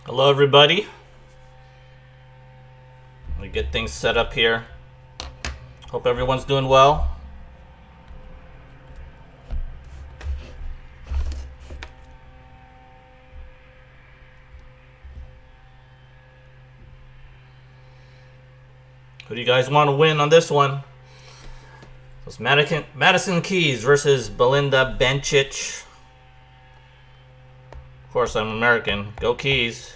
Hello, everybody. Let me get things set up here. Hope everyone's doing well. Who do you guys want to win on this one? It's Madison Keys versus Belinda Bencic. Of course, I'm American. Go Keys.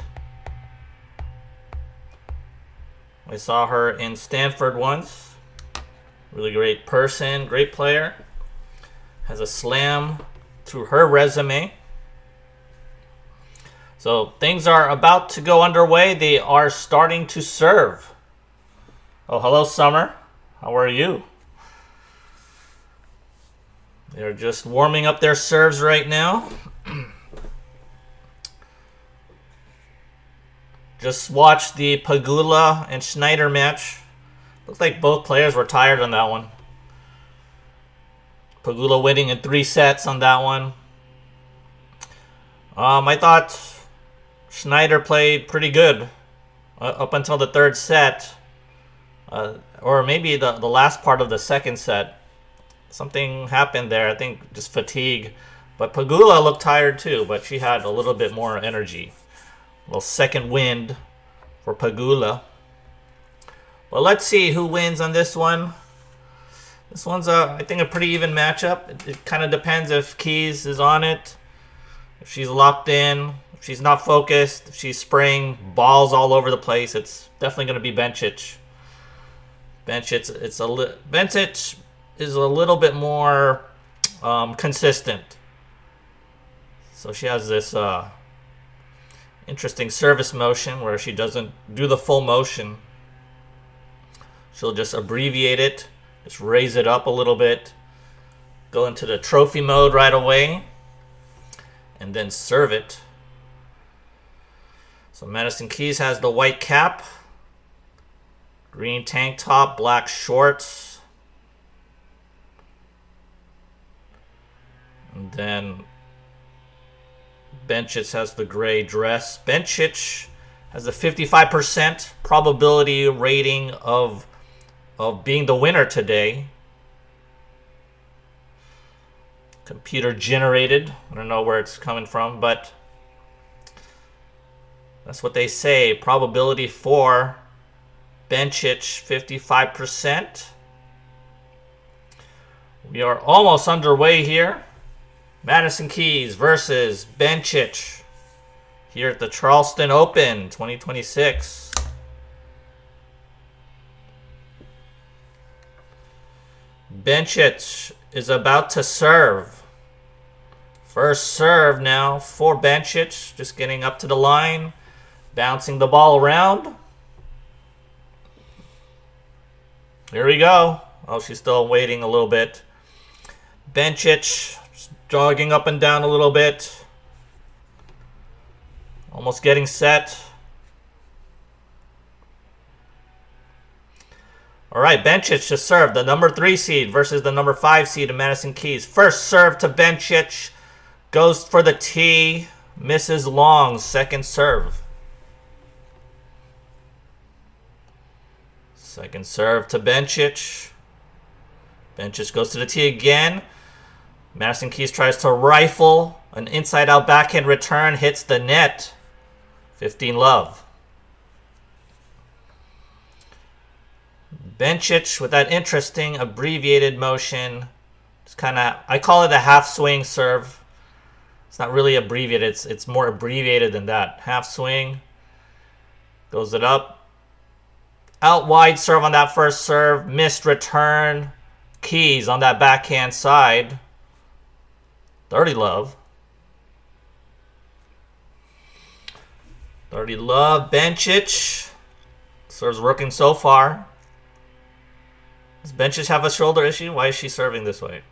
I saw her in Stanford once. Really great person, great player. Has a slam to her resume. So things are about to go underway. They are starting to serve. Oh, hello, Summer. How are you? They're just warming up their serves right now. Just watched the Pegula and Schneider match. Looks like both players were tired on that one. Pegula winning in 3 sets on that one. I thought Schneider played pretty good up until the 3rd set. Or maybe the last part of the 2nd set. Something happened there. I think just fatigue. But Pegula looked tired too, but she had a little bit more energy. A little second wind for Pegula. Well, let's see who wins on this one. This one's, I think, a pretty even matchup. It kind of depends if Keys is on it, if she's locked in, if she's not focused, if she's spraying balls all over the place. It's definitely going to be Bencic. Bencic is a little bit more consistent. So she has this interesting service motion where she doesn't do the full motion. She'll just abbreviate it, just raise it up a little bit, go into the trophy mode right away, and then serve it. So Madison Keys has the white cap, green tank top, black shorts, and then Bencic has the gray dress. Bencic has a 55% probability rating of being the winner today. Computer generated. I don't know where it's coming from, but that's what they say. Probability for Bencic, 55%. We are almost underway here. Madison Keys versus Bencic here at the Charleston Open 2026. Bencic is about to serve. First serve now for Bencic. Just getting up to the line, bouncing the ball around. Here we go. Oh, she's still waiting a little bit. Bencic jogging up and down a little bit. Almost getting set. All right, Bencic to serve. The number 3 seed versus the number 5 seed of Madison Keys. First serve to Bencic. Goes for the tee. Misses long. Second serve. Second serve to Bencic. Bencic goes to the tee again. Madison Keys tries to rifle. An inside-out backhand return hits the net. 15 love. Bencic with that interesting abbreviated motion. It's kind of, I call it a half swing serve. It's not really abbreviated. It's more abbreviated than that. Half swing. Goes it up. Out wide serve on that first serve. Missed return. Keys on that backhand side. 30 love. 30 love. Bencic. Serves working so far. Does Bencic have a shoulder issue? Why is she serving this way?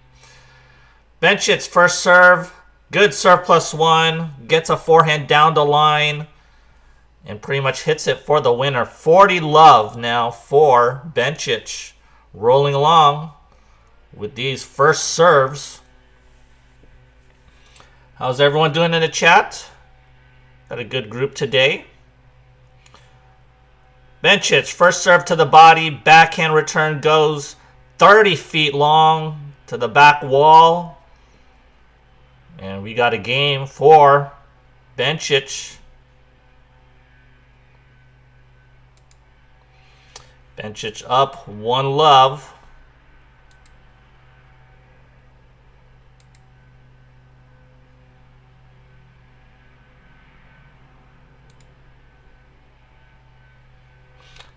Bencic first serve. Good serve +1. Gets a forehand down the line. And pretty much hits it for the winner. 40 love now for Bencic. Rolling along with these first serves. How's everyone doing in the chat? Got a good group today. Bencic, first serve to the body. Backhand return goes 30 feet long to the back wall. And we got a game for Bencic. Bencic up 1-love.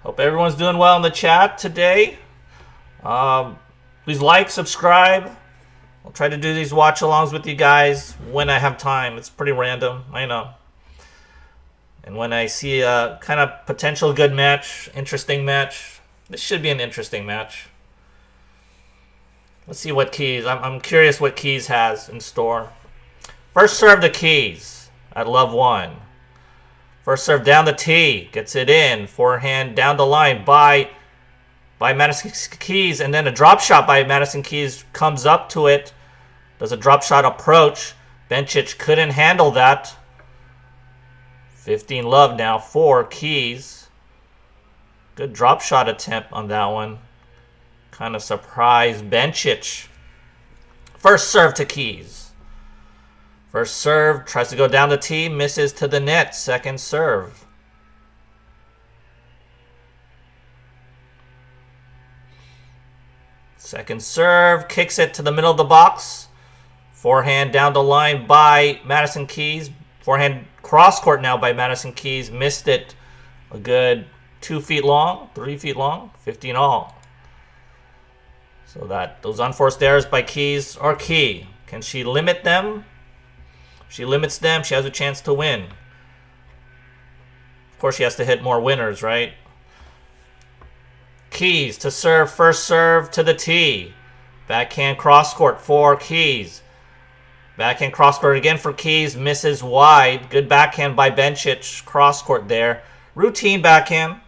Hope everyone's doing well in the chat today. Please like, subscribe. I'll try to do these watch-alongs with you guys when I have time. It's pretty random, I know. And when I see a kind of potential good match, interesting match, this should be an interesting match. Let's see what Keys. I'm curious what Keys has in store. First serve to Keys at love 1. First serve down the tee, gets it in. Forehand down the line by Madison Keys, and then a drop shot by Madison Keys comes up to it. Does a drop shot approach. Bencic couldn't handle that. 15-love now for Keys. Good drop shot attempt on that one. Kind of surprised Bencic. First serve to Keys. First serve, tries to go down the tee, misses to the net. Second serve. Second serve, kicks it to the middle of the box. Forehand down the line by Madison Keys. Forehand cross court now by Madison Keys. Missed it a good 2 feet long, 3 feet long, 15 all. So that those unforced errors by Keys are key. Can she limit them? If she limits them, she has a chance to win. Of course, she has to hit more winners, right? Keys to serve, first serve to the tee. Backhand cross court for Keys. Backhand cross court again for Keys. Misses wide. Good backhand by Bencic. Cross court there. Routine backhand.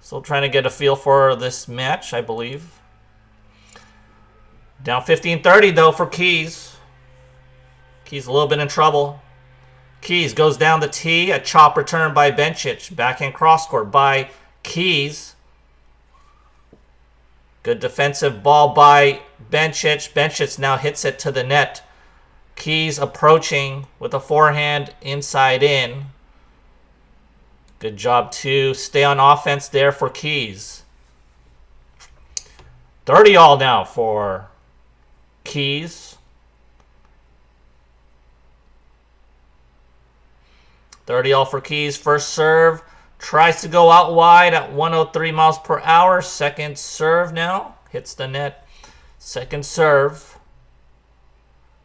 Still trying to get a feel for this match, I believe. Down 15-30 though for Keys. Keys a little bit in trouble. Keys goes down the tee. A chop return by Bencic. Backhand cross court by Keys. Good defensive ball by Bencic. Bencic now hits it to the net. Keys approaching with a forehand inside in. Good job to stay on offense there for Keys. 30 all now for Keys. 30 all for Keys. First serve. Tries to go out wide at 103 miles per hour. Second serve now. Hits the net. Second serve.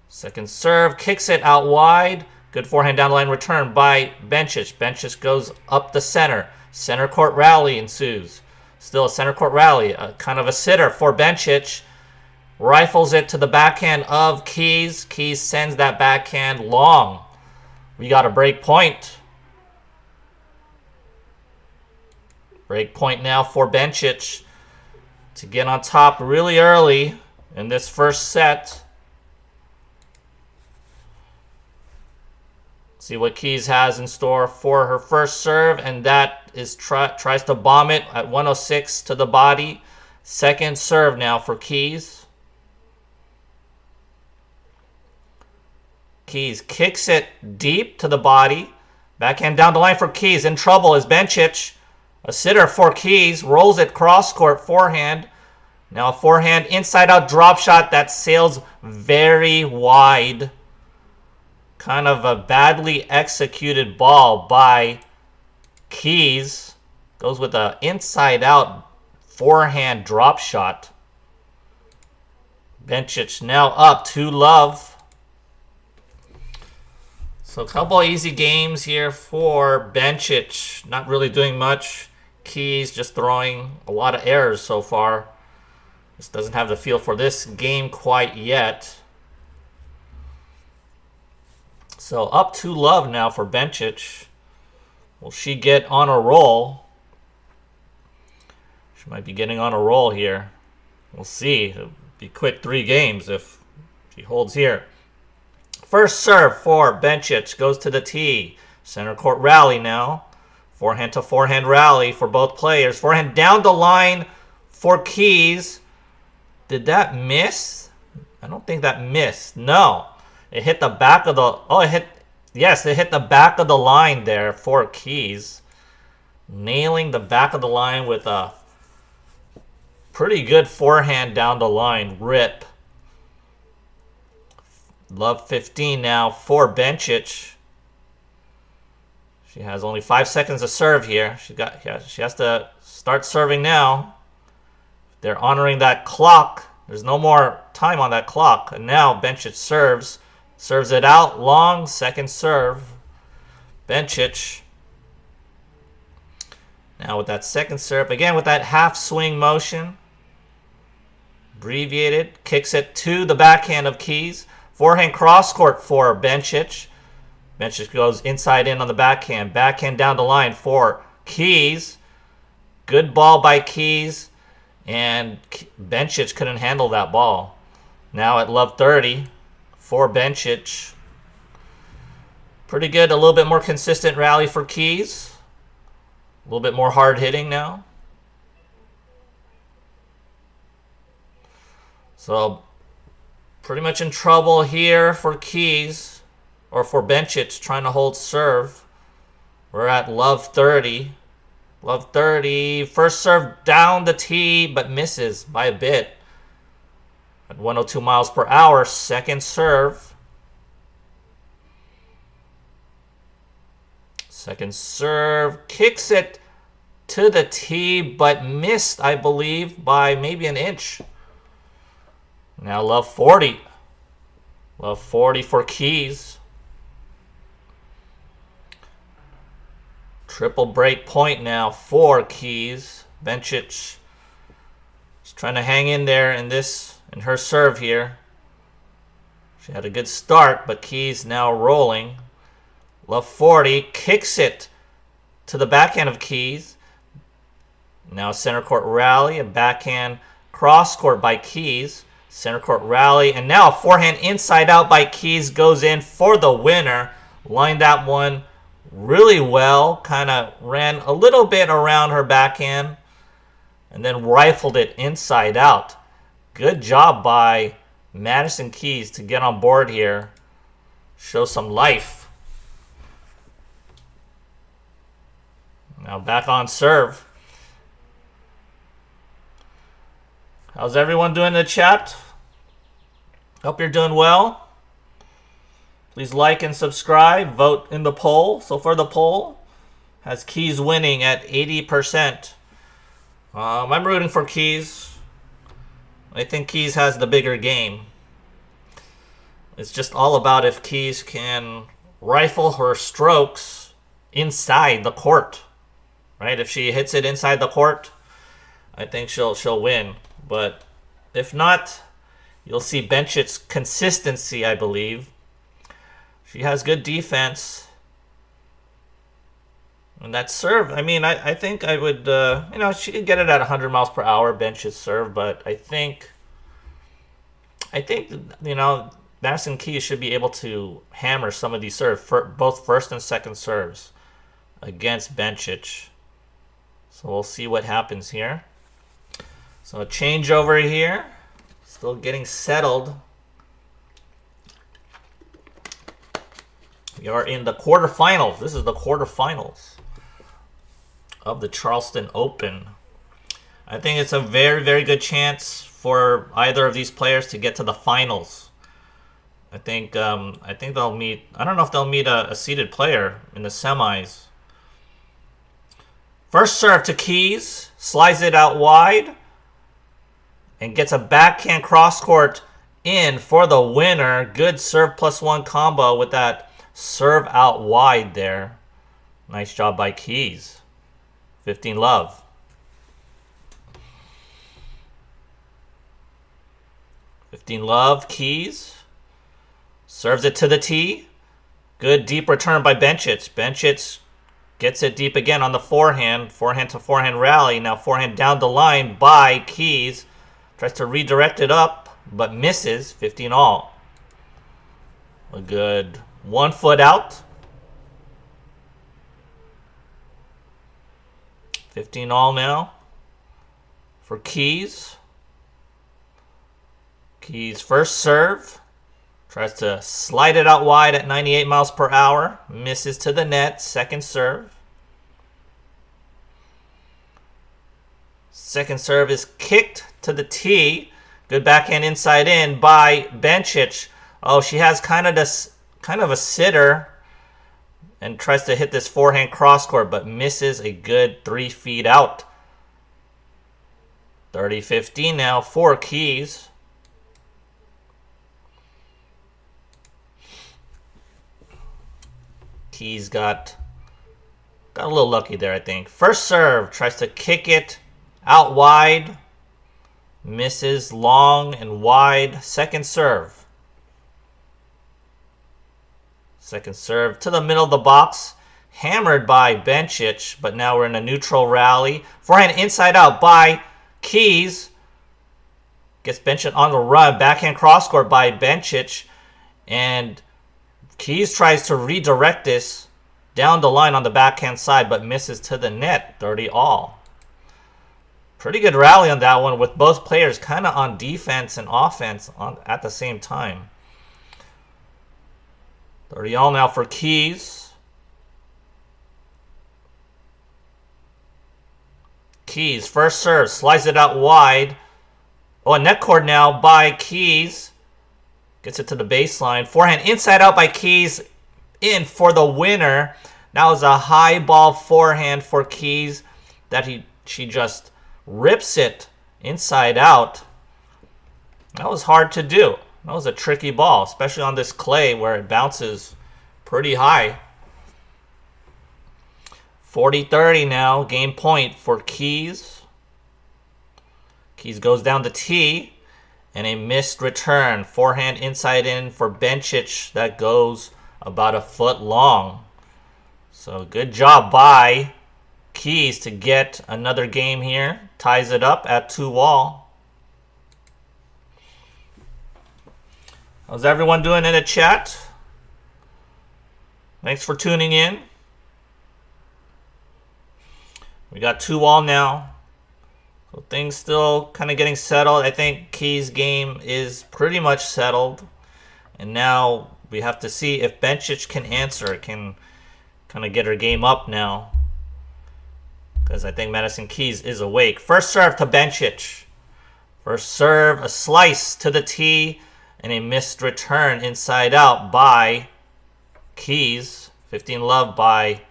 Second serve. Kicks it out wide. Good forehand down the line return by Bencic. Bencic goes up the center. Center court rally ensues. Still a center court rally. Kind of a sitter for Bencic. Rifles it to the backhand of Keys. Keys sends that backhand long. We got a break point. Break point now for Bencic to get on top really early in this first set. See what Keys has in store for her first serve, and that is tries to bomb it at 106 to the body. Second serve now for Keys. Keys kicks it deep to the body. Backhand down the line for Keys. In trouble is Bencic. A sitter for Keys. Rolls it cross court forehand. Now a forehand inside out drop shot that sails very wide. Kind of a badly executed ball by Keys. Goes with an inside out forehand drop shot. Bencic now up 2-love. So a couple easy games here for Bencic. Not really doing much. Keys just throwing a lot of errors so far. Just doesn't have the feel for this game quite yet. So up 2-love now for Bencic. Will she get on a roll? She might be getting on a roll here. We'll see. It'll be quick 3 games if she holds here. First serve for Bencic. Goes to the tee. Center court rally now. Forehand to forehand rally for both players. Forehand down the line for Keys. Did that miss? I don't think that missed. No. It hit the back of the... Oh, it hit... Yes, it hit the back of the line there for Keys. Nailing the back of the line with a pretty good forehand down the line. Rip. Love 15 now for Bencic. She has only 5 seconds to serve here. She has to start serving now. They're honoring that clock. There's no more time on that clock. And now Bencic serves. Serves it out. Long second serve. Bencic. Now with that second serve. Again with that half swing motion. Abbreviated. Kicks it to the backhand of Keys. Forehand cross court for Bencic. Bencic goes inside in on the backhand. Backhand down the line for Keys. Good ball by Keys. And Bencic couldn't handle that ball. Now at love 30 for Bencic. Pretty good. A little bit more consistent rally for Keys. A little bit more hard hitting now. So pretty much in trouble here for Keys. Or for Bencic trying to hold serve. We're at love 30. Love 30. First serve down the tee, but misses by a bit. At 102 miles per hour. Second serve. Second serve. Kicks it to the tee, but missed, I believe, by maybe an inch. Now love 40. Love 40 for Keys. Triple break point now for Keys. Bencic is trying to hang in there in her serve here. She had a good start, but Keys now rolling. Love 40. Kicks it to the backhand of Keys. Now center court rally. A backhand cross court by Keys. Center court rally. And now a forehand inside out by Keys goes in for the winner. Lined that one really well. Kind of ran a little bit around her backhand. And then rifled it inside out. Good job by Madison Keys to get on board here. Show some life. Now back on serve. How's everyone doing in the chat? Hope you're doing well. Please like and subscribe. Vote in the poll. So far the poll has Keys winning at 80%. I'm rooting for Keys. I think Keys has the bigger game. It's just all about if Keys can rifle her strokes inside the court. Right? If she hits it inside the court, I think she'll win. But if not, you'll see Bencic's consistency, I believe. She has good defense. And that serve, I mean, I think I would, she could get it at 100 miles per hour, Bencic's serve, but I think, Madison Keys should be able to hammer some of these serves, both first and second serves, against Bencic. So we'll see what happens here. So a changeover here. Still getting settled. We are in the quarterfinals. This is the quarterfinals of the Charleston Open. I think it's a very, very good chance for either of these players to get to the finals. I think they'll meet. I don't know if they'll meet a seeded player in the semis. First serve to Keys, slides it out wide, and gets a backhand cross court in for the winner. Good serve +1 combo with that serve out wide there. Nice job by Keys. 15 love. Keys. Serves it to the tee. Good deep return by Bencic. Bencic gets it deep again on the forehand. Forehand to forehand rally. Now forehand down the line by Keys. Tries to redirect it up, but misses. 15 all. A good 1 foot out. 15 all now for Keys. Keys first serve. Tries to slide it out wide at 98 miles per hour. Misses to the net. Second serve. Second serve is kicked to the tee. Good backhand inside in by Bencic. Oh, she has kind of a sitter and tries to hit this forehand cross court, but misses a good 3 feet out. 30-15 now for Keys. Keys got a little lucky there, I think. First serve, tries to kick it out wide. Misses long and wide. Second serve. Second serve to the middle of the box. Hammered by Bencic, but now we're in a neutral rally. Forehand inside out by Keys. Gets Bencic on the run. Backhand cross court by Bencic. And Keys tries to redirect this down the line on the backhand side, but misses to the net. 30 all. Pretty good rally on that one with both players kind of on defense and offense at the same time. 30 all now for Keys. Keys, first serve, slides it out wide. Oh, a net cord now by Keys. Gets it to the baseline. Forehand inside out by Keys. In for the winner. That was a high ball forehand for Keys that she just rips it inside out. That was hard to do. That was a tricky ball, especially on this clay where it bounces pretty high. 40-30 now. Game point for Keys. Keys goes down the tee. And a missed return. Forehand inside in for Bencic. That goes about a foot long. So good job by Keys to get another game here. Ties it up at 2 all. How's everyone doing in the chat? Thanks for tuning in. We got 2 all now. So things still kind of getting settled. I think Keys' game is pretty much settled. And now we have to see if Bencic can answer. Can kind of get her game up now. Because I think Madison Keys is awake. First serve to Bencic. First serve, a slice to the tee. And a missed return inside out by Keys. 15 love by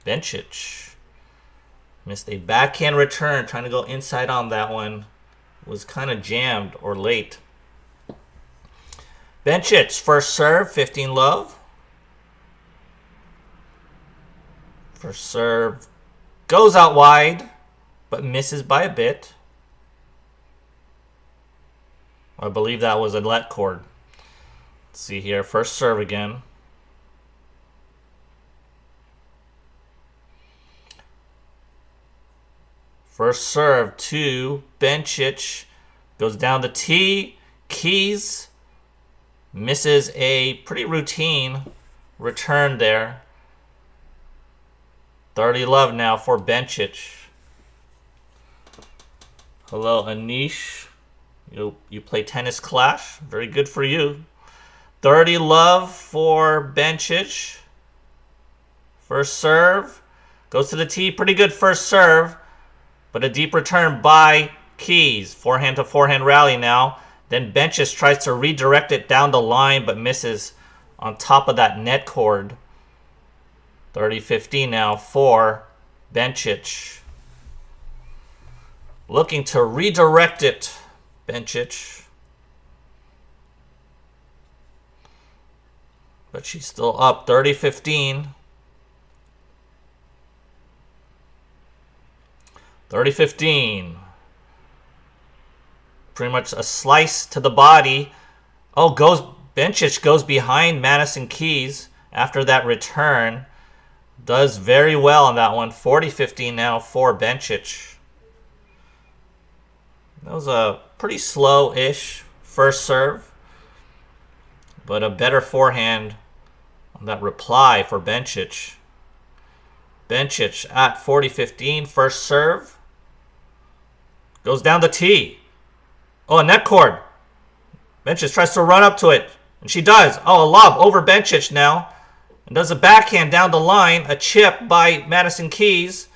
Bencic. Missed a backhand return. Trying to go inside on that one. Was kind of jammed or late. Bencic, first serve, 15 love. First serve goes out wide, but misses by a bit. I believe that was a let cord. Let's see here. First serve again. First serve to Bencic. Goes down the tee. Keys misses a pretty routine return there. 30 love now for Bencic. Hello, Anish. You play Tennis Clash. Very good for you. 30 love for Bencic. First serve. Goes to the tee. Pretty good first serve. But a deep return by Keys. Forehand to forehand rally now. Then Bencic tries to redirect it down the line, but misses on top of that net cord. 30-15 now for Bencic. Looking to redirect it, Bencic. But she's still up, 30-15. 30-15. Pretty much a slice to the body. Oh, Bencic goes behind Madison Keys after that return. Does very well on that one. 40-15 now for Bencic. That was a pretty slow-ish first serve. But a better forehand on that reply for Bencic. Bencic at 40-15. First serve. Goes down the tee. Oh, a net cord. Bencic tries to run up to it. And she does. Oh, a lob over Bencic now. And does a backhand down the line. A chip by Madison Keys.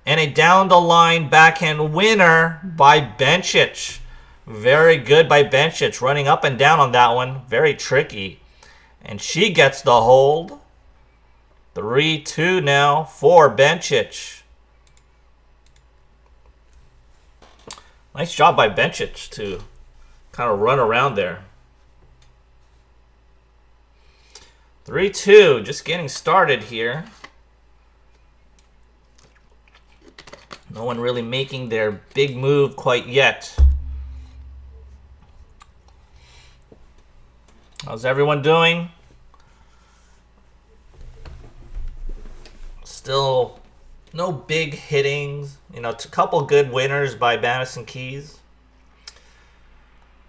And a down the line backhand winner by Bencic. Very good by Bencic. Running up and down on that one. Very tricky. And she gets the hold. 3-2 now for Bencic. Nice job by Bencic to kind of run around there. 3-2, just getting started here. No one really making their big move quite yet. How's everyone doing? Still no big hittings. You know, a couple good winners by Madison Keys.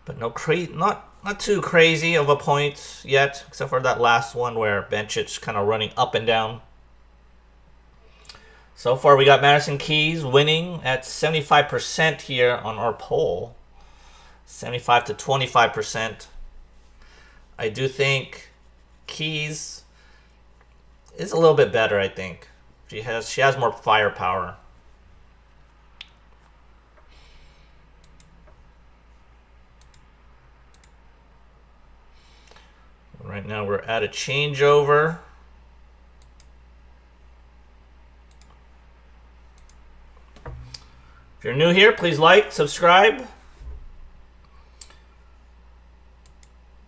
But no not too crazy of a point yet, except for that last one where Bencic kind of running up and down. So far we got Madison Keys winning at 75% here on our poll. 75 to 25%. I do think Keys is a little bit better, I think. She has more firepower. Right now we're at a changeover. If you're new here, please like, subscribe.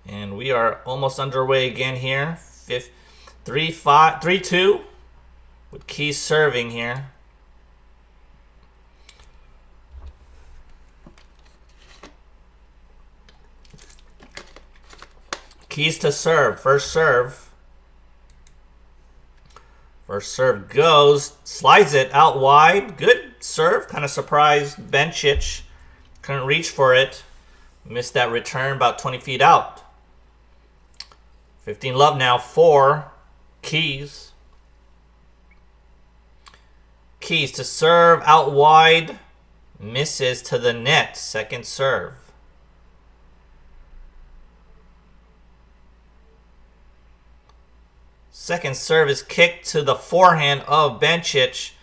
And we are almost underway again here. 3-2 with Keys serving here. Keys to serve. First serve. First serve goes. Slides it out wide. Good serve. Kind of surprised Bencic. Couldn't reach for it. Missed that return about 20 feet out. 15 love now for Keys. Keys to serve out wide. Misses to the net. Second serve. Second serve is kicked to the forehand of Bencic.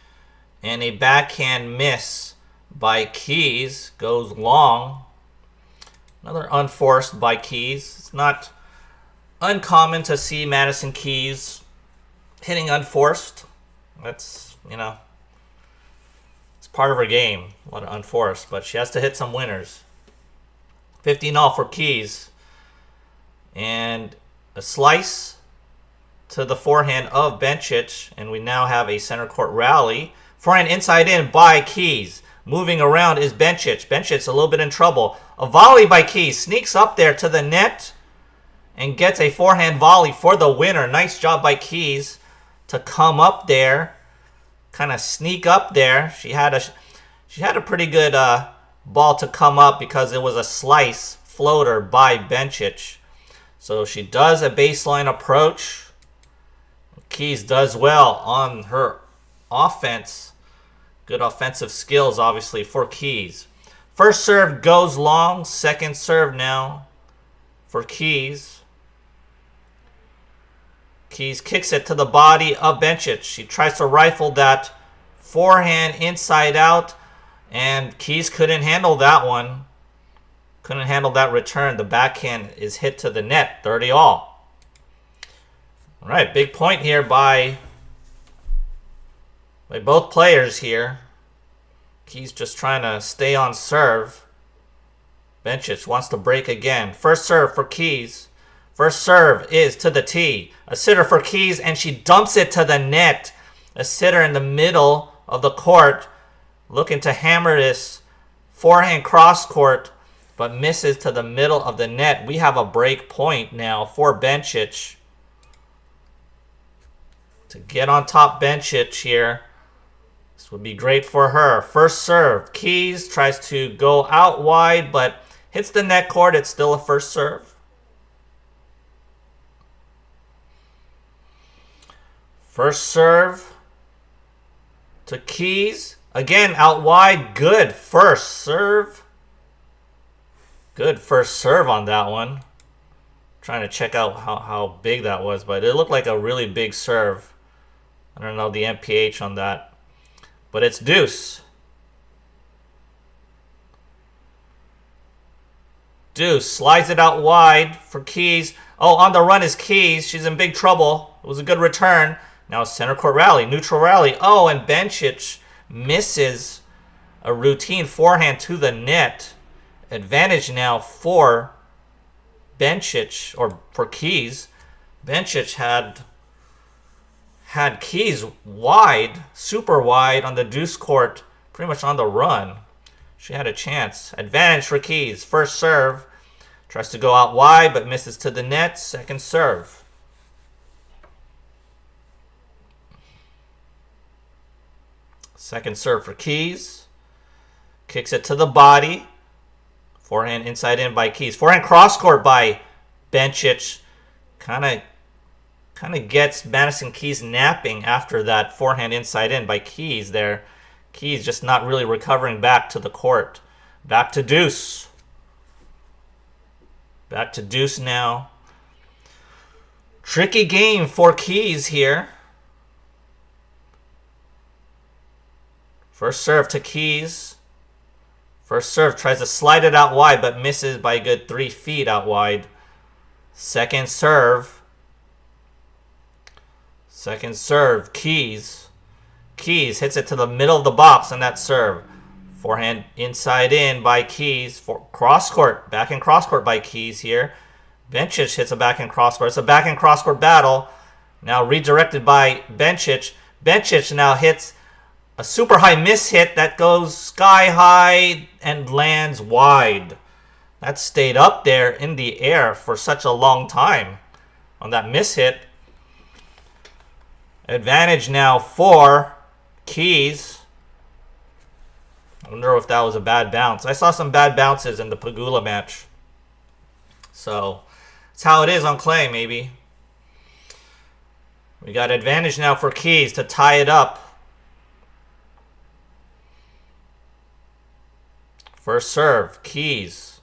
And a backhand miss by Keys. Goes long. Another unforced by Keys. It's not uncommon to see Madison Keys hitting unforced. That's, you know, it's part of her game. A lot of unforced. But she has to hit some winners. 15-all for Keys. And a slice to the forehand of Bencic, and we now have a center court rally. Forehand inside in by Keys. Moving around is Bencic. Bencic's a little bit in trouble. A volley by Keys. Sneaks up there to the net and gets a forehand volley for the winner. Nice job by Keys to come up there. Kind of sneak up there. She had a pretty good ball to come up because it was a slice floater by Bencic. So she does a baseline approach. Keys does well on her offense. Good offensive skills, obviously, for Keys. First serve goes long. Second serve now for Keys. Keys kicks it to the body of Bencic. She tries to rifle that forehand inside out, and Keys couldn't handle that one. Couldn't handle that return. The backhand is hit to the net. 30-all. All right, big point here by both players here. Keys just trying to stay on serve. Bencic wants to break again. First serve for Keys. First serve is to the tee. A sitter for Keys, and she dumps it to the net. A sitter in the middle of the court looking to hammer this forehand cross court, but misses to the middle of the net. We have a break point now for Bencic. To get on top Bencic here. This would be great for her. First serve. Keys tries to go out wide, but hits the net cord. It's still a first serve. First serve to Keys. Again, out wide. Good first serve. Good first serve on that one. Trying to check out how big that was, but it looked like a really big serve. I don't know the MPH on that. But it's deuce. Deuce slides it out wide for Keys. Oh, on the run is Keys. She's in big trouble. It was a good return. Now center court rally, neutral rally. Oh, and Bencic misses a routine forehand to the net. Advantage now for Bencic, or for Keys. Bencic had Keys wide, super wide on the deuce court, pretty much on the run. She had a chance. Advantage for Keys. First serve. Tries to go out wide, but misses to the net. Second serve. Second serve for Keys. Kicks it to the body. Forehand inside in by Keys. Forehand cross court by Bencic. Kind of gets Madison Keys napping after that forehand inside in by Keys there. Keys just not really recovering back to the court. Back to deuce. Back to deuce now. Tricky game for Keys here. First serve to Keys. First serve tries to slide it out wide, but misses by a good 3 feet out wide. Second serve. Second serve, Keys. Keys hits it to the middle of the box on that serve. Forehand inside in by Keys. For cross court, back in cross court by Keys here. Bencic hits a back in cross court. It's a back in cross court battle. Now redirected by Bencic. Bencic now hits a super high miss hit that goes sky high and lands wide. That stayed up there in the air for such a long time on that miss hit. Advantage now for Keys. I wonder if that was a bad bounce. I saw some bad bounces in the Pagula match. So, that's how it is on clay, maybe. We got advantage now for Keys to tie it up. First serve, Keys.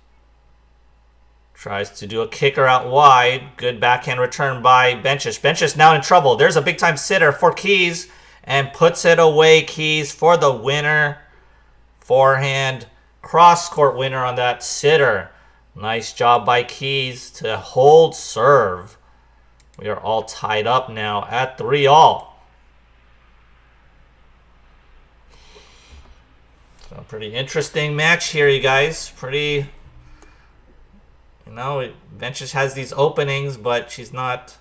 Tries to do a kicker out wide. Good backhand return by Bencic. Bencic now in trouble. There's a big-time sitter for Keys. And puts it away, Keys, for the winner. Forehand cross-court winner on that sitter. Nice job by Keys to hold serve. We are all tied up now at 3-all. So pretty interesting match here, you guys. Pretty, you know, Bencic has these openings, but she's not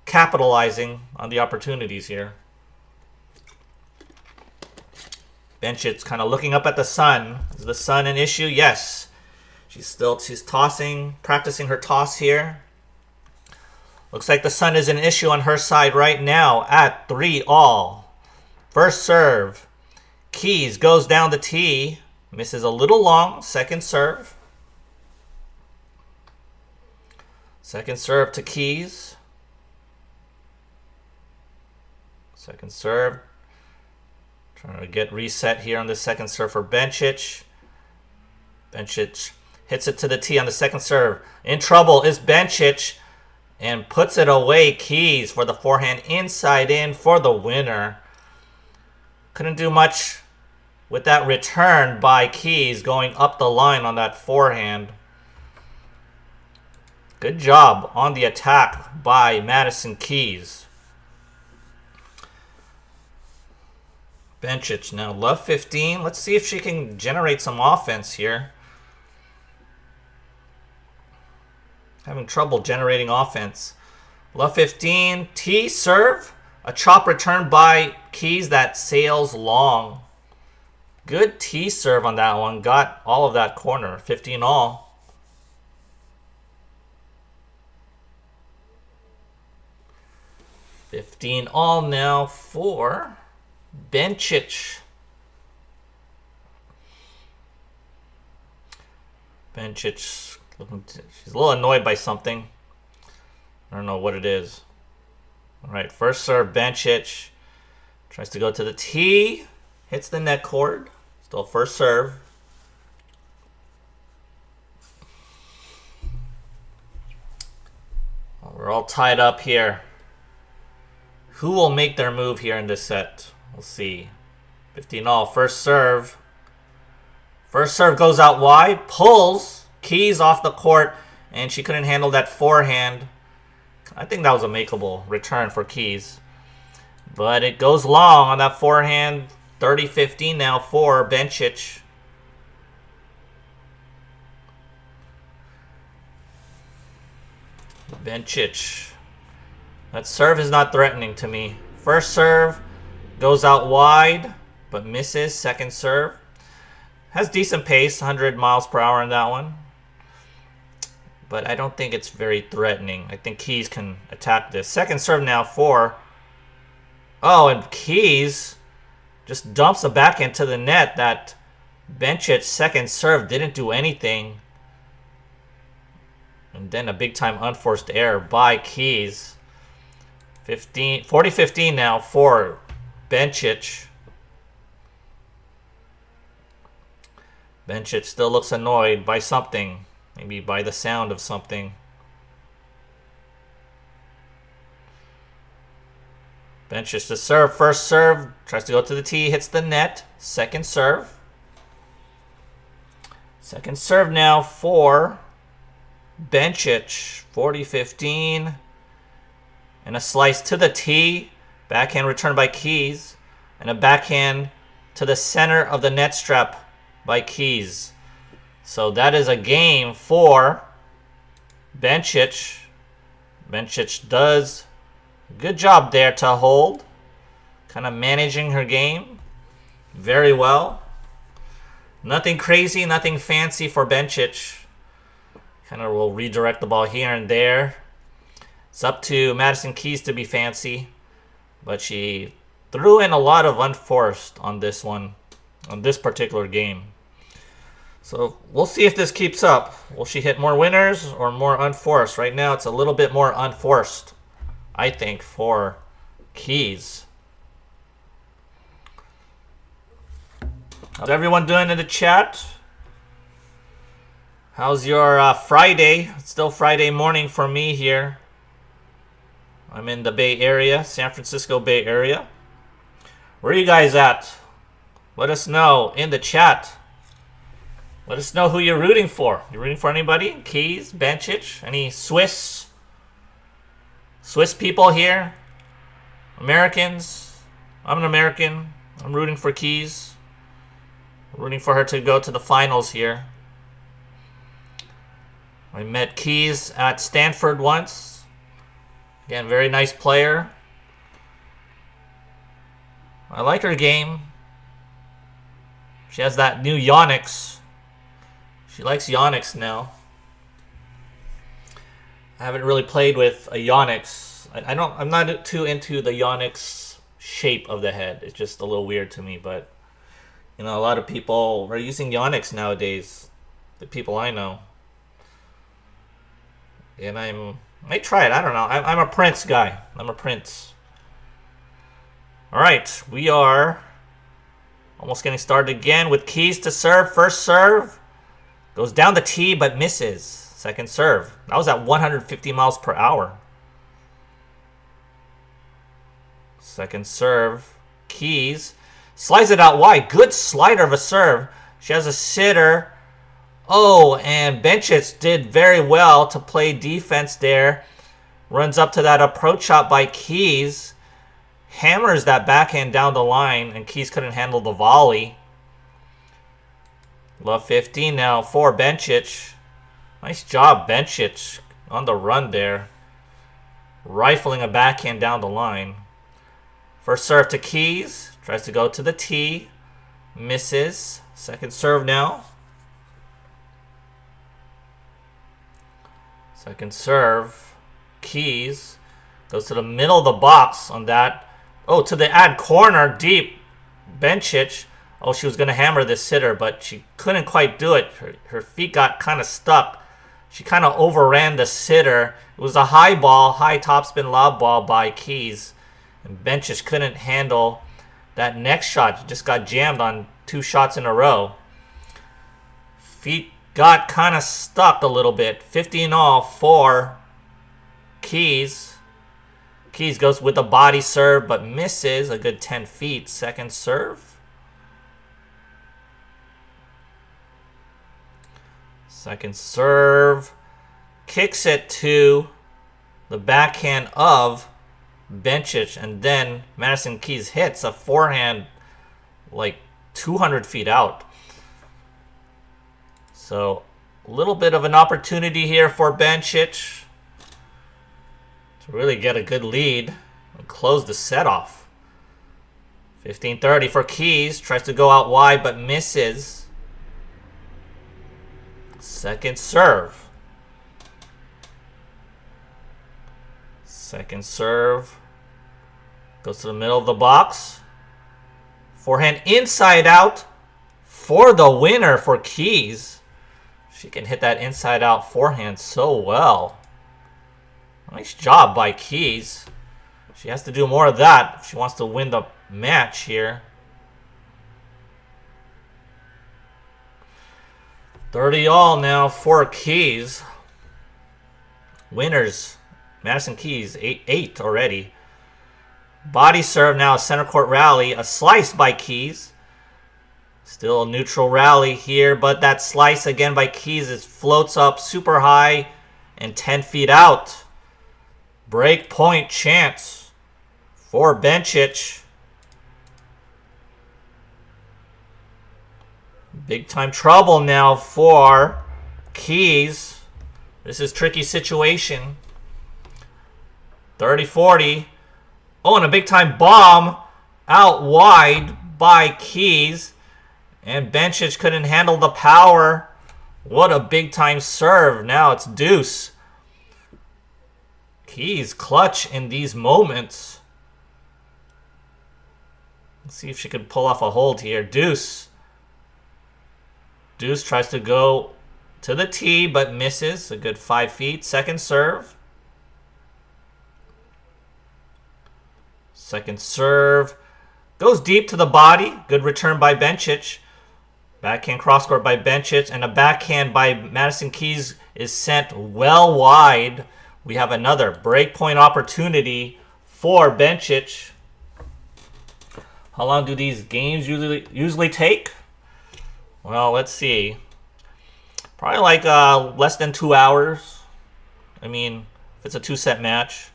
capitalizing on the opportunities here. Bencic's kind of looking up at the sun. Is the sun an issue? Yes. She's tossing, practicing her toss here. Looks like the sun is an issue on her side right now at 3-all. First serve. Keys goes down the tee. Misses a little long. Second serve. Second serve to Keys. Second serve. Trying to get reset here on the second serve for Bencic. Bencic hits it to the tee on the second serve. In trouble is Bencic and puts it away. Keys for the forehand inside in for the winner. Couldn't do much with that return by Keys going up the line on that forehand. Good job on the attack by Madison Keys. Bencic now, love 15. Let's see if she can generate some offense here. Having trouble generating offense. Love 15, T serve. A chop return by Keys that sails long. Good T serve on that one. Got all of that corner. 15-all. $15-all now for Bencic. Bencic, she's a little annoyed by something. I don't know what it is. All right, first serve, Bencic. Tries to go to the tee. Hits the net cord. Still first serve. We're all tied up here. Who will make their move here in this set? We'll see. 15-all. First serve. First serve goes out wide. Pulls. Keys off the court. And she couldn't handle that forehand. I think that was a makeable return for Keys. But it goes long on that forehand. 30-15 now for Bencic. Bencic. That serve is not threatening to me. First serve goes out wide, but misses. Second serve. Has decent pace, 100 miles per hour in that one. But I don't think it's very threatening. I think Keys can attack this. Second serve now for... Oh, and Keys just dumps the backhand to the net. That Bencic's second serve didn't do anything. And then a big-time unforced error by Keys. 40-15 now for Bencic. Bencic still looks annoyed by something. Maybe by the sound of something. Bencic to serve. First serve. Tries to go to the tee. Hits the net. Second serve. Second serve now for Bencic. 40-15. And a slice to the tee. Backhand return by Keys. And a backhand to the center of the net strap by Keys. So that is a game for Bencic. Bencic does a good job there to hold. Kind of managing her game very well. Nothing crazy, nothing fancy for Bencic. Kind of will redirect the ball here and there. It's up to Madison Keys to be fancy. But she threw in a lot of unforced on this one, on this particular game. So we'll see if this keeps up. Will she hit more winners or more unforced? Right now it's a little bit more unforced, I think, for Keys. How's everyone doing in the chat? How's your Friday? It's still Friday morning for me here. I'm in the Bay Area, San Francisco Bay Area. Where are you guys at? Let us know in the chat. Let us know who you're rooting for. You rooting for anybody? Keys, Bencic, any Swiss people here? Americans? I'm an American. I'm rooting for Keys. I'm rooting for her to go to the finals here. I met Keys at Stanford once. Again, very nice player. I like her game. She has that new Yonex. She likes Yonex now. I haven't really played with a Yonex. I'm not too into the Yonex shape of the head. It's just a little weird to me, but you know, a lot of people are using Yonex nowadays. The people I know. And I might try it. I don't know. I'm a Prince guy. I'm a Prince. Alright, we are almost getting started again with Keys to serve. First serve. Goes down the tee but misses. Second serve. That was at 150 miles per hour. Second serve. Keys. Slides it out wide. Good slider of a serve. She has a sitter. Oh, and Bencic did very well to play defense there. Runs up to that approach shot by Keys. Hammers that backhand down the line, and Keys couldn't handle the volley. Love 15 now for Bencic. Nice job, Bencic, on the run there. Rifling a backhand down the line. First serve to Keys. Tries to go to the tee. Misses. Second serve now. Second serve. Keys. Goes to the middle of the box on that. Oh, to the ad corner. Deep. Bencic. Oh, she was going to hammer this sitter, but she couldn't quite do it. Her feet got kind of stuck. She kind of overran the sitter. It was a high ball, high topspin lob ball by Keys. And Bencic couldn't handle that next shot just got jammed on 2 shots in a row. Feet got kind of stuck a little bit. 50 in all for Keys. Keys goes with a body serve but misses a good 10 feet. Second serve. Second serve. Kicks it to the backhand of Bencic, and then Madison Keys hits a forehand like 200 feet out. So a little bit of an opportunity here for Bencic to really get a good lead and close the set off. 15-30 for Keys. Tries to go out wide but misses. Second serve. Second serve. Goes to the middle of the box. Forehand inside out for the winner for Keys. She can hit that inside out forehand so well. Nice job by Keys. She has to do more of that if she wants to win the match here. 30 all now for Keys. Winners. Madison Keys, 8 already. Body serve now, a center court rally. A slice by Keys. Still a neutral rally here, but that slice again by Keys floats up super high and 10 feet out. Break point chance for Bencic. Big time trouble now for Keys. This is a tricky situation. 30-40. Oh, and a big time bomb out wide by Keys. And Bencic couldn't handle the power. What a big time serve. Now it's deuce. Keys clutch in these moments. Let's see if she could pull off a hold here. Deuce. Deuce tries to go to the tee but misses. A good 5 feet. Second serve. Second serve. Goes deep to the body. Good return by Bencic. Backhand cross court by Bencic. And a backhand by Madison Keys is sent well wide. We have another break point opportunity for Bencic. How long do these games usually take? Well, let's see. Probably like less than 2 hours. I mean, if it's a 2-set match.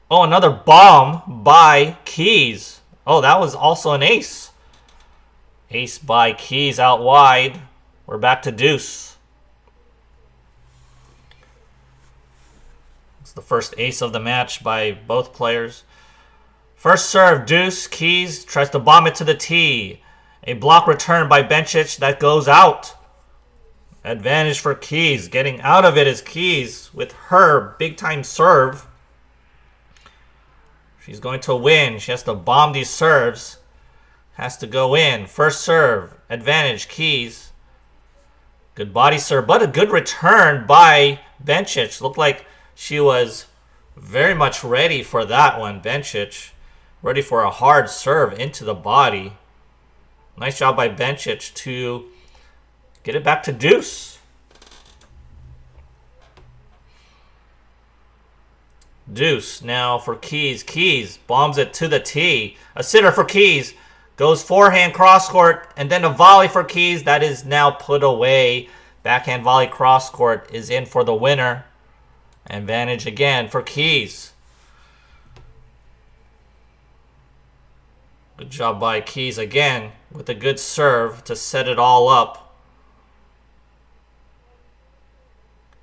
Oh, another bomb by Keys. Oh, that was also an ace. Ace by Keys out wide. We're back to deuce. It's the first ace of the match by both players. First serve, deuce. Keys tries to bomb it to the tee. A block return by Bencic that goes out. Advantage for Keys. Getting out of it is Keys with her big-time serve. She's going to win. She has to bomb these serves. Has to go in. First serve. Advantage, Keys. Good body serve, but a good return by Bencic. Looked like she was very much ready for that one. Bencic ready for a hard serve into the body. Nice job by Bencic to get it back to deuce. Deuce now for Keys. Keys bombs it to the tee. A sitter for Keys. Goes forehand cross court and then a volley for Keys. That is now put away. Backhand volley cross court is in for the winner. Advantage again for Keys. Good job by Keys again with a good serve to set it all up.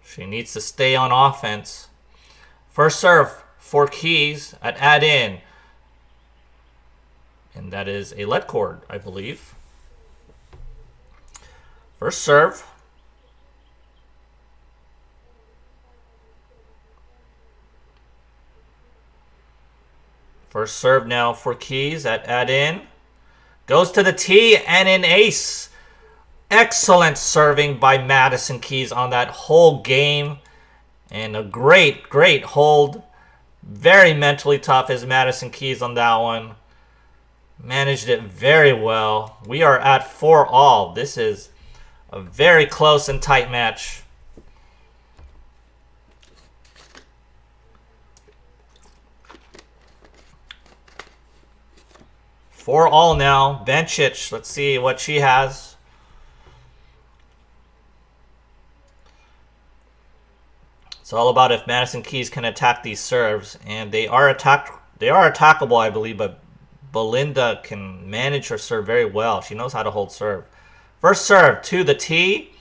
She needs to stay on offense. First serve for Keys at add-in. And that is a let cord, I believe. First serve. First serve now for Keys at add-in. Goes to the tee and an ace. Excellent serving by Madison Keys on that whole game. And a great, great hold. Very mentally tough is Madison Keys on that one. Managed it very well. We are at 4-all. This is a very close and tight match. For all now. Bencic, let's see what she has. It's all about if Madison Keys can attack these serves, and they are attackable, I believe, but Belinda can manage her serve very well. She knows how to hold serve. First serve to the tee.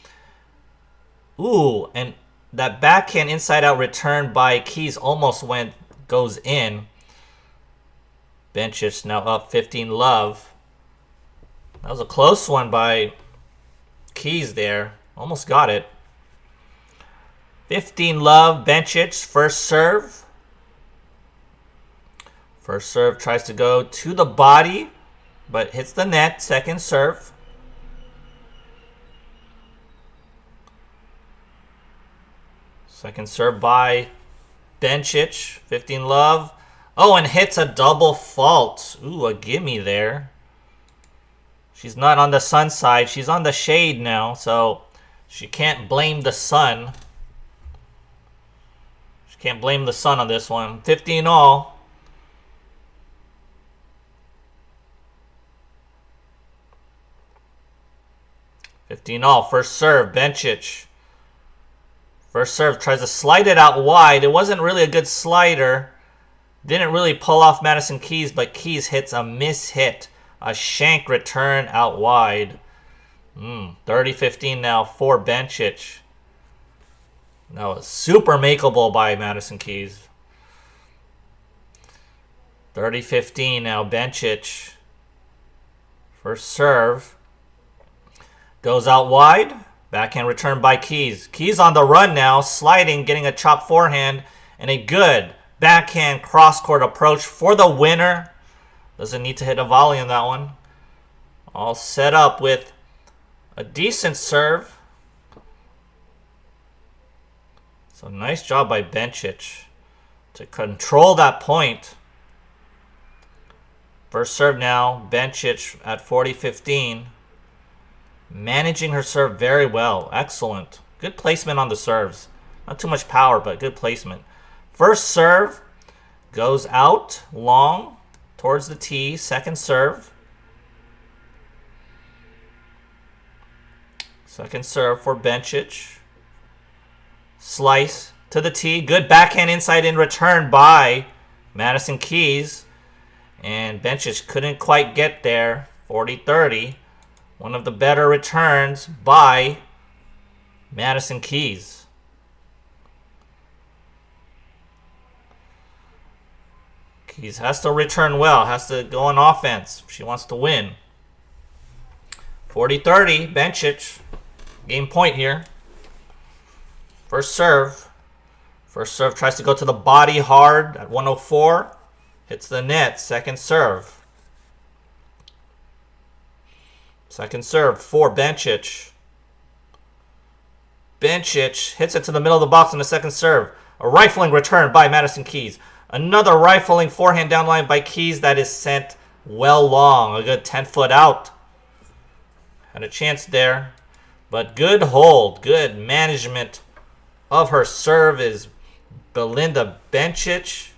Ooh, and that backhand inside out return by Keys almost goes in. Bencic now up 15-love. That was a close one by Keys there. Almost got it. 15-love, Bencic, first serve. First serve tries to go to the body, but hits the net. Second serve. Second serve by Bencic, 15-love. Oh, and hits a double fault. Ooh, a gimme there. She's not on the sun side. She's on the shade now, so she can't blame the sun. She can't blame the sun on this one. 15-all. First serve, Bencic. First serve tries to slide it out wide. It wasn't really a good slider. Didn't really pull off Madison Keys, but Keys hits a miss hit. A shank return out wide. 30-15 now for Bencic. That was super makeable by Madison Keys. 30-15 now, Bencic. First serve. Goes out wide. Backhand return by Keys. Keys on the run now, sliding, getting a chop forehand, and a good backhand cross-court approach for the winner. Doesn't need to hit a volley on that one. All set up with a decent serve. So nice job by Bencic to control that point. First serve now, Bencic at 40-15. Managing her serve very well. Excellent. Good placement on the serves. Not too much power, but good placement. First serve goes out long towards the tee. Second serve. Second serve for Bencic. Slice to the tee. Good backhand inside in return by Madison Keys. And Bencic couldn't quite get there. 40-30. One of the better returns by Madison Keys. Keys has to return well. Has to go on offense if she wants to win. 40-30. Bencic. Game point here. First serve. First serve tries to go to the body hard at 104. Hits the net. Second serve. Second serve for Bencic. Bencic hits it to the middle of the box on the second serve. A rifling return by Madison Keys. Another rifling forehand down line by Keys that is sent well long. A good 10-foot out. Had a chance there. But good hold. Good management of her serve is Belinda Bencic.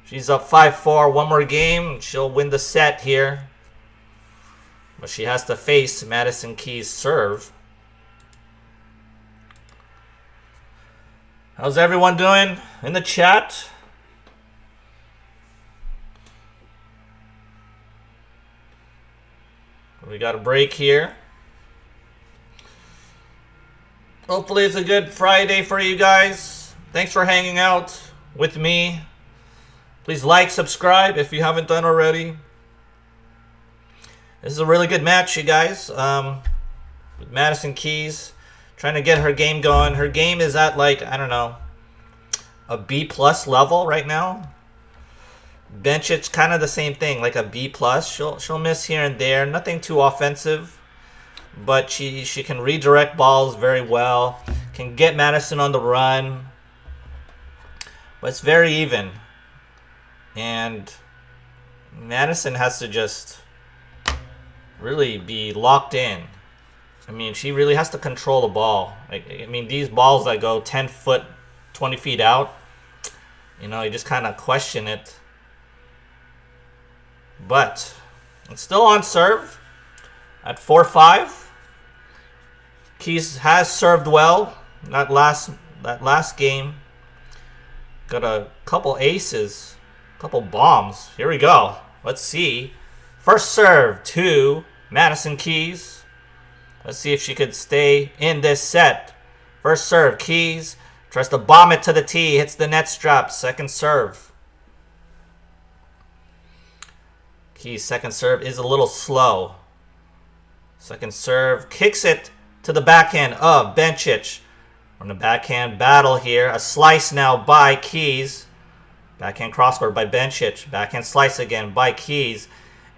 She's up 5-4. One more game. She'll win the set here. But she has to face Madison Keys' serve. How's everyone doing in the chat? We got a break here. Hopefully it's a good Friday for you guys. Thanks for hanging out with me. Please like, subscribe if you haven't done already. This is a really good match, you guys. With Madison Keys trying to get her game going. Her game is at like, I don't know, a B+ level right now. Bencic's kind of the same thing, like a B+. She'll miss here and there. Nothing too offensive, but she can redirect balls very well. Can get Madison on the run. But it's very even. And Madison has to just really be locked in. I mean, she really has to control the ball. I mean, these balls that go 10 foot, 20 feet out, you know, you just kind of question it. But it's still on serve at 4-5. Keys has served well that last game. Got a couple aces, couple bombs. Here we go. Let's see. First serve to Madison Keys. Let's see if she could stay in this set. First serve, Keys. Tries to bomb it to the tee. Hits the net strap. Second serve. Keys' second serve is a little slow. Second serve. Kicks it to the backhand of Bencic. We're in a backhand battle here. A slice now by Keys. Backhand crosscourt by Bencic. Backhand slice again by Keys.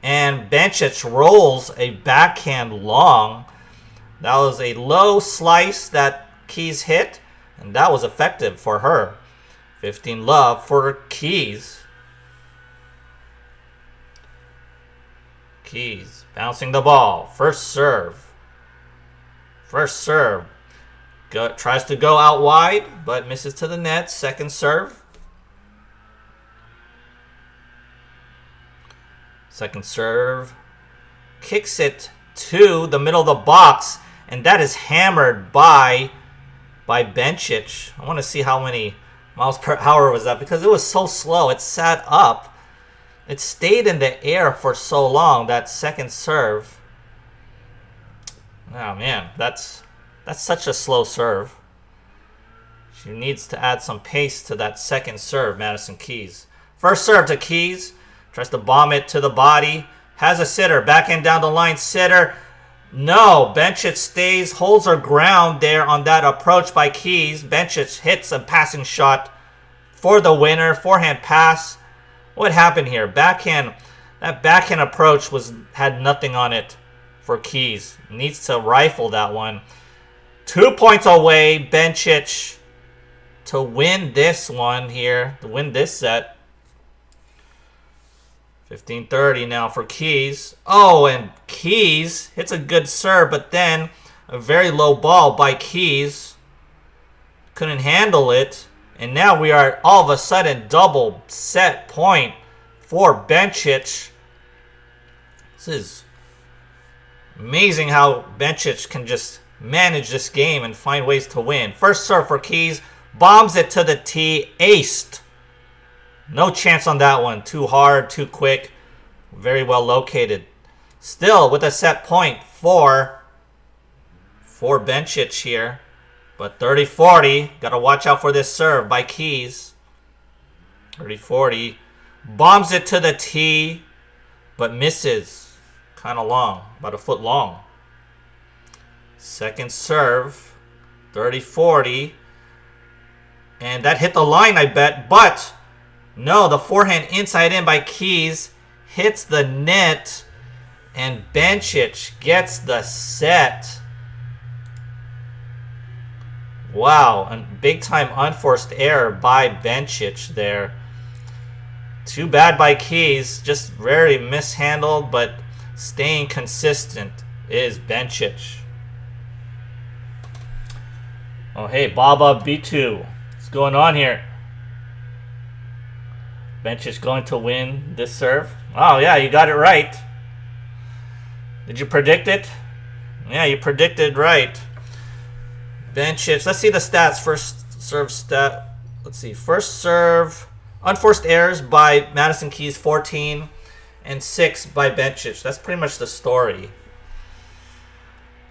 And Bencic rolls a backhand long. That was a low slice that Keys hit. And that was effective for her. 15 love for Keys. Keys bouncing the ball. First serve. First serve. Tries to go out wide, but misses to the net. Second serve. Second serve. Kicks it to the middle of the box. And that is hammered by Bencic. I want to see how many miles per hour was that, because it was so slow. It sat up. It stayed in the air for so long, that second serve. Oh, man. That's such a slow serve. She needs to add some pace to that second serve, Madison Keys. First serve to Keys. Tries to bomb it to the body. Has a sitter. Backhand down the line. Sitter. No. Bencic stays. Holds her ground there on that approach by Keys. Bencic hits a passing shot for the winner. Forehand pass. What happened here? Backhand. That backhand approach had nothing on it for Keys. Needs to rifle that one. 2 points away, Bencic, to win this one here, to win this set. 15-30 now for Keys. Oh, and Keys hits a good serve, but then a very low ball by Keys. Couldn't handle it. And now we are all of a sudden double set point for Bencic. This is amazing how Bencic can just manage this game and find ways to win. First serve for Keys. Bombs it to the tee. Aced. No chance on that one. Too hard, too quick. Very well located. Still with a set point for Bencic here. But 30-40. Got to watch out for this serve by Keys. 30-40. Bombs it to the tee. But misses. Kind of long. About a foot long. Second serve, 30-40. And that hit the line, I bet. But, no, the forehand inside in by Keys hits the net. And Bencic gets the set. Wow, a big-time unforced error by Bencic there. Too bad by Keys. Just very mishandled, but staying consistent is Bencic. Oh, hey, Baba B2. What's going on here? Bencic going to win this serve. Oh, yeah, you got it right. Did you predict it? Yeah, you predicted right. Bencic. Let's see the stats. First serve stat. Let's see. First serve. Unforced errors by Madison Keys, 14. And 6 by Bencic. That's pretty much the story.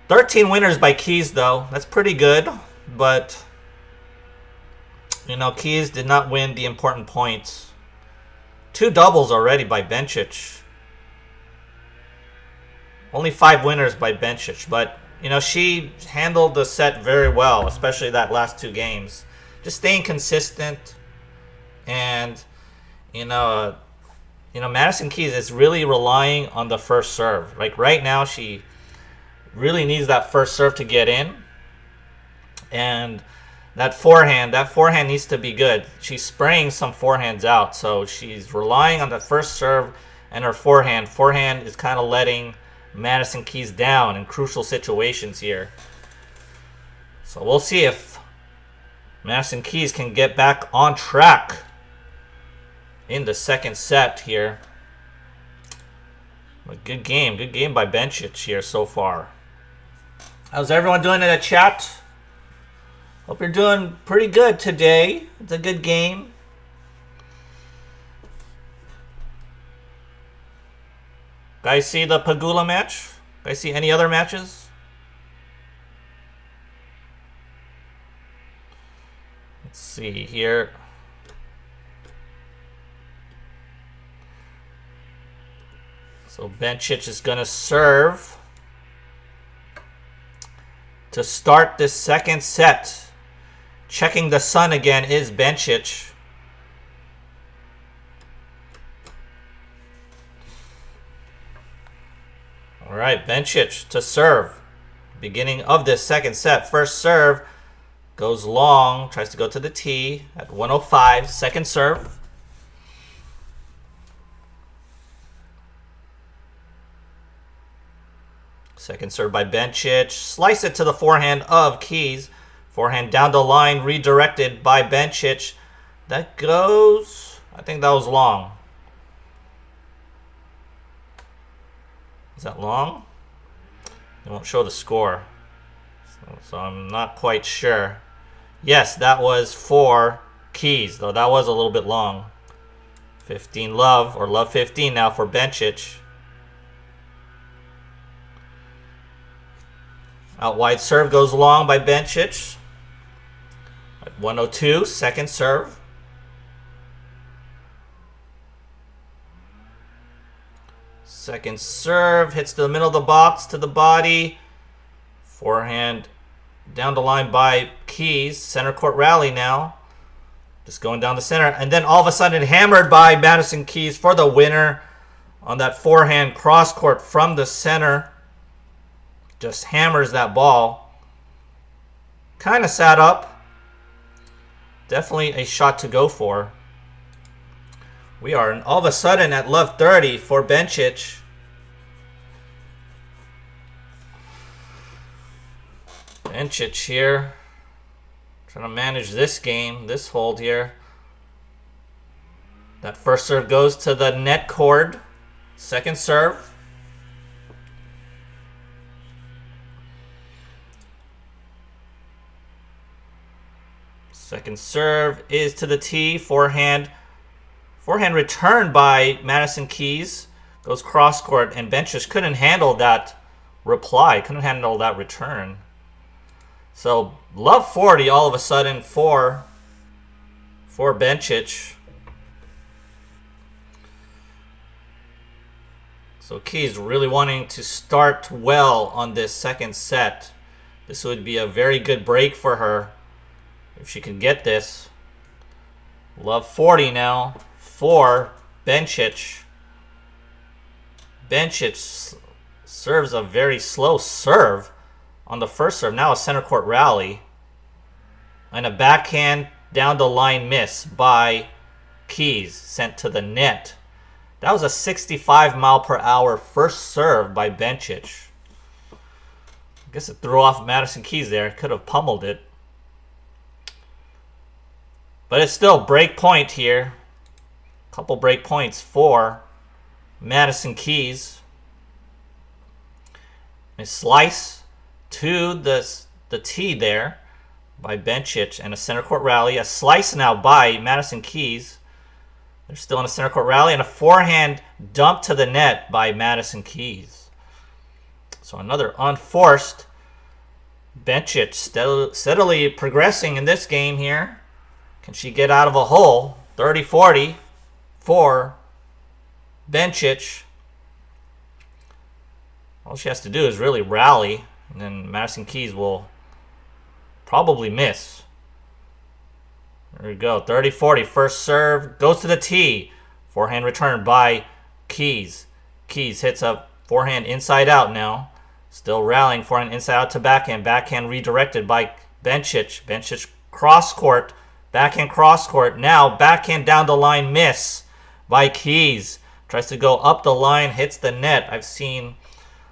13 winners by Keys, though. That's pretty good. But, you know, Keys did not win the important points. 2 doubles already by Bencic. Only 5 winners by Bencic. But, you know, she handled the set very well, especially that last 2 games. Just staying consistent. And, you know, Madison Keys is really relying on the first serve. Like, right now, she really needs that first serve to get in. And that forehand needs to be good. She's spraying some forehands out, so she's relying on the first serve and her forehand. Forehand is kind of letting Madison Keys down in crucial situations here. So we'll see if Madison Keys can get back on track in the second set here. A good game by Bencic here so far. How's everyone doing in the chat? Hope you're doing pretty good today. It's a good game. Guys see the Pagula match? Guys see any other matches? Let's see here. So Bencic is going to serve to start this second set. Checking the sun again is Bencic. All right, Bencic to serve. Beginning of this second set. First serve goes long. Tries to go to the tee at 105. Second serve. Second serve by Bencic. Slice it to the forehand of Keys. Forehand down the line, redirected by Bencic. That goes... I think that was long. Is that long? They won't show the score. So I'm not quite sure. Yes, that was for Keys, though that was a little bit long. 15 love, or love 15 now for Bencic. Out wide serve goes long by Bencic. At 102, second serve. Second serve hits to the middle of the box, to the body. Forehand down the line by Keys. Center court rally now. Just going down the center. And then all of a sudden hammered by Madison Keys for the winner on that forehand cross court from the center. Just hammers that ball. Kind of sat up. Definitely a shot to go for. We are all of a sudden at love 30 for Bencic. Bencic here. Trying to manage this game, this hold here. That first serve goes to the net cord. Second serve. Second serve is to the tee. Forehand return by Madison Keys. Goes cross court, and Bencic couldn't handle that reply. Couldn't handle that return. So love 40 all of a sudden for Bencic. So Keys really wanting to start well on this second set. This would be a very good break for her if she can get this. Love 40 now for Bencic. Bencic serves a very slow serve on the first serve. Now a center court rally. And a backhand down the line miss by Keys, sent to the net. That was a 65 mile per hour first serve by Bencic. I guess it threw off Madison Keys there. Could have pummeled it. But it's still break point here. Couple break points for Madison Keys. A slice to the tee there by Bencic and a center court rally. A slice now by Madison Keys. They're still in a center court rally, and a forehand dump to the net by Madison Keys. So another unforced. Bencic steadily progressing in this game here. Can she get out of a hole? 30-40 for Bencic. All she has to do is really rally, and then Madison Keys will probably miss. There we go. 30-40. First serve goes to the tee. Forehand return by Keys. Keys hits a forehand inside out now. Still rallying. Forehand inside out to backhand. Backhand redirected by Bencic. Bencic cross court. Backhand cross court. Now backhand down the line miss by Keys. Tries to go up the line, hits the net. I've seen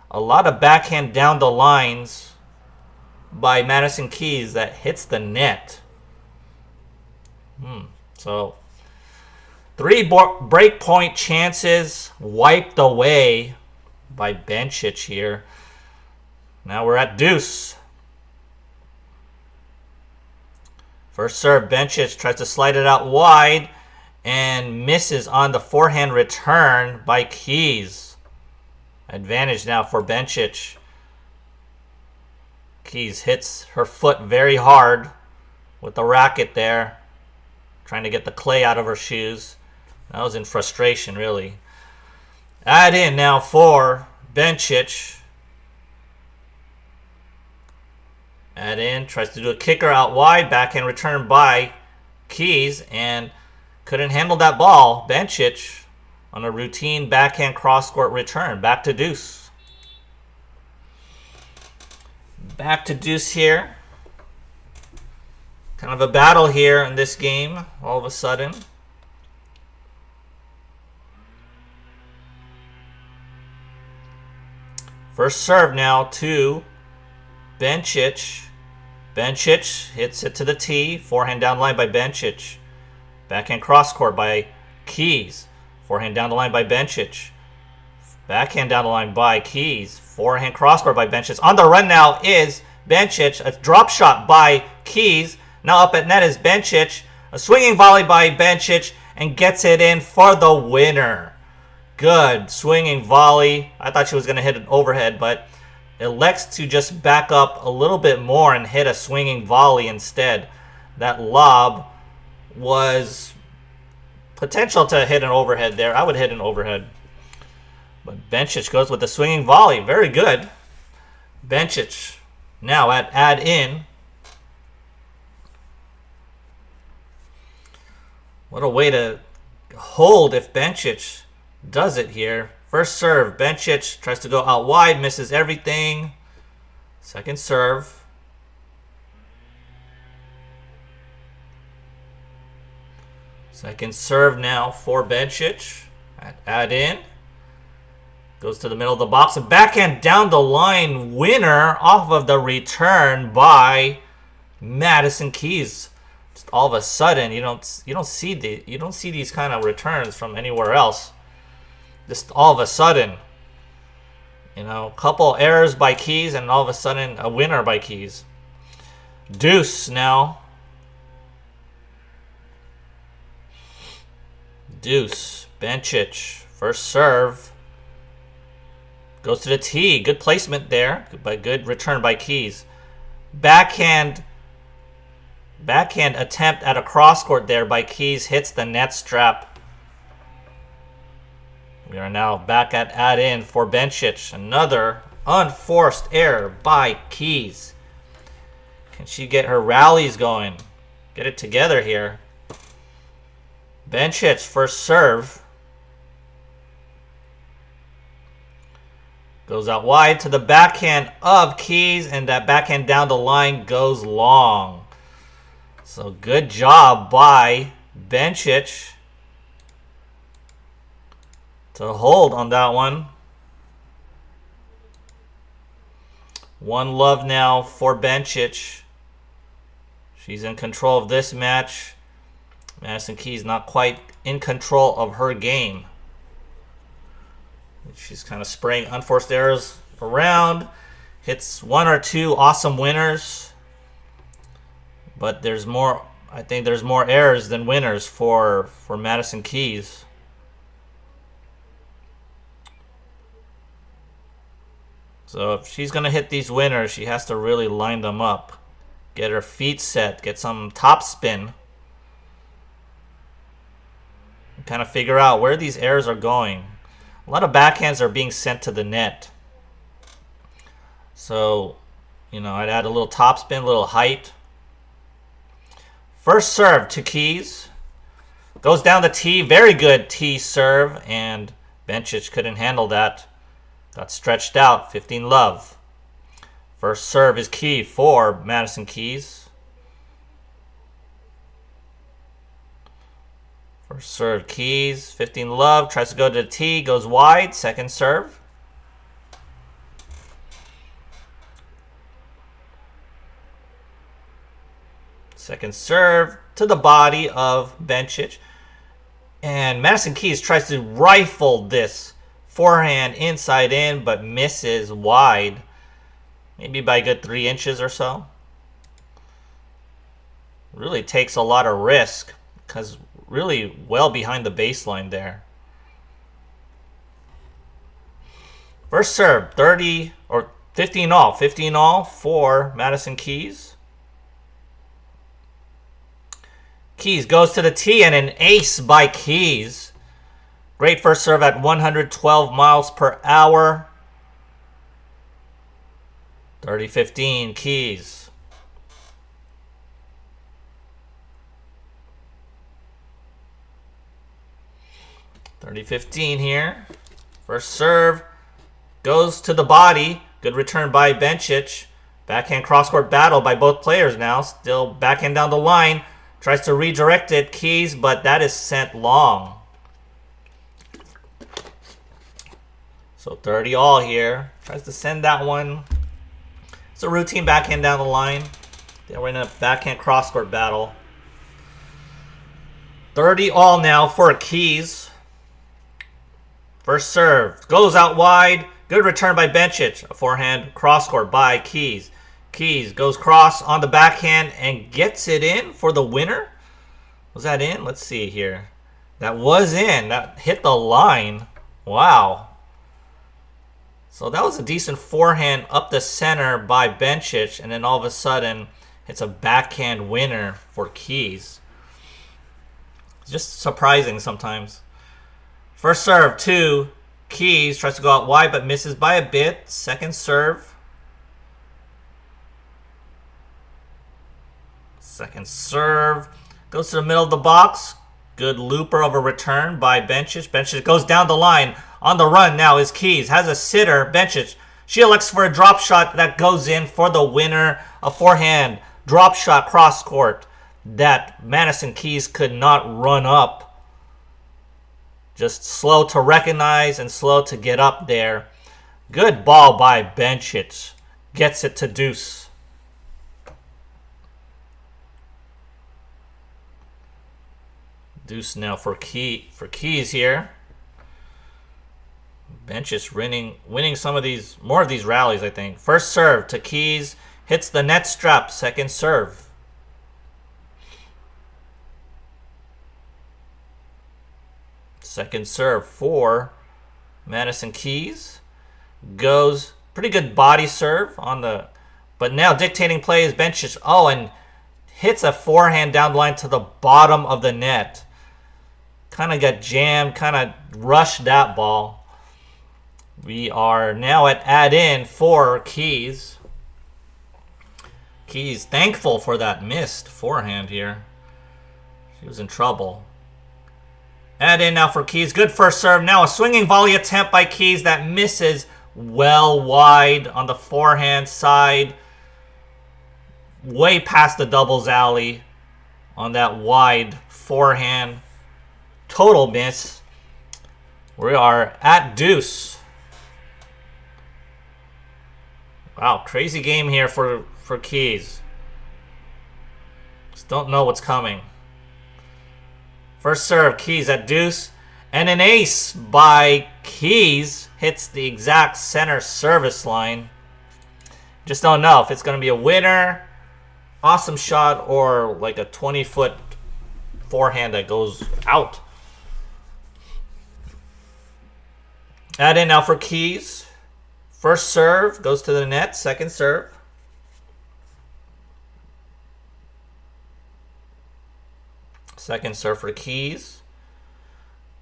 a lot of backhand down the lines by Madison Keys that hits the net. So 3 break point chances wiped away by Bencic here. Now we're at deuce. First serve, Bencic tries to slide it out wide and misses on the forehand return by Keys. Advantage now for Bencic. Keys hits her foot very hard with the racket there, trying to get the clay out of her shoes. That was in frustration, really. Add in now for Bencic. Add in, tries to do a kicker out wide, backhand return by Keys, and couldn't handle that ball. Bencic on a routine backhand cross-court return. Back to deuce. Back to deuce here. Kind of a battle here in this game, all of a sudden. First serve now to Bencic. Bencic hits it to the tee. Forehand down the line by Bencic. Backhand cross court by Keys. Forehand down the line by Bencic. Backhand down the line by Keys. Forehand cross court by Bencic. On the run now is Bencic. A drop shot by Keys. Now up at net is Bencic. A swinging volley by Bencic and gets it in for the winner. Good swinging volley. I thought she was going to hit an overhead, but elects to just back up a little bit more and hit a swinging volley instead. That lob was potential to hit an overhead there. I would hit an overhead. But Bencic goes with the swinging volley. Very good. Bencic now at add in. What a way to hold if Bencic does it here. First serve, Bencic tries to go out wide, misses everything. Second serve. Second serve now for Bencic. Add in. Goes to the middle of the box. A backhand down the line winner off of the return by Madison Keys. Just all of a sudden, you don't see these kind of returns from anywhere else. Just all of a sudden, a couple errors by Keys, and all of a sudden a winner by Keys. Deuce now. Deuce. Bencic. First serve. Goes to the tee. Good placement there, but good return by Keys. Backhand attempt at a cross court there by Keys. Hits the net strap. We are now back at add in for Bencic. Another unforced error by Keys. Can she get her rallies going? Get it together here. Bencic first serve. Goes out wide to the backhand of Keys, and that backhand down the line goes long. So good job by Bencic to hold on that one. One love now for Bencic. She's in control of this match. Madison Keys not quite in control of her game. She's kind of spraying unforced errors around. Hits one or two awesome winners. But there's more. I think there's more errors than winners for Madison Keys. So if she's going to hit these winners, she has to really line them up. Get her feet set. Get some top spin. And kind of figure out where these errors are going. A lot of backhands are being sent to the net. So, I'd add a little top spin, a little height. First serve to Keys. Goes down the tee. Very good tee serve. And Bencic couldn't handle that. Got stretched out. 15 love. First serve is key for Madison Keys. First serve, Keys. 15 love. Tries to go to the tee. Goes wide. Second serve. Second serve to the body of Bencic. And Madison Keys tries to rifle this forehand inside in, but misses wide. Maybe by a good 3 inches or so. Really takes a lot of risk because really well behind the baseline there. First serve, 30 or 15 all. 15 all for Madison Keys. Keys goes to the tee and an ace by Keys. Great first serve at 112 miles per hour. 30-15 Keys. .30-15 here. First serve goes to the body. Good return by Bencic. Backhand cross-court battle by both players now. Still backhand down the line. Tries to redirect it, Keys, but that is sent long. So 30 all here. Tries to send that one. It's a routine backhand down the line. Then we're in a backhand cross-court battle. 30 all now for Keys. First serve. Goes out wide. Good return by Bencic. A forehand cross-court by Keys. Keys goes cross on the backhand and gets it in for the winner. Was that in? Let's see here. That was in. That hit the line. Wow. So that was a decent forehand up the center by Bencic, and then all of a sudden it's a backhand winner for Keys. It's just surprising sometimes. First serve, 2. Keys tries to go out wide but misses by a bit. Second serve. Second serve. Goes to the middle of the box. Good looper of a return by Bencic. Bencic goes down the line. On the run now is Keys. Has a sitter. Bencic. She elects for a drop shot that goes in for the winner. A forehand drop shot cross court that Madison Keys could not run up. Just slow to recognize and slow to get up there. Good ball by Bencic. Gets it to deuce. Deuce now for Keys here. Bencic winning some of these, more of these rallies, I think. First serve to Keys. Hits the net strap. Second serve. Second serve for Madison Keys. Goes pretty good body serve on the, but now dictating play is Bencic. Oh, and hits a forehand down the line to the bottom of the net. Kind of got jammed, kind of rushed that ball. We are now at add-in for Keys. Keys thankful for that missed forehand here. She was in trouble. Add-in now for Keys. Good first serve. Now a swinging volley attempt by Keys that misses well wide on the forehand side. Way past the doubles alley on that wide forehand. Total miss. We are at deuce. Wow, crazy game here for Keys. Just don't know what's coming. First serve, Keys at deuce. And an ace by Keys hits the exact center service line. Just don't know if it's going to be a winner, awesome shot, or like a 20-foot forehand that goes out. Add in now for Keys. First serve goes to the net. Second serve. Second serve for Keys.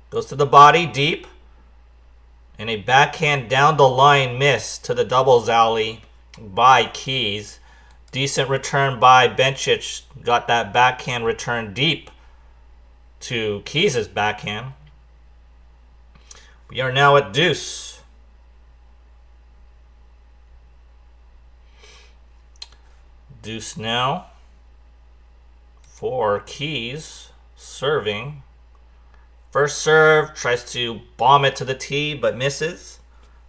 Goes to the body deep. And a backhand down the line miss to the doubles alley by Keys. Decent return by Bencic. Got that backhand return deep to Keys' backhand. We are now at deuce. Deuce now for Keys serving. First serve, tries to bomb it to the tee, but misses.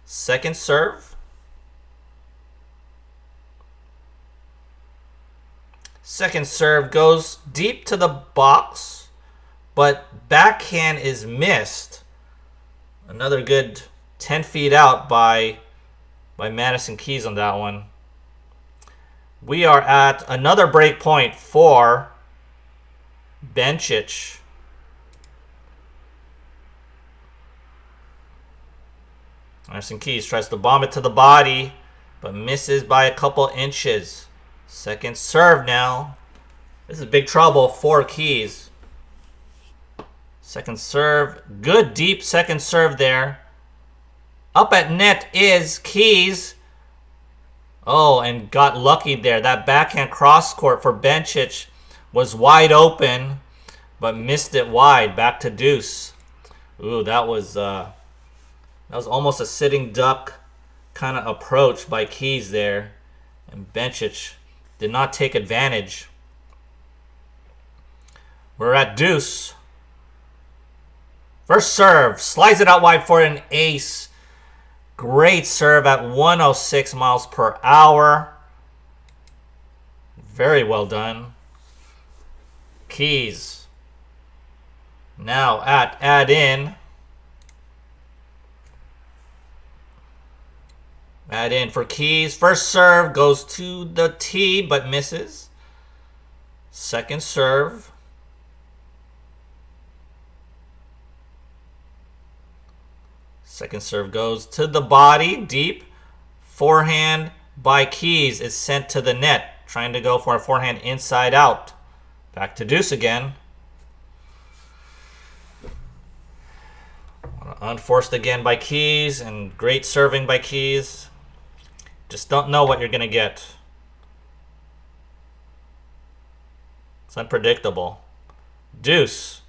Second serve. Second serve goes deep to the box, but backhand is missed. Another good 10 feet out by Madison Keys on that one. We are at another break point for Bencic. Madison Keys tries to bomb it to the body, but misses by a couple inches. Second serve now. This is big trouble for Keys. Second serve. Good deep second serve there. Up at net is Keys. Oh, and got lucky there. That backhand cross court for Bencic was wide open, but missed it wide. Back to deuce. Ooh, that was almost a sitting duck kind of approach by Keys there. And Bencic did not take advantage. We're at deuce. First serve. Slides it out wide for an ace. Great serve at 106 miles per hour. Very well done. Keys. Now at add-in. Add in for Keys. First serve goes to the tee, but misses. Second serve. Second serve goes to the body, deep. Forehand by Keys is sent to the net. Trying to go for a forehand inside out. Back to deuce again. Unforced again by Keys, and great serving by Keys. Just don't know what you're going to get. It's unpredictable. Deuce.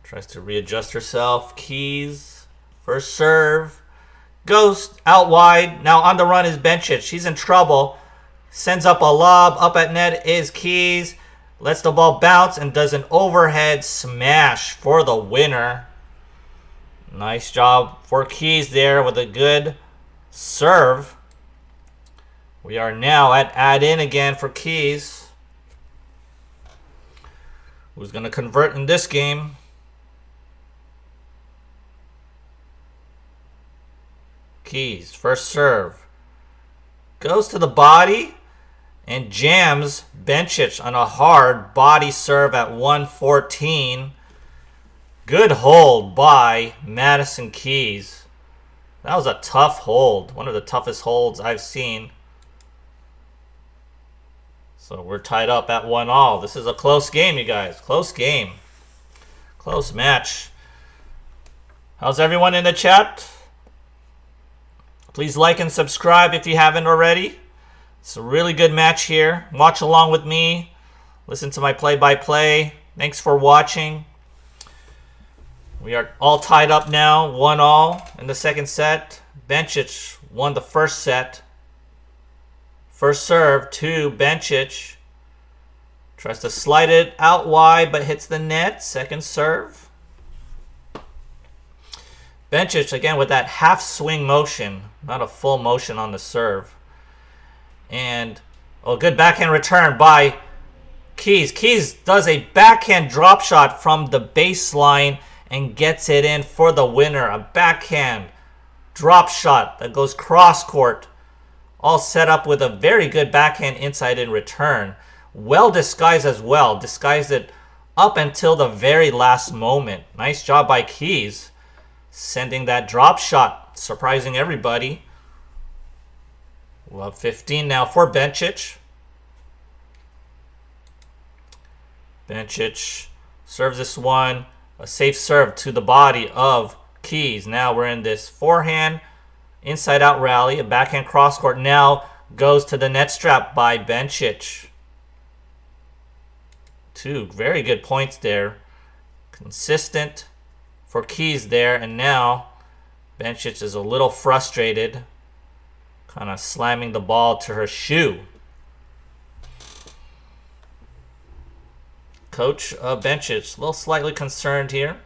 Tries to readjust herself. Keys. First serve. Goes out wide. Now on the run is Bencic. She's in trouble. Sends up a lob. Up at net is Keys. Lets the ball bounce and does an overhead smash for the winner. Nice job for Keys there with a good serve. We are now at add-in again for Keys. Who's going to convert in this game? Keys, first serve. Goes to the body and jams Bencic on a hard body serve at 114. Good hold by Madison Keys. That was a tough hold. One of the toughest holds I've seen. So we're tied up at 1-all. This is a close game, you guys. Close game. Close match. How's everyone in the chat? Please like and subscribe if you haven't already. It's a really good match here. Watch along with me. Listen to my play-by-play. Thanks for watching. We are all tied up now, 1-all in the second set. Bencic won the first set. First serve to Bencic. Tries to slide it out wide, but hits the net. Second serve. Bencic, again, with that half swing motion. Not a full motion on the serve. And, oh, good backhand return by Keys. Keys does a backhand drop shot from the baseline and gets it in for the winner. A backhand drop shot that goes cross court. All set up with a very good backhand inside in return. Well disguised as well. Disguised it up until the very last moment. Nice job by Keys. Sending that drop shot. Surprising everybody. We'll have 15 now for Bencic. Bencic serves this one. A safe serve to the body of Keys. Now we're in this forehand inside out rally. A backhand cross court now goes to the net strap by Bencic. Two very good points there. Consistent for Keys there. And now Bencic is a little frustrated. Kind of slamming the ball to her shoe. Coach Bencic, a little slightly concerned here.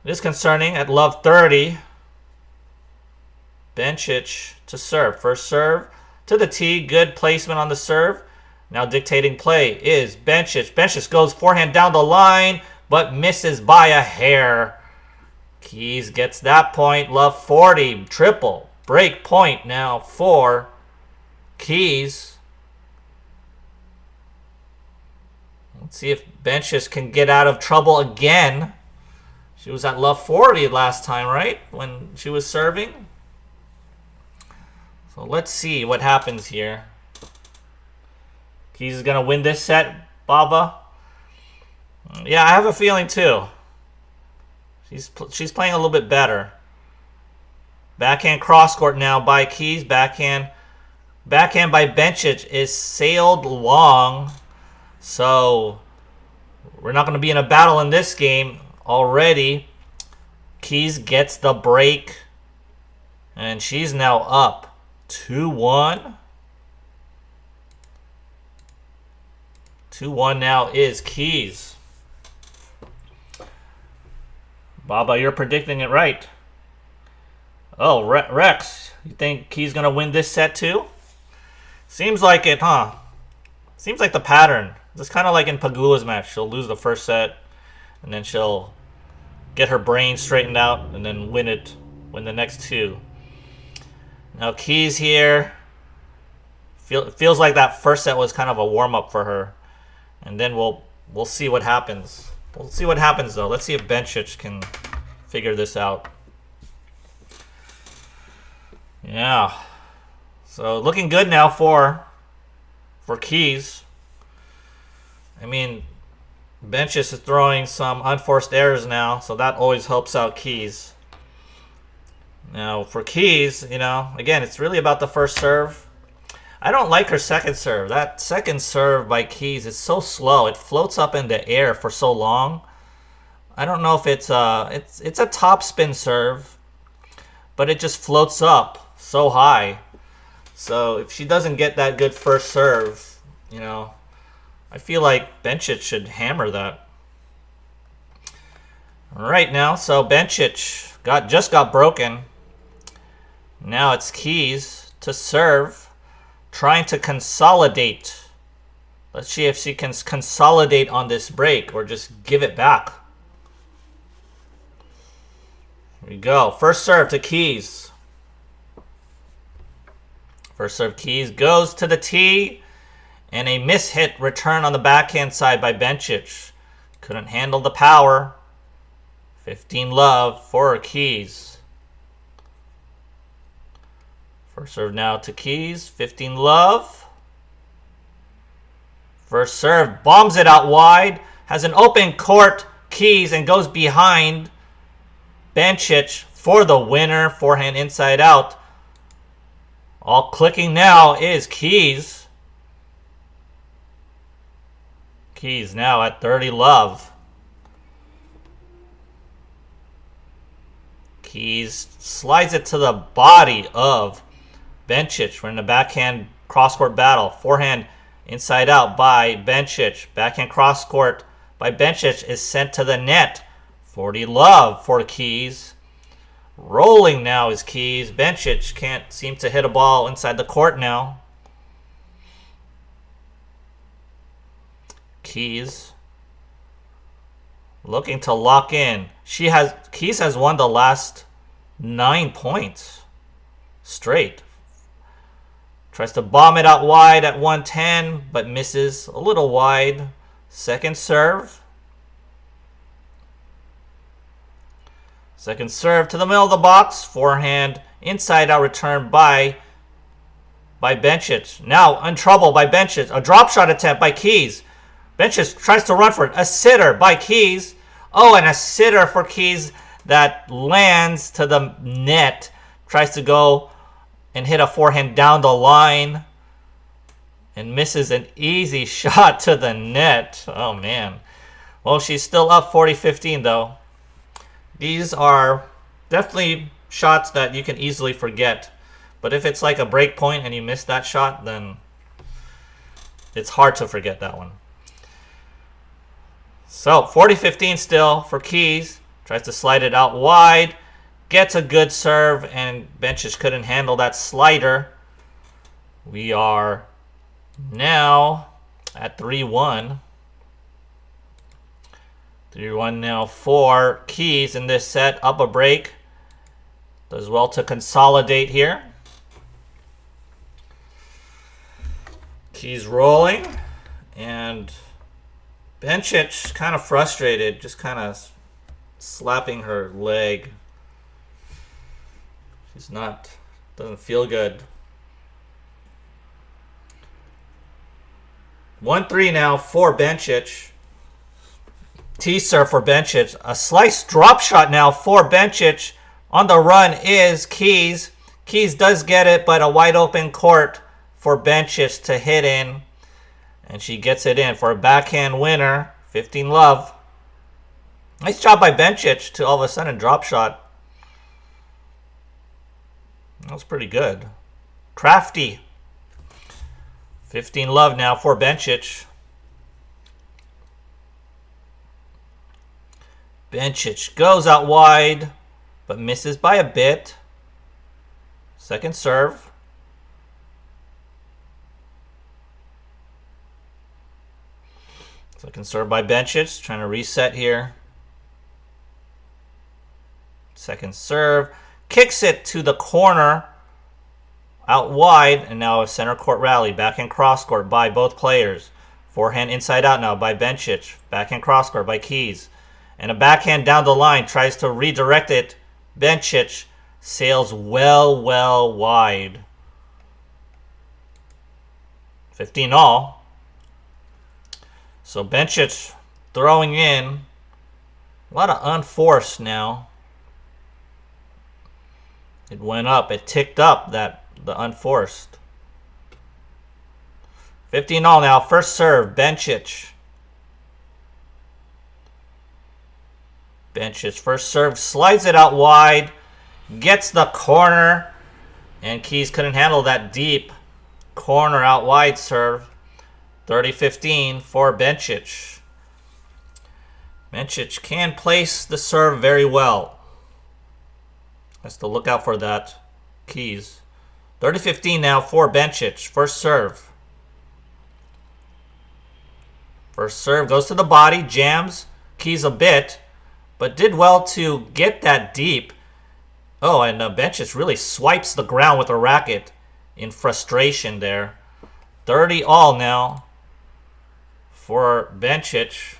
It is concerning at love 30. Bencic to serve. First serve to the tee. Good placement on the serve. Now dictating play is Bencic. Bencic goes forehand down the line, but misses by a hair. Keys gets that point. Love 40. Triple. Break point now for Keys. Let's see if Bencic can get out of trouble again. She was at love 40 last time, right? When she was serving. So let's see what happens here. Keys is going to win this set, Baba. Yeah, I have a feeling too. She's playing a little bit better. Backhand cross court now by Keys. Backhand by Bencic is sailed long. So we're not going to be in a battle in this game already. Keys gets the break. And she's now up 2-1. 2-1 now is Keys. Baba, you're predicting it right. Oh, Rex, you think Keys going to win this set too? Seems like it, huh? Seems like the pattern. It's kind of like in Pagula's match. She'll lose the first set, and then she'll get her brain straightened out, and then win the next two. Now Keys here. Feels like that first set was kind of a warm-up for her. And then we'll see what happens. We'll see what happens, though. Let's see if Bencic can figure this out. Yeah. So looking good now for Keys. I mean, Bencic is throwing some unforced errors now, so that always helps out Keys. Now for Keys, you know, again, it's really about the first serve. I don't like her second serve. That second serve by Keys is so slow. It floats up in the air for so long. I don't know if it's a top spin serve, but it just floats up so high. So if she doesn't get that good first serve, you know, I feel like Bencic should hammer that. All right now, so Bencic just got broken. Now it's Keys to serve. Trying to consolidate. Let's see if she can consolidate on this break or just give it back. Here we go. First serve to Keys. First serve Keys goes to the tee. And a mishit return on the backhand side by Bencic. Couldn't handle the power. 15 love for Keys. First serve now to Keys. 15 love. First serve. Bombs it out wide. Has an open court. Keys and goes behind Bencic for the winner. Forehand inside out. All clicking now is Keys. Keys now at 30 love. Keys slides it to the body of Bencic. We're in a backhand cross-court battle. Forehand inside out by Bencic. Backhand cross-court by Bencic is sent to the net. 40 love for Keys. Rolling now is Keys. Bencic can't seem to hit a ball inside the court now. Keys looking to lock in. Keys has won the last 9 points straight. Tries to bomb it out wide at 110, but misses a little wide. Second serve. Second serve to the middle of the box. Forehand inside out return by Bencic. Now in trouble by Bencic. A drop shot attempt by Keys. Bencic tries to run for it. A sitter by Keys. Oh, and a sitter for Keys that lands to the net. Tries to go and hit a forehand down the line. And misses an easy shot to the net. Oh, man. Well, she's still up 40-15, though. These are definitely shots that you can easily forget. But if it's like a break point and you miss that shot, then it's hard to forget that one. So 40-15 still for Keys. Tries to slide it out wide. Gets a good serve, and Bencic couldn't handle that slider. We are now at 3-1. 3-1 now for Keys in this set. Up a break. Does well to consolidate here. Keys rolling. And Bencic kind of frustrated. Just kind of slapping her leg. She's not, doesn't feel good. 1-3 now for Bencic. T-serve for Bencic. A slice drop shot now for Bencic. On the run is Keys. Keys does get it, but a wide open court for Bencic to hit in. And she gets it in for a backhand winner. 15-love. Nice job by Bencic to all of a sudden drop shot. That was pretty good. Crafty. 15-love now for Bencic. Bencic goes out wide, but misses by a bit. Second serve. Second serve by Bencic. Trying to reset here. Second serve. Kicks it to the corner. Out wide. And now a center court rally. Backhand cross court by both players. Forehand inside out now by Bencic. Backhand cross court by Keys. And a backhand down the line. Tries to redirect it. Bencic sails well wide. 15-all. So Bencic throwing in. A lot of unforced now. It went up. It ticked up the unforced. 15-all now. First serve. Bencic. Bencic first serve. Slides it out wide. Gets the corner. And Keys couldn't handle that deep corner out wide serve. 30-15 for Bencic. Bencic can place the serve very well. Has to look out for that. Keys. 30-15 now for Bencic. First serve. First serve goes to the body. Jams Keys a bit. But did well to get that deep. Oh, and Bencic really swipes the ground with a racket in frustration there. 30-all now for Bencic.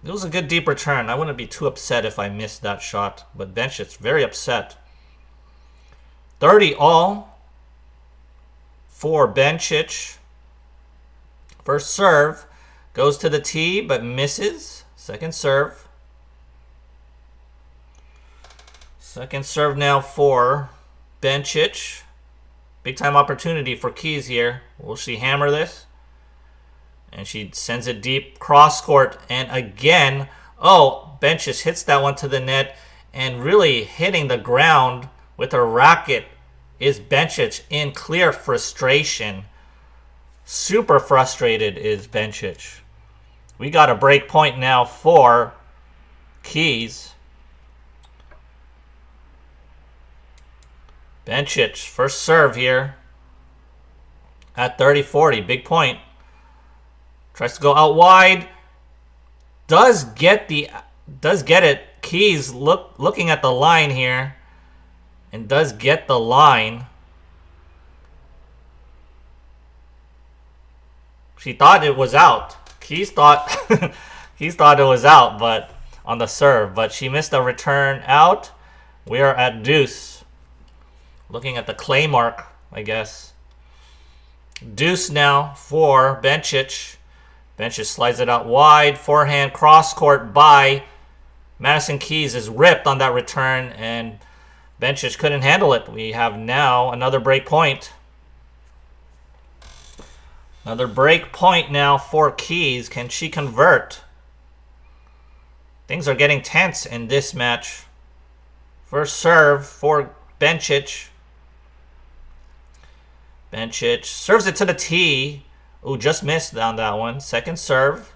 It was a good deep return. I wouldn't be too upset if I missed that shot. But Bencic very upset. 30-all for Bencic. First serve goes to the tee but misses. Second serve. Second serve now for Bencic. Big time opportunity for Keys here. Will she hammer this? And she sends it deep cross court. And again, Bencic hits that one to the net. And really hitting the ground with her racket is Bencic in clear frustration. Super frustrated is Bencic. We got a break point now for Keys. Bencic, first serve here at 30-40. Big point. Tries to go out wide. Does get it. Keys looking at the line here. And does get the line. She thought it was out. Keys thought it was out, but on the serve. But she missed a return out. We are at deuce. Looking at the clay mark, I guess. Deuce now for Bencic. Bencic slides it out wide. Forehand cross court by Madison. Keys is ripped on that return, and Bencic couldn't handle it. We have now another break point. Another break point now for Keys. Can she convert? Things are getting tense in this match. First serve for Bencic. Bencic serves it to the tee. Ooh, just missed on that one. Second serve.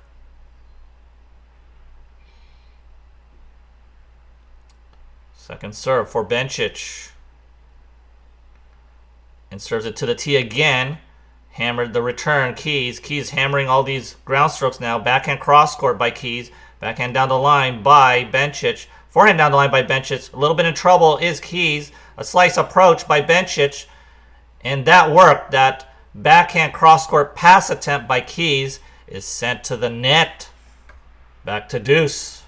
Second serve for Bencic. And serves it to the tee again. Hammered the return. Keys. Keys hammering all these ground strokes now. Backhand cross court by Keys. Backhand down the line by Bencic. Forehand down the line by Bencic. A little bit in trouble is Keys. A slice approach by Bencic. And that worked. That backhand cross court pass attempt by Keys is sent to the net. Back to deuce.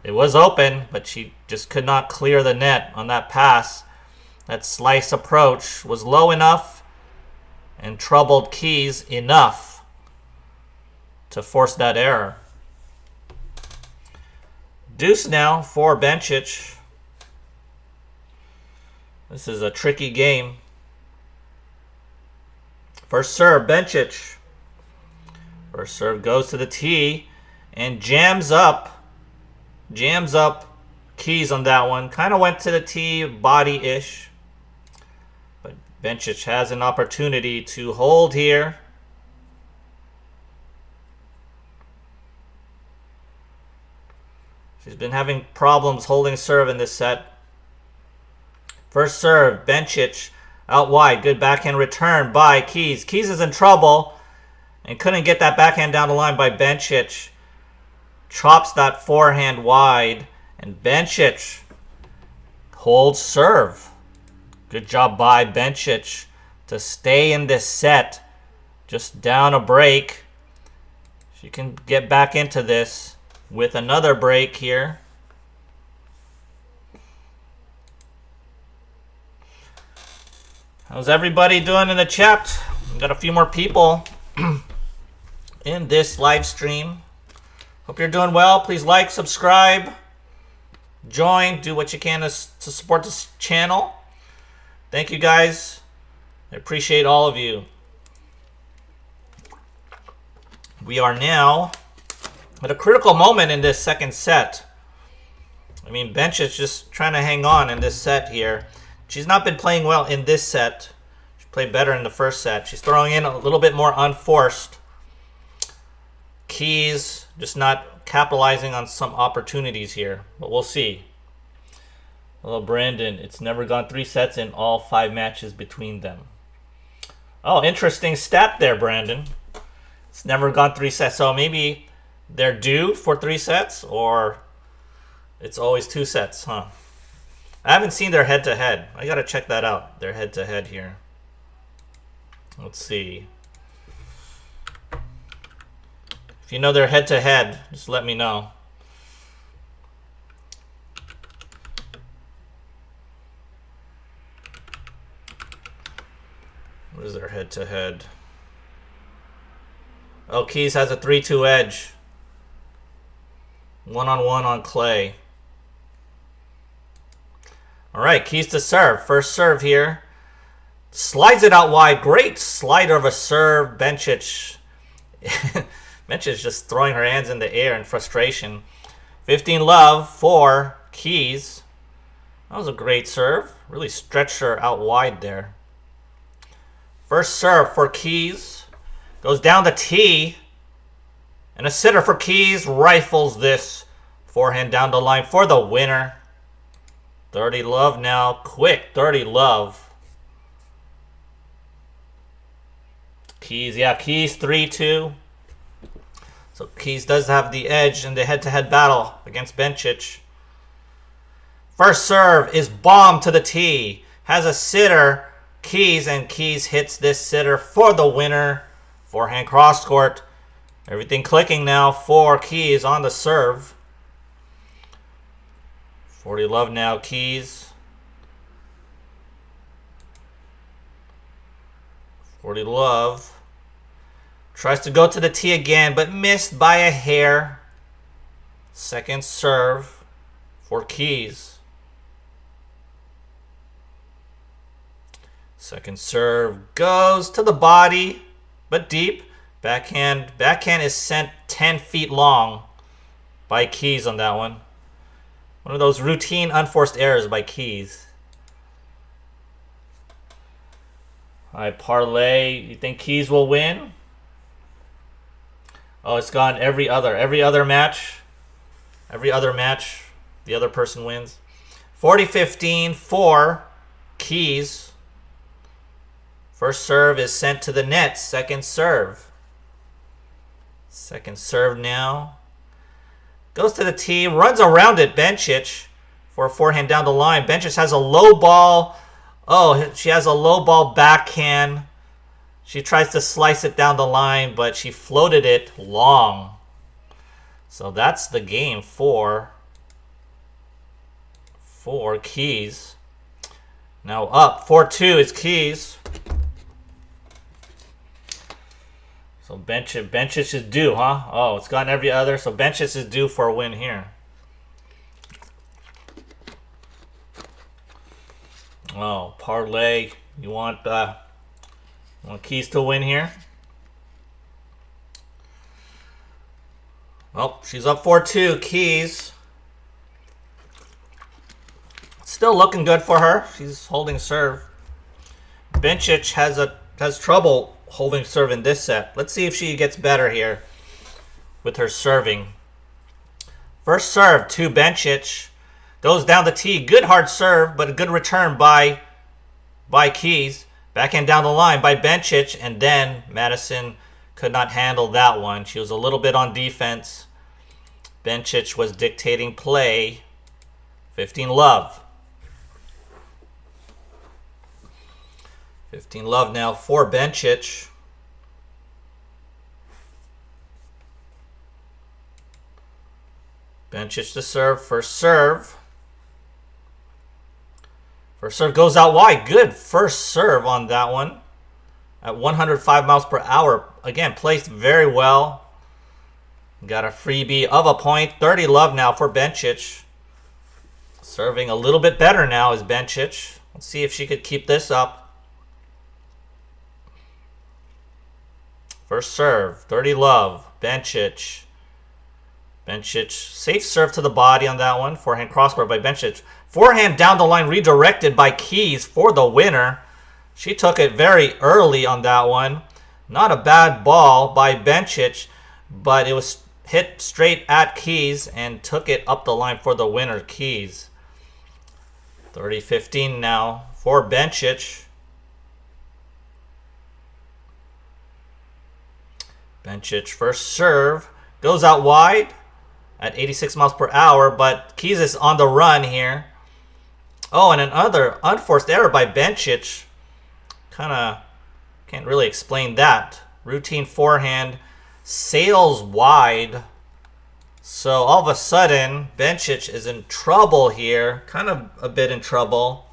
It was open, but she just could not clear the net on that pass. That slice approach was low enough and troubled Keys enough to force that error. Deuce now for Bencic. This is a tricky game. First serve, Bencic. First serve goes to the tee and jams up Keys on that one. Kind of went to the tee body-ish. But Bencic has an opportunity to hold here. She's been having problems holding serve in this set. First serve, Bencic out wide. Good backhand return by Keys. Keys is in trouble and couldn't get that backhand down the line by Bencic. Chops that forehand wide. And Bencic holds serve. Good job by Bencic to stay in this set. Just down a break. She can get back into this with another break here. How's everybody doing in the chat? We've got a few more people in this live stream. Hope you're doing well. Please like, subscribe, join, do what you can to support this channel. Thank you guys. I appreciate all of you. We are now at a critical moment in this second set. I mean, Bencic just trying to hang on in this set here. She's not been playing well in this set. She played better in the first set. She's throwing in a little bit more unforced. Keys just not capitalizing on some opportunities here. But we'll see. Hello, Brandon. It's never gone 3 sets in all 5 matches between them. Oh, interesting stat there, Brandon. It's never gone 3 sets. So maybe they're due for 3 sets, or it's always 2 sets, huh? I haven't seen their head-to-head. I gotta check that out, their head-to-head here. Let's see. If you know their head-to-head, just let me know. What is their head-to-head? Oh, Keys has a 3-2 edge. 1-on-1 on clay. All right, Keys to serve. First serve here. Slides it out wide. Great slider of a serve. Bencic. Bencic just throwing her hands in the air in frustration. 15-love for Keys. That was a great serve. Really stretched her out wide there. First serve for Keys. Goes down the tee. And a sitter for Keys rifles this forehand down the line for the winner. 30-love now. Quick 30-love. Keys, yeah, Keys 3-2. So Keys does have the edge in the head-to-head battle against Bencic. First serve is bombed to the tee. Has a sitter, Keys, and Keys hits this sitter for the winner. Forehand cross court. Everything clicking now for Keys on the serve. 40-love now, Keys. 40-love. Tries to go to the tee again, but missed by a hair. Second serve for Keys. Second serve goes to the body, but deep. Backhand is sent 10 feet long by Keys on that one. One of those routine unforced errors by Keys. All right, parlay. You think Keys will win? Oh, it's gone every other match. Every other match, the other person wins. 40-15 for Keys. First serve is sent to the net. Second serve. Second serve now. Goes to the tee. Runs around it. Bencic for a forehand down the line. Bencic has a low ball. Oh, she has a low ball backhand. She tries to slice it down the line, but she floated it long. So that's the game for Keys. Now up 4-2 is Keys. So Bencic is due, huh? Oh, it's gotten every other. So Bencic is due for a win here. Oh, parlay. You want Keys to win here? Well, she's up 4-2. Keys. Still looking good for her. She's holding serve. Bencic has trouble holding serve in this set. Let's see if she gets better here with her serving. First serve to Bencic. Goes down the tee. Good hard serve, but a good return by Keys. Backhand down the line by Bencic, and then Madison could not handle that one. She was a little bit on defense. Bencic was dictating play. 15-love. 15-love now for Bencic. Bencic to serve. First serve. First serve goes out wide. Good first serve on that one. At 105 miles per hour. Again, placed very well. Got a freebie of a point. 30-love now for Bencic. Serving a little bit better now is Bencic. Let's see if she could keep this up. First serve, 30-love, Bencic. Bencic, safe serve to the body on that one. Forehand crossbar by Bencic. Forehand down the line redirected by Keys for the winner. She took it very early on that one. Not a bad ball by Bencic, but it was hit straight at Keys and took it up the line for the winner, Keys. 30-15 now for Bencic. Bencic first serve goes out wide at 86 miles per hour, but Keys is on the run here. Oh, and another unforced error by Bencic. Kind of can't really explain that. Routine forehand sails wide. So all of a sudden, Bencic is in trouble here. Kind of a bit in trouble.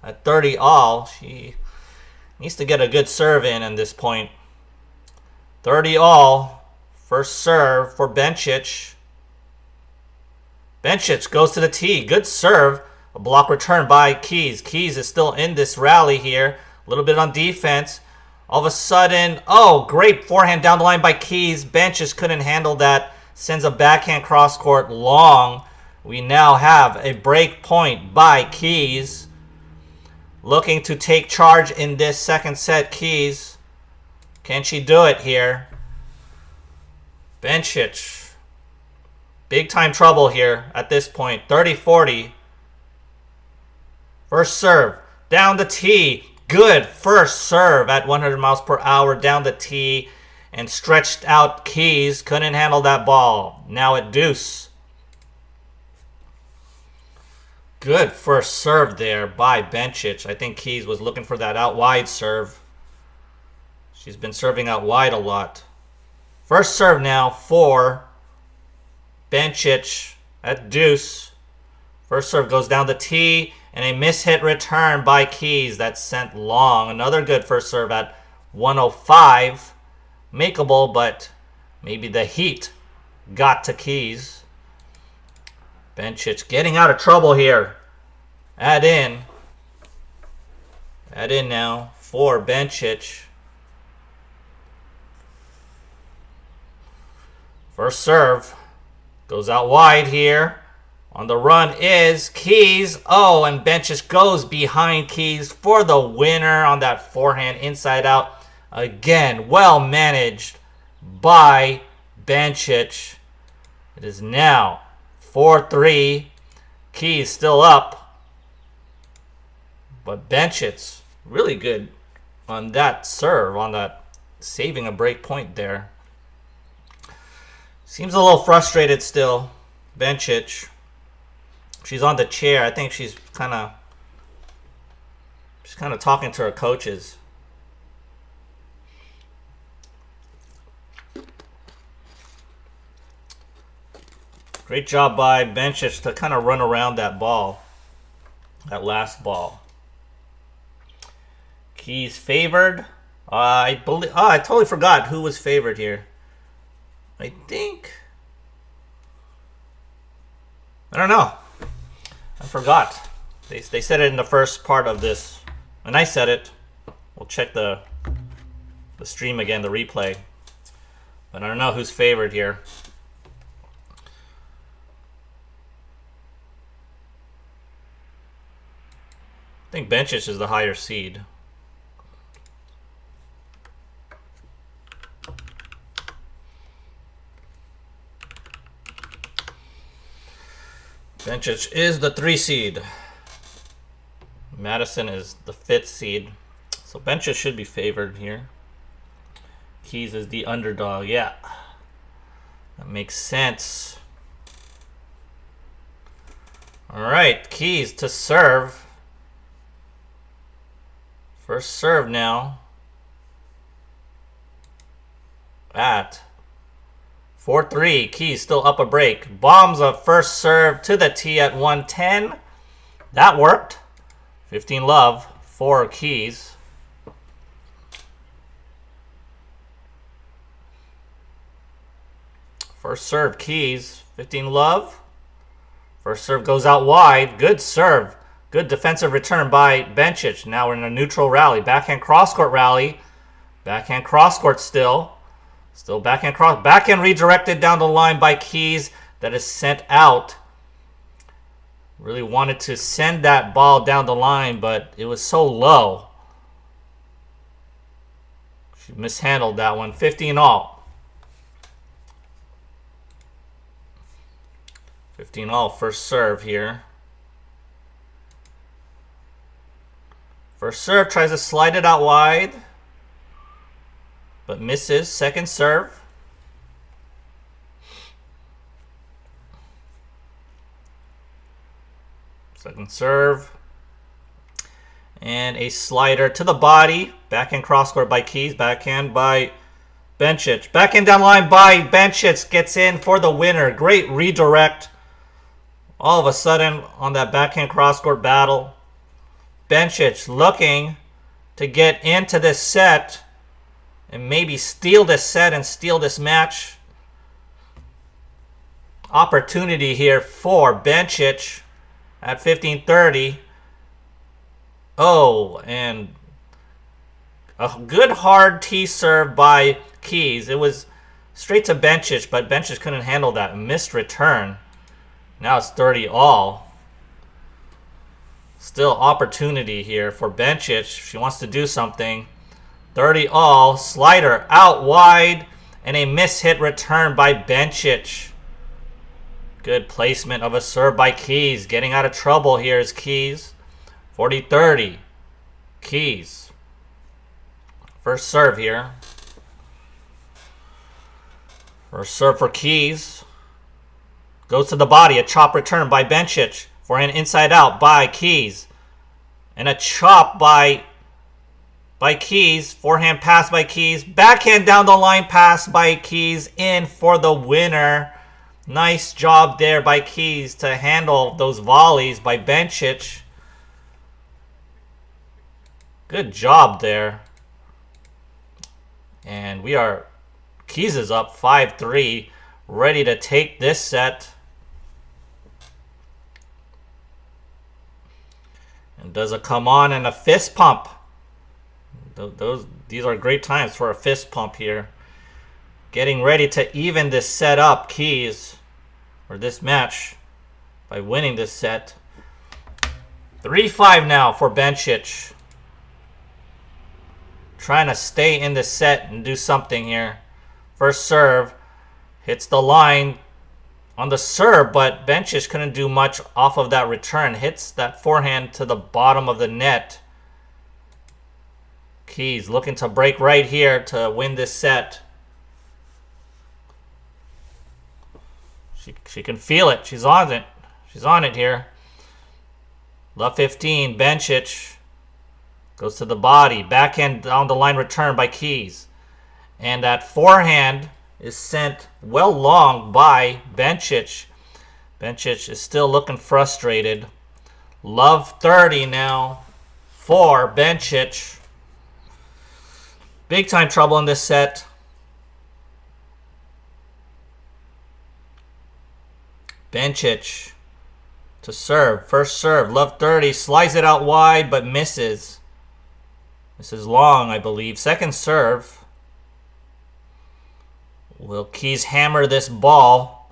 At 30 all, she needs to get a good serve in this point. 30 all. First serve for Bencic. Bencic goes to the tee. Good serve. A block return by Keys. Keys is still in this rally here. A little bit on defense. All of a sudden, oh, great forehand down the line by Keys. Bencic couldn't handle that. Sends a backhand cross court long. We now have a break point by Keys. Looking to take charge in this second set, Keys. Can she do it here? Bencic. Big time trouble here at this point. 30-40. First serve. Down the tee. Good first serve at 100 miles per hour down the tee. And stretched out Keys. Couldn't handle that ball. Now at deuce. Good first serve there by Bencic. I think Keys was looking for that out wide serve. She's been serving out wide a lot. First serve now for Bencic at deuce. First serve goes down the tee. And a mishit return by Keys that's sent long. Another good first serve at 105. Makeable, but maybe the heat got to Keys. Bencic getting out of trouble here. Add in now for Bencic. First serve goes out wide here. On the run is Keys. Oh, and Bencic goes behind Keys for the winner on that forehand inside out. Again, well managed by Bencic. It is now 4-3. Keys still up. But Bencic, really good on that serve, on that saving a break point there. Seems a little frustrated still, Bencic. She's on the chair. I think she's kind of talking to her coaches. Great job by Bencic to kind of run around that ball, that last ball. Keys favored. I totally forgot who was favored here. I think. I don't know. I forgot. They said it in the first part of this, and I said it. We'll check the stream again, the replay. But I don't know who's favored here. I think Bencic is the higher seed. Bencic is the 3 seed. Madison is the 5th seed. So Bencic should be favored here. Keys is the underdog. Yeah. That makes sense. Alright, Keys to serve. First serve now. At 4-3. Keys still up a break. Bombs a first serve to the tee at 110. That worked. 15 love for Keys. First serve, Keys. 15 love. First serve goes out wide. Good serve. Good defensive return by Bencic. Now we're in a neutral rally. Backhand cross-court rally. Backhand cross-court still. Still backhand cross. Backhand redirected down the line by Keys. That is sent out. Really wanted to send that ball down the line, but it was so low. She mishandled that one. 15 all. 15 all. First serve here. First serve, tries to slide it out wide, but misses. Second serve. Second serve. And a slider to the body. Backhand cross-court by Keys. Backhand by Bencic. Backhand down the line by Bencic. Gets in for the winner. Great redirect. All of a sudden on that backhand cross-court battle. Bencic looking to get into this set and maybe steal this set and steal this match. Opportunity here for Bencic at 15-30. Oh, and a good hard tee serve by Keys. It was straight to Bencic, but Bencic couldn't handle that. Missed return. Now it's 30 all. Still opportunity here for Bencic. She wants to do something. 30 all. Slider out wide. And a miss-hit return by Bencic. Good placement of a serve by Keys. Getting out of trouble here is Keys. 40-30. Keys. First serve here. First serve for Keys. Goes to the body. A chop return by Bencic. Forehand inside out by Keys. And a chop by Keys. Forehand pass by Keys. Backhand down the line pass by Keys. In for the winner. Nice job there by Keys to handle those volleys by Bencic. Good job there. And Keys is up 5-3. Ready to take this set. And does a come on and a fist pump. These are great times for a fist pump here. Getting ready to even this set up, Keys, or this match, by winning this set. 3-5 now for Bencic. Trying to stay in the set and do something here. First serve. Hits the line. on the serve, but Bencic couldn't do much off of that return. Hits that forehand to the bottom of the net. Keys looking to break right here to win this set. She can feel it. She's on it. She's on it here. Love 15. Bencic goes to the body. Backhand down the line return by Keys. And that forehand is sent well long by Bencic. Bencic is still looking frustrated. Love 30 now for Bencic. Big time trouble in this set. Bencic to serve. First serve. Love 30. Slides it out wide but misses. This is long, I believe. Second serve. Will Keys hammer this ball?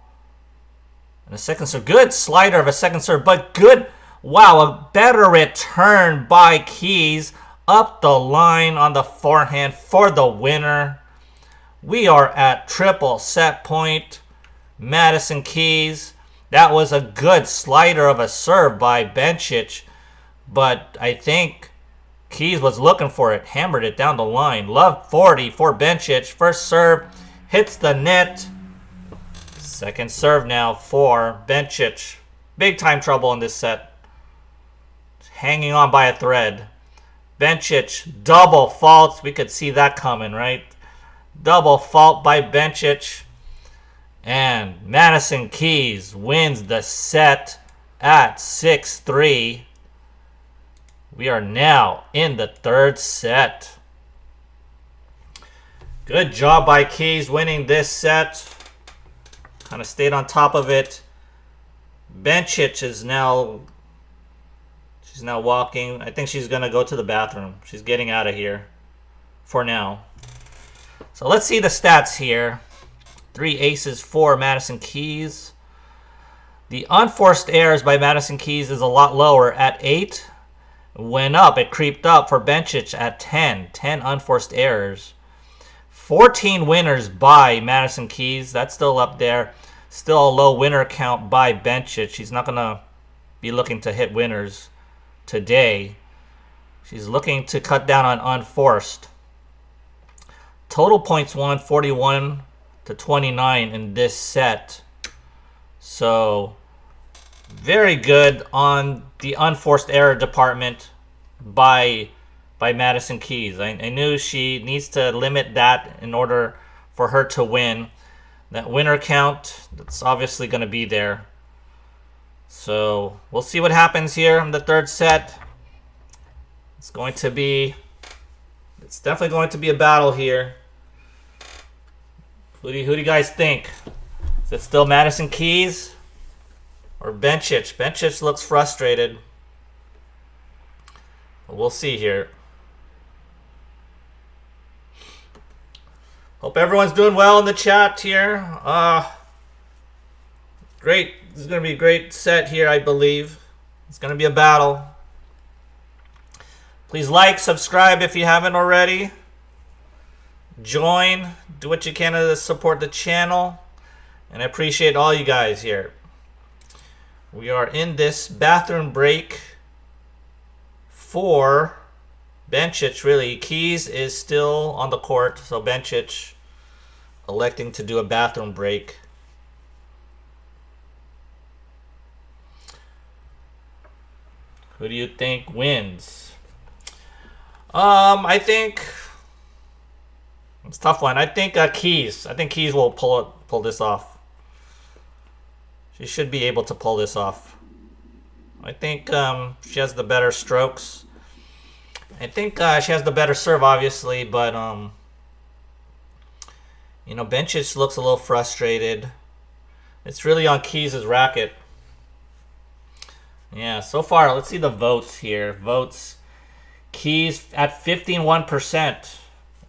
And a second serve. Good slider of a second serve, but good. Wow, a better return by Keys. Up the line on the forehand for the winner. We are at triple set point. Madison Keys. That was a good slider of a serve by Bencic. But I think Keys was looking for it. Hammered it down the line. Love 40 for Bencic. First serve. Hits the net. Second serve now for Bencic. Big time trouble in this set. Hanging on by a thread. Bencic double faults. We could see that coming, right? Double fault by Bencic. And Madison Keys wins the set at 6-3. We are now in the third set. Good job by Keys winning this set. Kind of stayed on top of it. Bencic is now... She's now walking. I think she's going to go to the bathroom. She's getting out of here for now. So let's see the stats here. 3 aces for Madison Keys. The unforced errors by Madison Keys is a lot lower at 8. Went up. It creeped up for Bencic at 10. 10 unforced errors. 14 winners by Madison Keys. That's still up there. Still a low winner count by Bencic. She's not going to be looking to hit winners today. She's looking to cut down on unforced. Total points won 41 to 29 in this set. So very good on the unforced error department by Madison Keys. I knew she needs to limit that in order for her to win. That winner count, that's obviously going to be there. So we'll see what happens here in the third set. It's definitely going to be a battle here. Who do you guys think? Is it still Madison Keys or Bencic? Bencic looks frustrated. But we'll see here. Hope everyone's doing well in the chat here. Great. This is going to be a great set here, I believe. It's going to be a battle. Please like, subscribe if you haven't already. Join. Do what you can to support the channel. And I appreciate all you guys here. We are in this bathroom break for Bencic, really. Keys is still on the court, so Bencic electing to do a bathroom break. Who do you think wins? I think it's a tough one. I think Keys. I think Keys will pull this off. She should be able to pull this off. I think she has the better strokes. I think she has the better serve, obviously, but you know, Bencic looks a little frustrated. It's really on Keys' racket. Yeah, so far, let's see the votes here. Votes. Keys at 51%.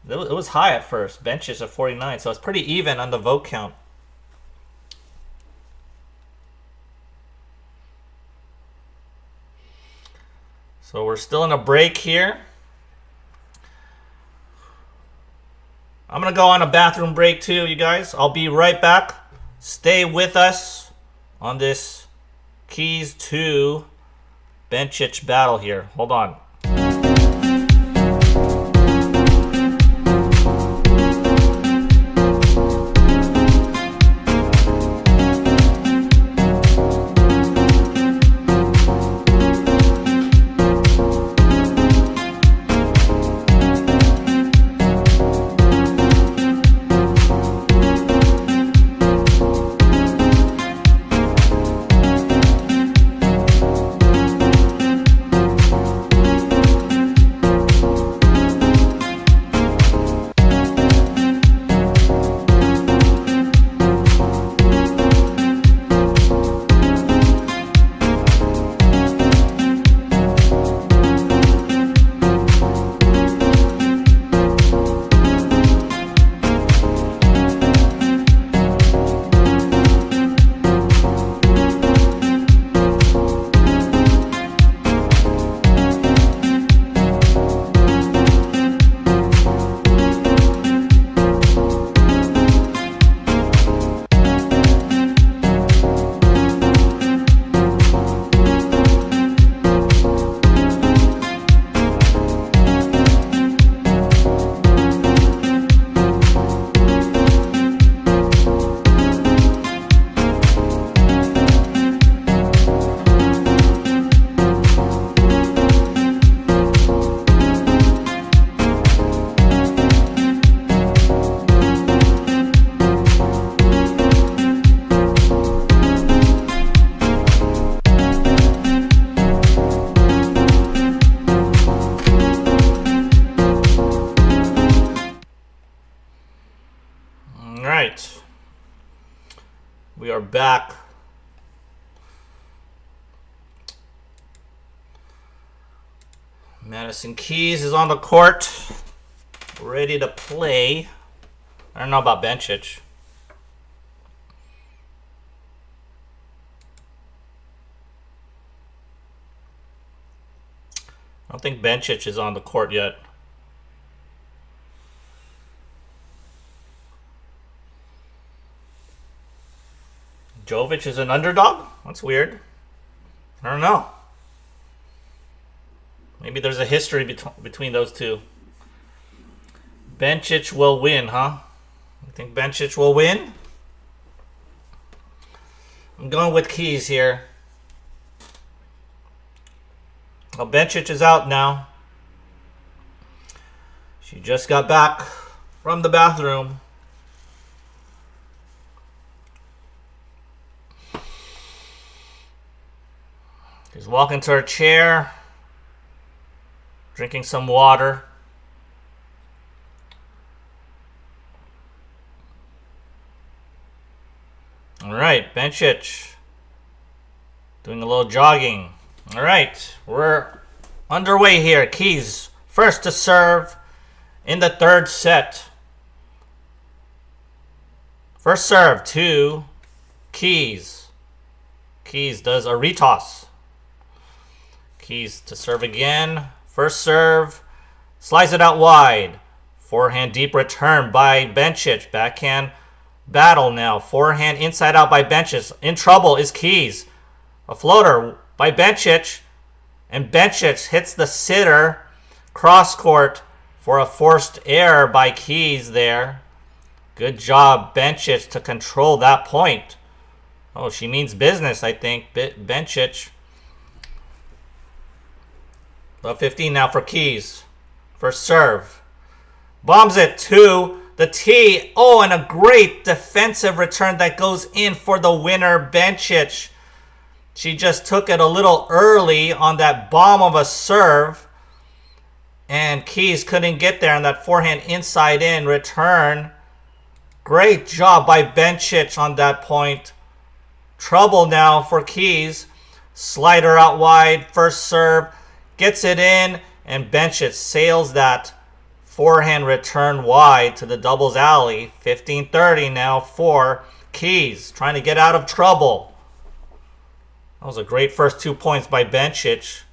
It was high at first. Bencic at 49%, so it's pretty even on the vote count. So we're still in a break here. I'm going to go on a bathroom break too, you guys. I'll be right back. Stay with us. on this Keys to Bencic battle here. Hold on. We are back. Madison Keys is on the court, ready to play. I don't know about Bencic. I don't think Bencic is on the court yet. Jovic is an underdog? That's weird. I don't know. Maybe there's a history between those two. Bencic will win, huh? You think Bencic will win? I'm going with Keys here. Well, Bencic is out now. She just got back from the bathroom. She's walking to her chair, drinking some water. All right, Bencic doing a little jogging. All right, we're underway here. Keys first to serve in the third set. First serve to Keys. Keys does a retoss. Keys to serve again. First serve. Slides it out wide. Forehand deep return by Bencic. Backhand battle now. Forehand inside out by Bencic. In trouble is Keys. A floater by Bencic. And Bencic hits the sitter. Cross court for a forced error by Keys there. Good job, Bencic, to control that point. Oh, she means business, I think. Bencic. About 15 now for Keys. First serve. Bombs it to the tee. Oh, and a great defensive return that goes in for the winner, Bencic. She just took it a little early on that bomb of a serve. And Keys couldn't get there on that forehand inside in return. Great job by Bencic on that point. Trouble now for Keys. Slider out wide. First serve. Gets it in, and Bencic sails that forehand return wide to the doubles alley. 15-30 now for Keys, trying to get out of trouble. That was a great first 2 points by Bencic.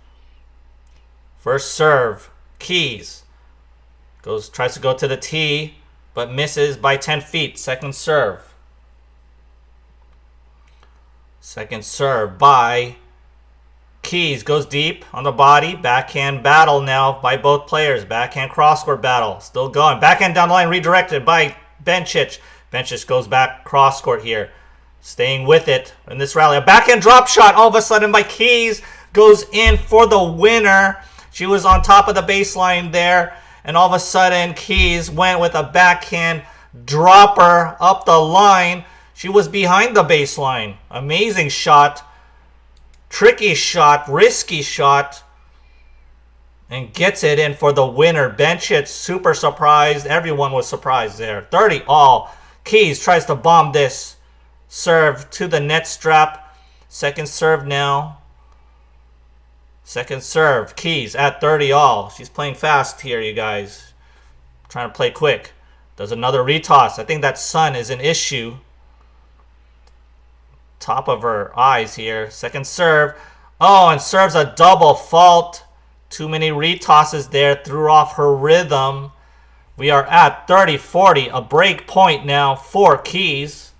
First serve, Keys. Tries to go to the tee, but misses by 10 feet. Second serve. Second serve by Keys. Goes deep on the body. Backhand battle now by both players. Backhand cross-court battle. Still going. Backhand down the line redirected by Bencic. Bencic goes back cross-court here. Staying with it in this rally. A backhand drop shot all of a sudden by Keys. Goes in for the winner. She was on top of the baseline there. And all of a sudden, Keys went with a backhand dropper up the line. She was behind the baseline. Amazing shot. Tricky shot. Risky shot. And gets it in for the winner. Bencic super surprised. Everyone was surprised there. 30 all. Keys tries to bomb this serve to the net strap. Second serve now. Second serve. Keys at 30 all. She's playing fast here, you guys. Trying to play quick. Does another retoss. I think that sun is an issue. Top of her eyes here. Second serve. Oh, and serves a double fault. Too many retosses there. Threw off her rhythm. We are at 30-40. A break point now for Keys.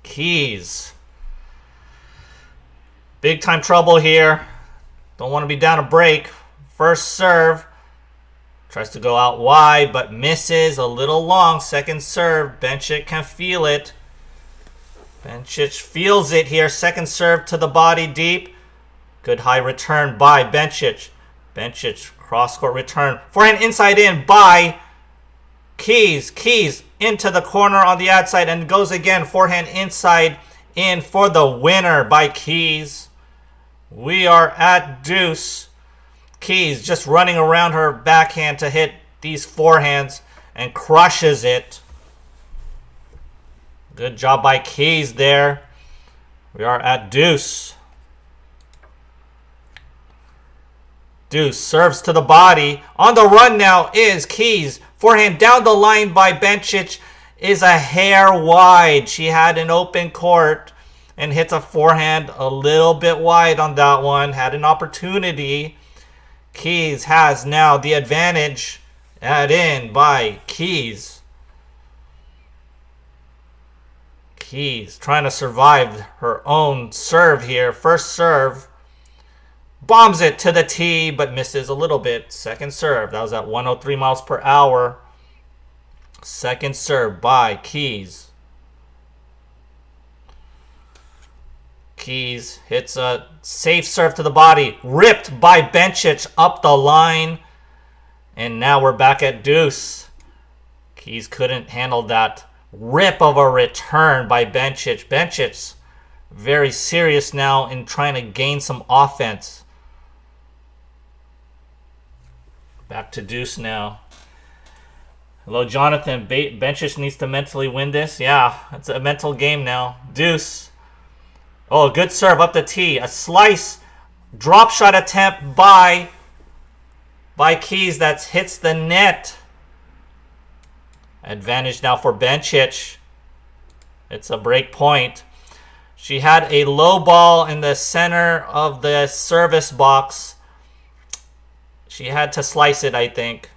Keys. Big time trouble here. Don't want to be down a break. First serve. Tries to go out wide, but misses. A little long. Second serve. Bencic can feel it. Bencic feels it here. Second serve to the body deep. Good high return by Bencic. Bencic cross-court return. Forehand inside in by Keys. Keys into the corner on the outside and goes again. Forehand inside in for the winner by Keys. We are at deuce. Keys just running around her backhand to hit these forehands and crushes it. Good job by Keys there. We are at deuce. Deuce serves to the body. On the run now is Keys. Forehand down the line by Bencic is a hair wide. She had an open court and hits a forehand a little bit wide on that one. Had an opportunity. Keys has now the advantage. Add in by Keys. Keys trying to survive her own serve here. First serve. Bombs it to the tee, but misses a little bit. Second serve. That was at 103 miles per hour. Second serve by Keys. Keys hits a safe serve to the body. Ripped by Bencic up the line. And now we're back at deuce. Keys couldn't handle that rip of a return by Bencic. Bencic's very serious now in trying to gain some offense. Back to deuce now. Hello, Jonathan. Bencic needs to mentally win this. Yeah, it's a mental game now. Deuce. Oh, good serve up the tee. A slice drop shot attempt by Keys that hits the net. Advantage now for Bencic. It's a break point. She had a low ball in the center of the service box. She had to slice it, I think.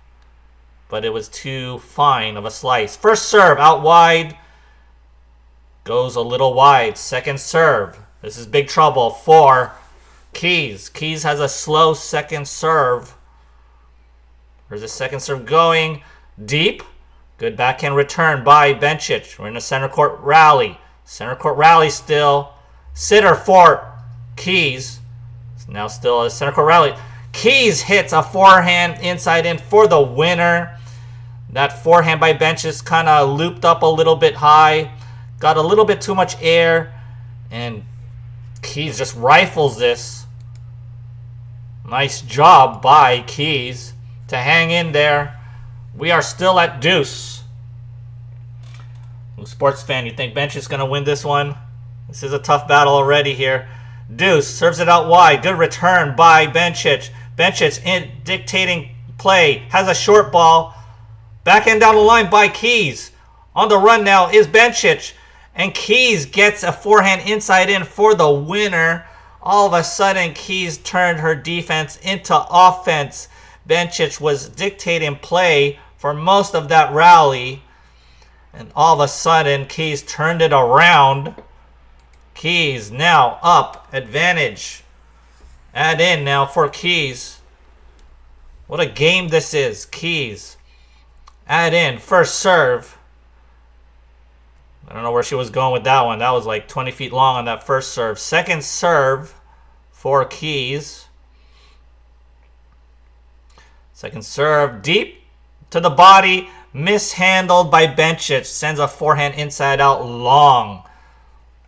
But it was too fine of a slice. First serve out wide. Goes a little wide. Second serve. This is big trouble for Keys. Keys has a slow second serve. Where's the second serve going? Deep. Good backhand return by Bencic. We're in a center court rally. Center court rally still. Sitter for Keys. Now still a center court rally. Keys hits a forehand inside in for the winner. That forehand by Bencic kind of looped up a little bit high. Got a little bit too much air. And Keys just rifles this. Nice job by Keys to hang in there. We are still at deuce. Sports fan, you think Bencic is going to win this one? This is a tough battle already here. Deuce serves it out wide. Good return by Bencic. Bencic in dictating play. Has a short ball. Backhand down the line by Keys. On the run now is Bencic. And Keys gets a forehand inside in for the winner. All of a sudden, Keys turned her defense into offense. Bencic was dictating play for most of that rally. And all of a sudden, Keys turned it around. Keys now up. Advantage. Add in now for Keys. What a game this is. Keys. Add in. First serve. I don't know where she was going with that one. That was like 20 feet long on that first serve. Second serve for Keys. Second serve. Deep to the body. Mishandled by Bencic. Sends a forehand inside out long.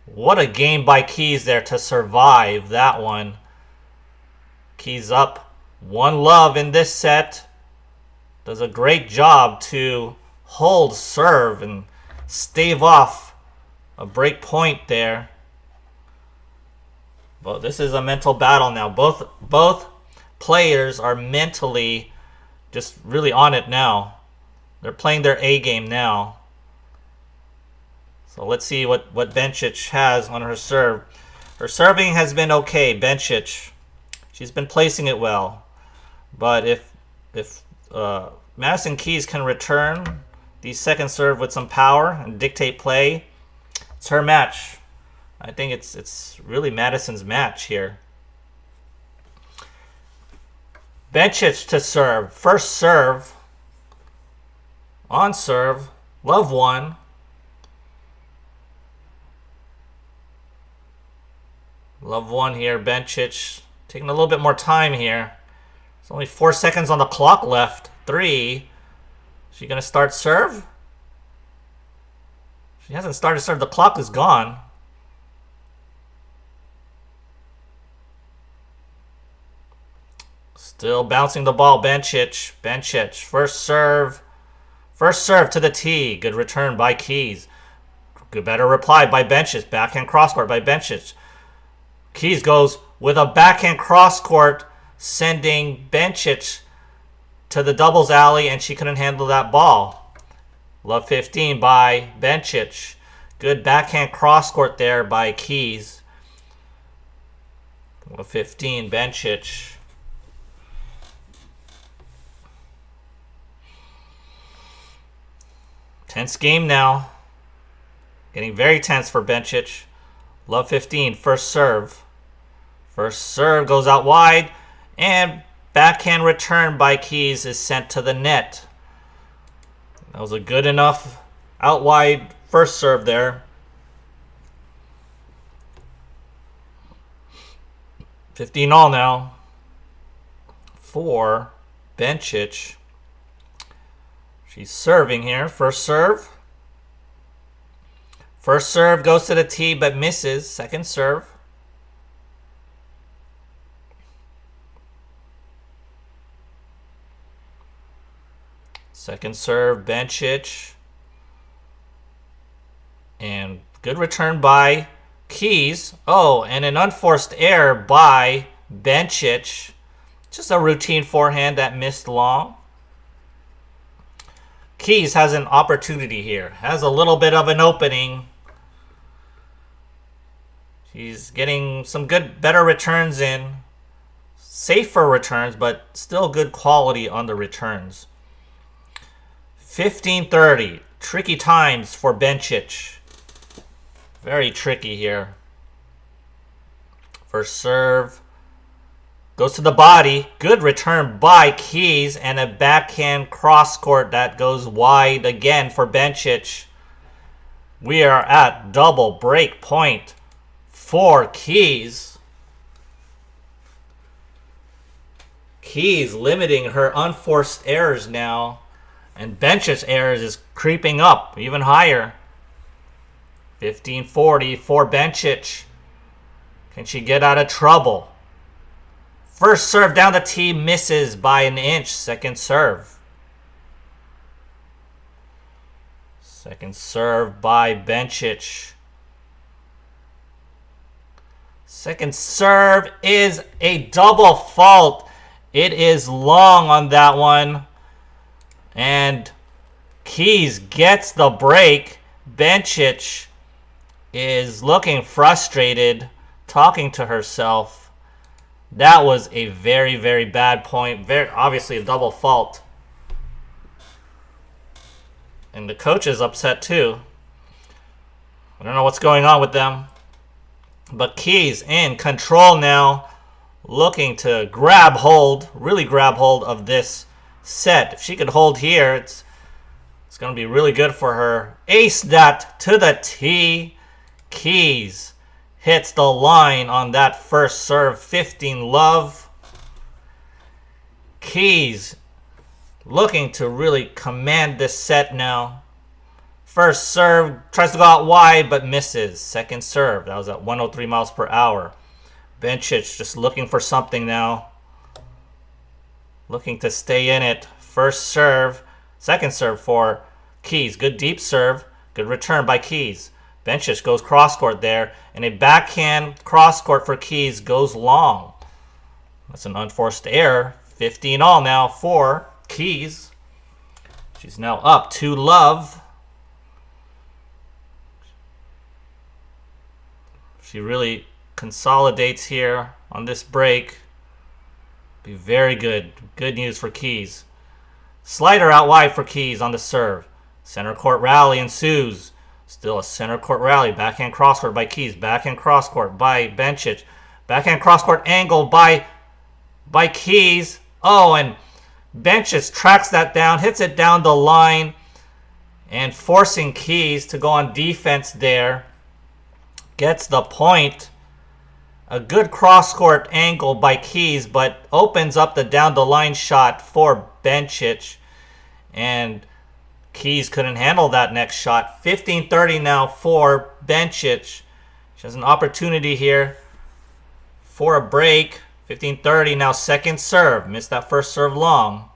What a game by Keys there to survive that one. Keys up 1-love in this set. Does a great job to hold serve and stave off a break point there. But this is a mental battle now. Both players are mentally just really on it now. They're playing their A game now. So let's see what Bencic has on her serve. Her serving has been okay, Bencic. She's been placing it well. But if Madison Keys can return the second serve with some power and dictate play, it's her match. I think it's really Madison's match here. Bencic to serve. First serve. On serve. Love one. Love one here. Bencic taking a little bit more time here. There's only 4 seconds on the clock left. 3. Is she going to start serve? She hasn't started serve. The clock is gone. Still bouncing the ball, Bencic. Bencic, first serve. First serve to the tee. Good return by Keys. Good better reply by Bencic. Backhand crosscourt by Bencic. Keys goes with a backhand crosscourt, sending Bencic to the doubles alley, and she couldn't handle that ball. Love 15 by Bencic. Good backhand crosscourt there by Keys. Love 15, Bencic. Tense game now. Getting very tense for Bencic. Love 15, first serve. First serve goes out wide, and backhand return by Keys is sent to the net. That was a good enough out wide first serve there. 15 all now for Bencic. She's serving here. First serve. First serve goes to the tee but misses. Second serve. Second serve, Bencic. And good return by Keys. Oh, and an unforced error by Bencic. Just a routine forehand that missed long. Keys has an opportunity here. Has a little bit of an opening. She's getting some better returns in. Safer returns, but still good quality on the returns. 15-30. Tricky times for Bencic. Very tricky here. First serve. Goes to the body. Good return by Keys. And a backhand cross-court that goes wide again for Bencic. We are at double break point for Keys. Keys limiting her unforced errors now. And Bencic's errors is creeping up even higher. 15-40 for Bencic. Can she get out of trouble? First serve down the tee misses by an inch. Second serve. Second serve by Bencic. Second serve is a double fault. It is long on that one. And Keys gets the break. Bencic is looking frustrated, talking to herself. That was a very, very bad point. Very obviously a double fault. And the coach is upset too. I don't know what's going on with them. But Keys in control now, looking to really grab hold of this set. If she could hold here, it's going to be really good for her. Ace that to the tee. Keys hits the line on that first serve. 15 love. Keys looking to really command this set now. First serve, tries to go out wide, but misses. Second serve, that was at 103 miles per hour. Bencic just looking for something now. Looking to stay in it. First serve, second serve for Keys. Good deep serve, good return by Keys. Bencic goes cross court there, and a backhand cross court for Keys goes long. That's an unforced error. 15 all now for Keys. She's now up 2 love. She really consolidates here on this break. Be very good. Good news for Keys. Slider out wide for Keys on the serve. Center court rally ensues. Still a center court rally. Backhand cross court by Keys. Backhand cross court by Bencic. Backhand cross court angle by Keys. Oh, and Bencic tracks that down, hits it down the line, and forcing Keys to go on defense there. Gets the point. A good cross-court angle by Keys, but opens up the down-the-line shot for Bencic. And Keys couldn't handle that next shot. 15-30 now for Bencic. She has an opportunity here for a break. 15-30 now, second serve. Missed that first serve long.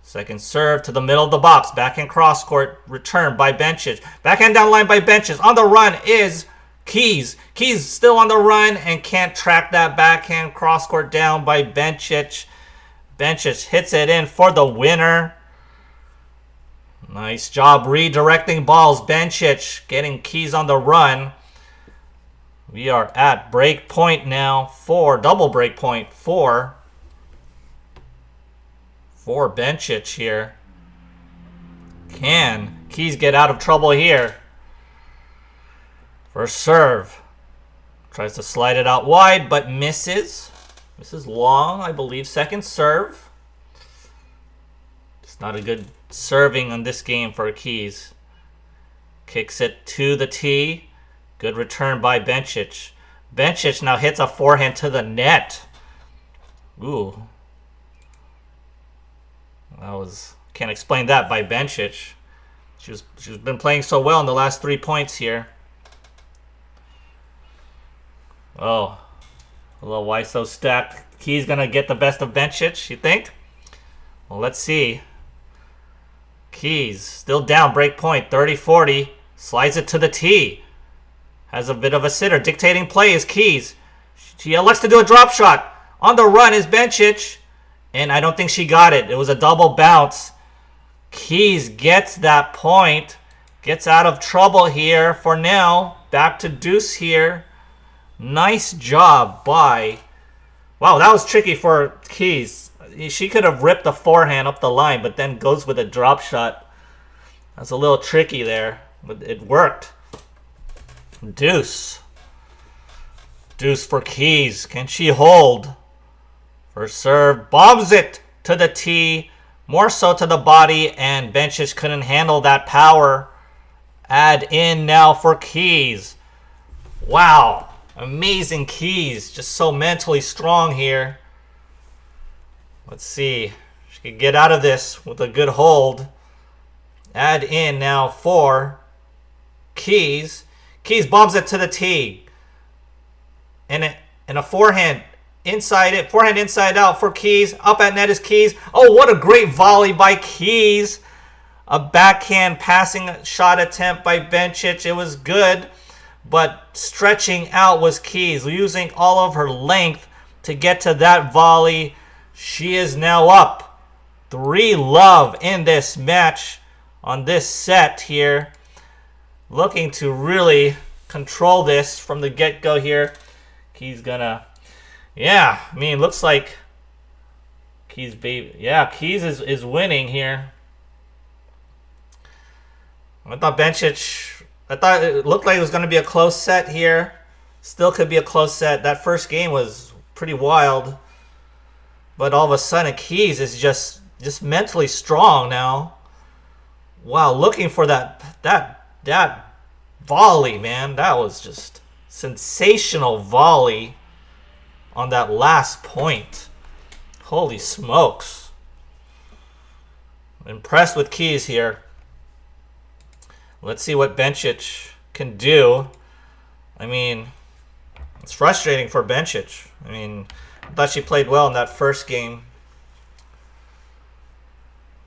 Second serve to the middle of the box. Backhand cross court return by Bencic. Backhand down line by Bencic. On the run is Keys. Keys still on the run and can't track that backhand cross court down by Bencic. Bencic hits it in for the winner. Nice job redirecting balls. Bencic getting Keys on the run. We are at break point now for double break point for Bencic here. Can Keys get out of trouble here? First serve. Tries to slide it out wide, but misses. Misses long, I believe. Second serve. It's not a good serving on this game for Keys. Kicks it to the tee. Good return by Bencic. Bencic now hits a forehand to the net. Ooh. Can't explain that by Bencic. She's been playing so well in the last 3 points here. Oh. A little why so stacked. Keys gonna get the best of Bencic, you think? Well, let's see. Keys still down, break point, 30-40. Slides it to the tee. Has a bit of a sitter. Dictating play is Keys. She elects to do a drop shot. On the run is Bencic. And I don't think she got it. It was a double bounce. Keys gets that point. Gets out of trouble here for now. Back to deuce here. Nice job by... Wow, that was tricky for Keys. She could have ripped the forehand up the line, but then goes with a drop shot. That's a little tricky there, but it worked. Deuce. Deuce for Keys. Can she hold? First serve. Bombs it to the tee. More so to the body, and Bencic couldn't handle that power. Add in now for Keys. Wow. Amazing Keys. Just so mentally strong here. Let's see. She could get out of this with a good hold. Add in now for Keys. Keys bombs it to the tee. And a forehand inside it. Forehand inside out for Keys. Up at net is Keys. Oh, what a great volley by Keys. A backhand passing shot attempt by Bencic. It was good. But stretching out was Keys. Using all of her length to get to that volley. She is now up 3-love in this match. On this set here. Looking to really control this from the get-go here. Keys gonna... Yeah, I mean, looks like Keys Keys is winning here. I thought Bencic I thought it looked like it was going to be a close set here. Still could be a close set. That first game was pretty wild. But all of a sudden, Keys is just mentally strong now. Wow, looking for that volley, man. That was just sensational volley on that last point. Holy smokes. Impressed with Keys here. Let's see what Bencic can do. I mean, it's frustrating for Bencic. I mean, I thought she played well in that first game.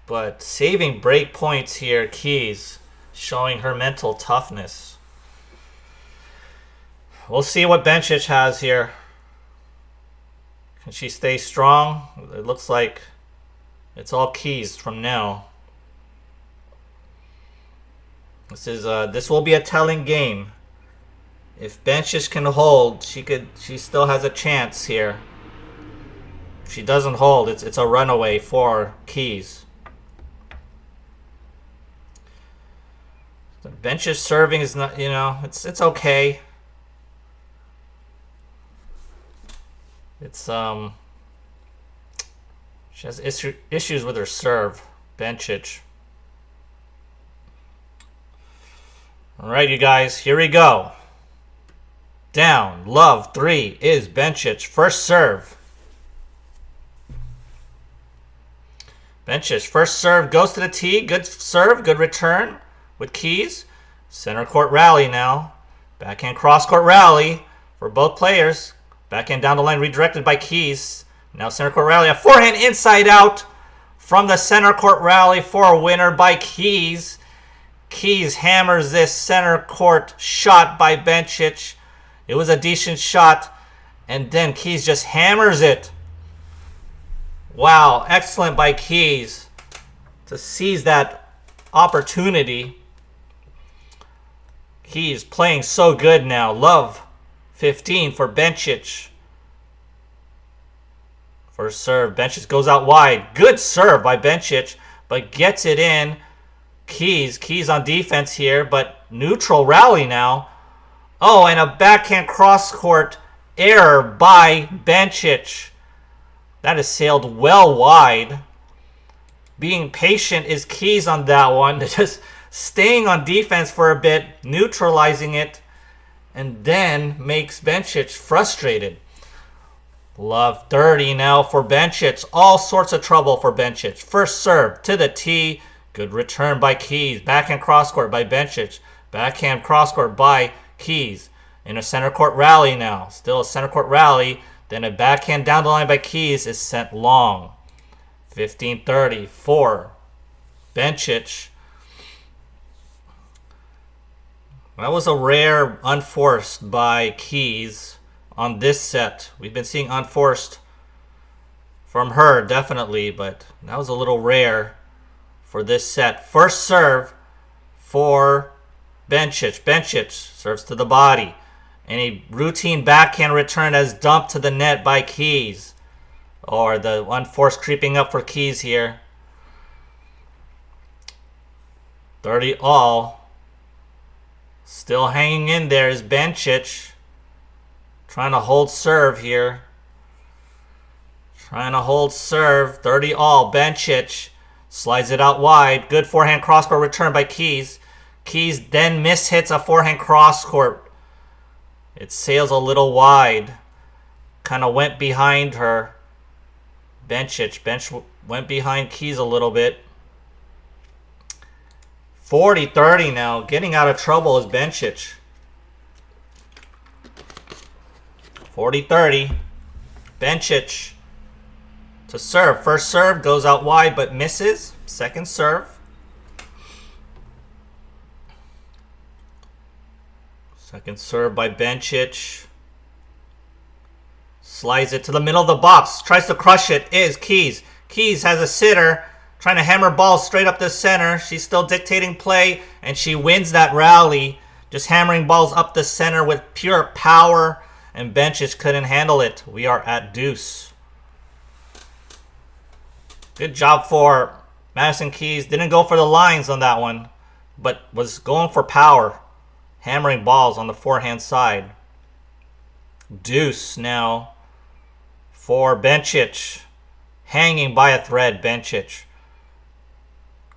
But saving break points here, Keys, showing her mental toughness. We'll see what Bencic has here. Can she stay strong? It looks like it's all Keys from now. This will be a telling game. If Bencic can hold, she still has a chance here. If she doesn't hold, it's a runaway for Keys. The Bencic serving is not, it's okay. It's she has issues with her serve, Bencic. All right, you guys, here we go. Down, love, 3 is Bencic. First serve. Bencic, first serve goes to the tee. Good serve, good return with Keys. Center court rally now. Backhand cross court rally for both players. Backhand down the line redirected by Keys. Now center court rally. A forehand inside out from the center court rally for a winner by Keys. Keys hammers this center court shot by Bencic. It was a decent shot. And then Keys just hammers it. Wow, excellent by Keys to seize that opportunity. Keys playing so good now. Love, 15 for Bencic. First serve, Bencic goes out wide. Good serve by Bencic, but gets it in. Keys on defense here, but neutral rally now. Oh, and a backhand cross-court error by Bencic. That is sailed well wide. Being patient is Keys on that one. Just staying on defense for a bit, neutralizing it, and then makes Bencic frustrated. Love, 30 now for Bencic. All sorts of trouble for Bencic. First serve to the tee. Good return by Keys. Backhand cross-court by Bencic. Backhand cross-court by Keys. In a center court rally now. Still a center court rally. Then a backhand down the line by Keys is sent long. 15-30 for Bencic. That was a rare unforced by Keys on this set. We've been seeing unforced from her, definitely, but that was a little rare for this set. First serve for Bencic. Bencic serves to the body. And a routine backhand return as dumped to the net by Keys. Or the unforced creeping up for Keys here. 30 all. Still hanging in there is Bencic. Trying to hold serve here. Trying to hold serve. 30 all. Bencic slides it out wide. Good forehand cross-court return by Keys. Keys then mishits a forehand cross-court. It sails a little wide. Kind of went behind her. Bencic went behind Keys a little bit. 40-30 now. Getting out of trouble is Bencic. 40-30. Bencic to serve. First serve goes out wide but misses. Second serve. Second serve by Bencic. Slides it to the middle of the box. Tries to crush it. Is Keys. Keys has a sitter. Trying to hammer balls straight up the center. She's still dictating play. And she wins that rally. Just hammering balls up the center with pure power. And Bencic couldn't handle it. We are at deuce. Good job for Madison Keys. Didn't go for the lines on that one. But was going for power. hammering balls on the forehand side. Deuce now for Bencic. Hanging by a thread, Bencic.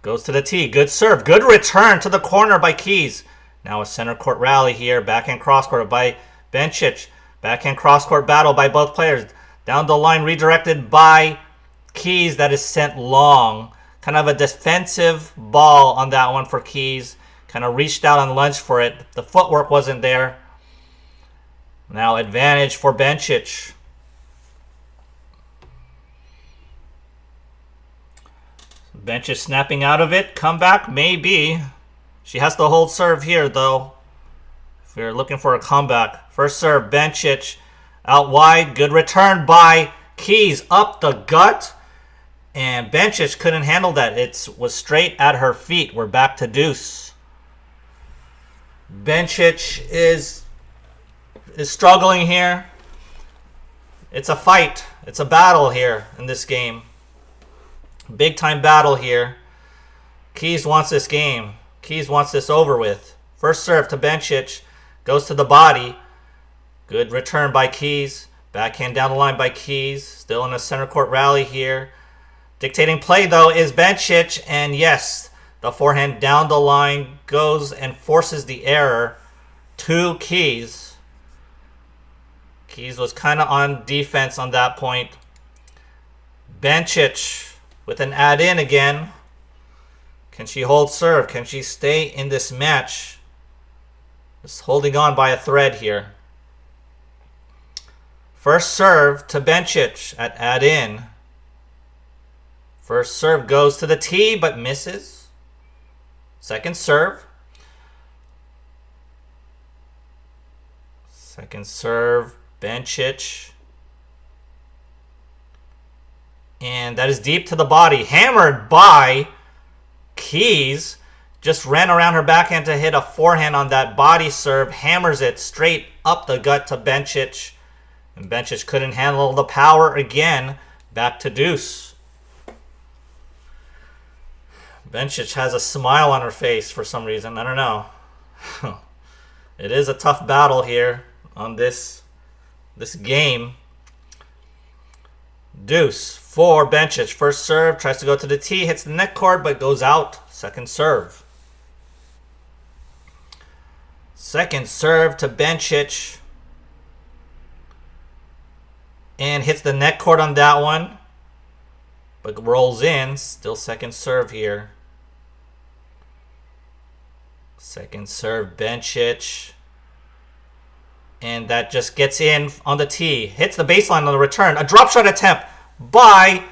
Goes to the tee. Good serve. Good return to the corner by Keys. Now a center court rally here. Backhand cross court by Bencic. Backhand cross court battle by both players. Down the line redirected by Keys. That is sent long. Kind of a defensive ball on that one for Keys. Kind of reached out and lunged for it. The footwork wasn't there. Now advantage for Bencic. Bencic snapping out of it. Comeback? Maybe. She has to hold serve here, though. If you're looking for a comeback. First serve, Bencic. Out wide. Good return by Keys. Up the gut. And Bencic couldn't handle that. It was straight at her feet. We're back to deuce. Bencic is struggling here. It's a fight. It's a battle here in this game. Big time battle here. Keys wants this game. Keys wants this over with. First serve to Bencic. Goes to the body. Good return by Keys. Backhand down the line by Keys. Still in a center court rally here. Dictating play, though, is Bencic. And yes, the forehand down the line goes and forces the error to Keys. Keys was kind of on defense on that point. Bencic with an add-in again. Can she hold serve? Can she stay in this match? Just holding on by a thread here. First serve to Bencic at add-in. First serve goes to the tee but misses. Second serve. Second serve, Bencic. And that is deep to the body. Hammered by Keys. Just ran around her backhand to hit a forehand on that body serve. Hammers it straight up the gut to Bencic. And Bencic couldn't handle the power again. Back to deuce. Bencic has a smile on her face for some reason. I don't know. It is a tough battle here on this game. Deuce for Bencic. First serve. Tries to go to the tee. Hits the net cord but goes out. Second serve. Second serve to Bencic. And hits the net cord on that one. But rolls in. Still second serve here. Second serve, Bencic. And that just gets in on the tee. Hits the baseline on the return. A drop shot attempt by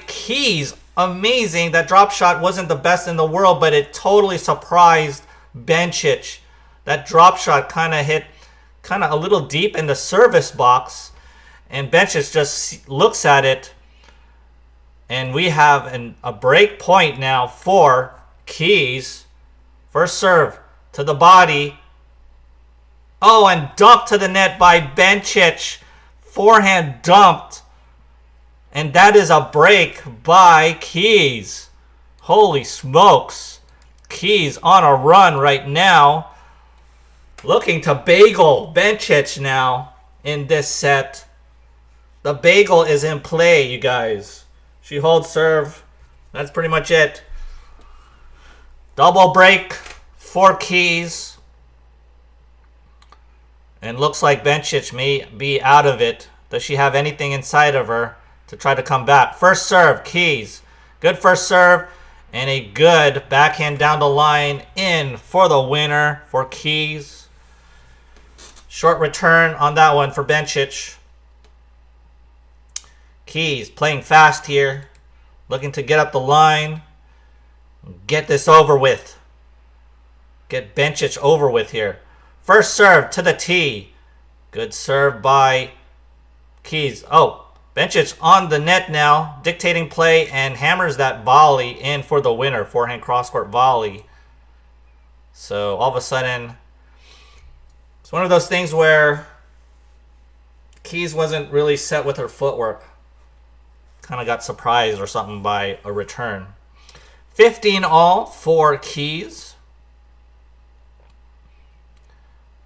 Keys. Amazing. That drop shot wasn't the best in the world, but it totally surprised Bencic. That drop shot kind of hit a little deep in the service box. And Bencic just looks at it. And we have a break point now for Keys. First serve to the body. Oh, and dumped to the net by Bencic. Forehand dumped. And that is a break by Keys. Holy smokes. Keys on a run right now. Looking to bagel Bencic now in this set. The bagel is in play, you guys. She holds serve. That's pretty much it. Double break for Keys. And looks like Bencic may be out of it. Does she have anything inside of her to try to come back? First serve, Keys. Good first serve. And a good backhand down the line in for the winner for Keys. Short return on that one for Bencic. Keys playing fast here. Looking to get up the line. Get this over with. Get Bencic over with here. First serve to the tee. Good serve by Keys. Oh, Bencic on the net now. Dictating play and hammers that volley in for the winner. Forehand cross-court volley. So all of a sudden, it's one of those things where Keys wasn't really set with her footwork. Kind of got surprised or something by a return. 15 all for Keys.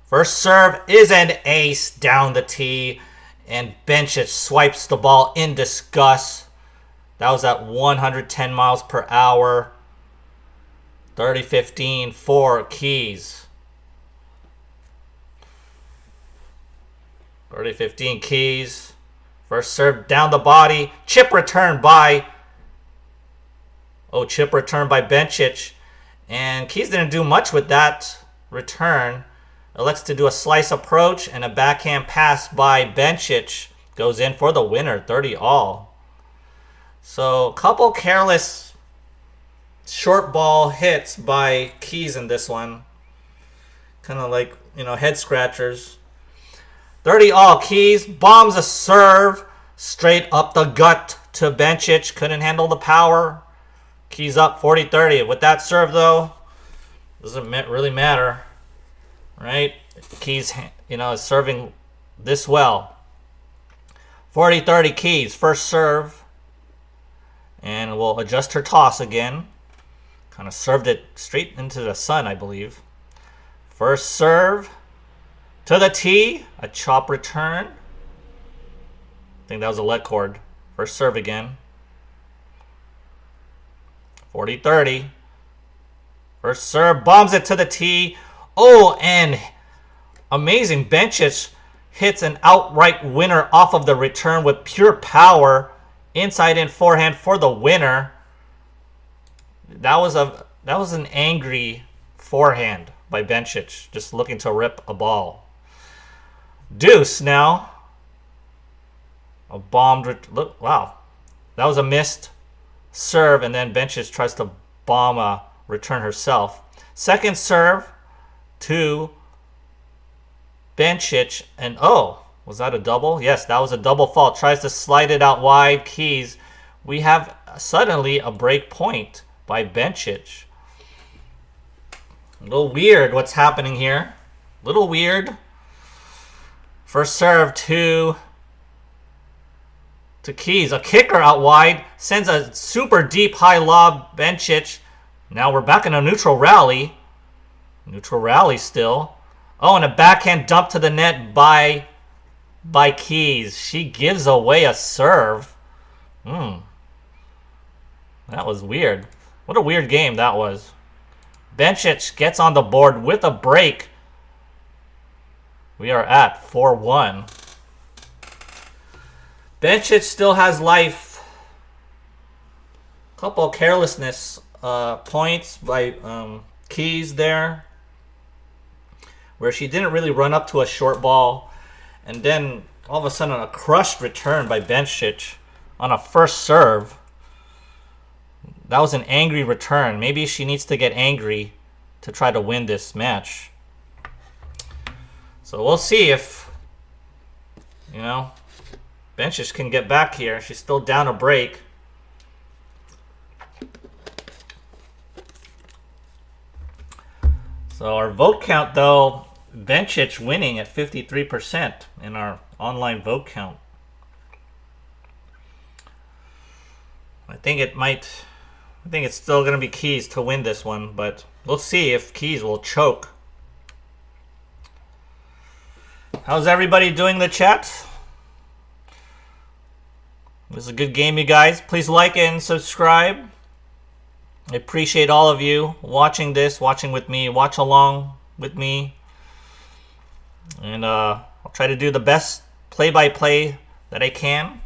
First serve is an ace down the tee, and Bencic swipes the ball in disgust. That was at 110 miles per hour. 30-15 for Keys. 30-15 Keys. First serve down the body. Chip return by Bencic. And Keys didn't do much with that return. Elects to do a slice approach, and a backhand pass by Bencic goes in for the winner, 30-all. So a couple careless short ball hits by Keys in this one. Kind of like, head scratchers. 30-all. Keys bombs a serve straight up the gut to Bencic. Couldn't handle the power. Keys up 40-30. With that serve, though, doesn't really matter. Right? Keys, is serving this well. 40-30 Keys. First serve. And we'll adjust her toss again. Kind of served it straight into the sun, I believe. First serve to the tee. A chop return. I think that was a let cord. First serve again. 40-30. First serve. Bombs it to the tee. Oh, and amazing. Bencic hits an outright winner off of the return with pure power. Inside in forehand for the winner. That was an angry forehand by Bencic, just looking to rip a ball. Deuce now. A bombed. Look, wow. That was a missed serve, and then Bencic tries to bomb a return herself. Second serve to Bencic, and was that a double? Yes, that was a double fault. Tries to slide it out wide. Keys. We have suddenly a break point by Bencic. A little weird what's happening here. A little weird. First serve to Keys. A kicker out wide. Sends a super deep high lob. Bencic. Now we're back in a neutral rally. Neutral rally still. Oh, and a backhand dump to the net by Keys. She gives away a serve. That was weird. What a weird game that was. Bencic gets on the board with a break. We are at 4-1. Bencic still has life. Couple carelessness points by Keys there, where she didn't really run up to a short ball. And then all of a sudden a crushed return by Bencic on a first serve. That was an angry return. Maybe she needs to get angry to try to win this match. So we'll see if, Bencic can get back here. She's still down a break. So our vote count, though, Bencic winning at 53% in our online vote count. I think it's still going to be Keys to win this one, but we'll see if Keys will choke. How's everybody doing in the chat? This is a good game, you guys. Please like and subscribe. I appreciate all of you watching this, watching with me, watch along with me. And I'll try to do the best play-by-play that I can.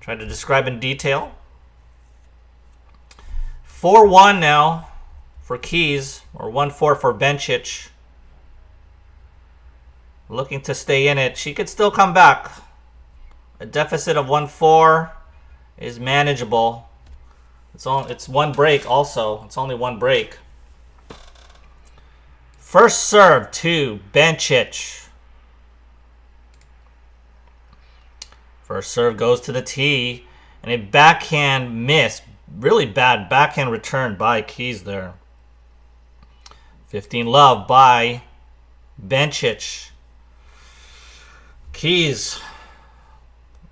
Try to describe in detail. 4-1 now for Keys, or 1-4 for Bencic. Looking to stay in it. She could still come back. A deficit of 1-4 is manageable. It's one break also. It's only one break. First serve to Bencic. First serve goes to the tee. And a backhand miss. Really bad backhand return by Keys there. 15 love by Bencic. Keys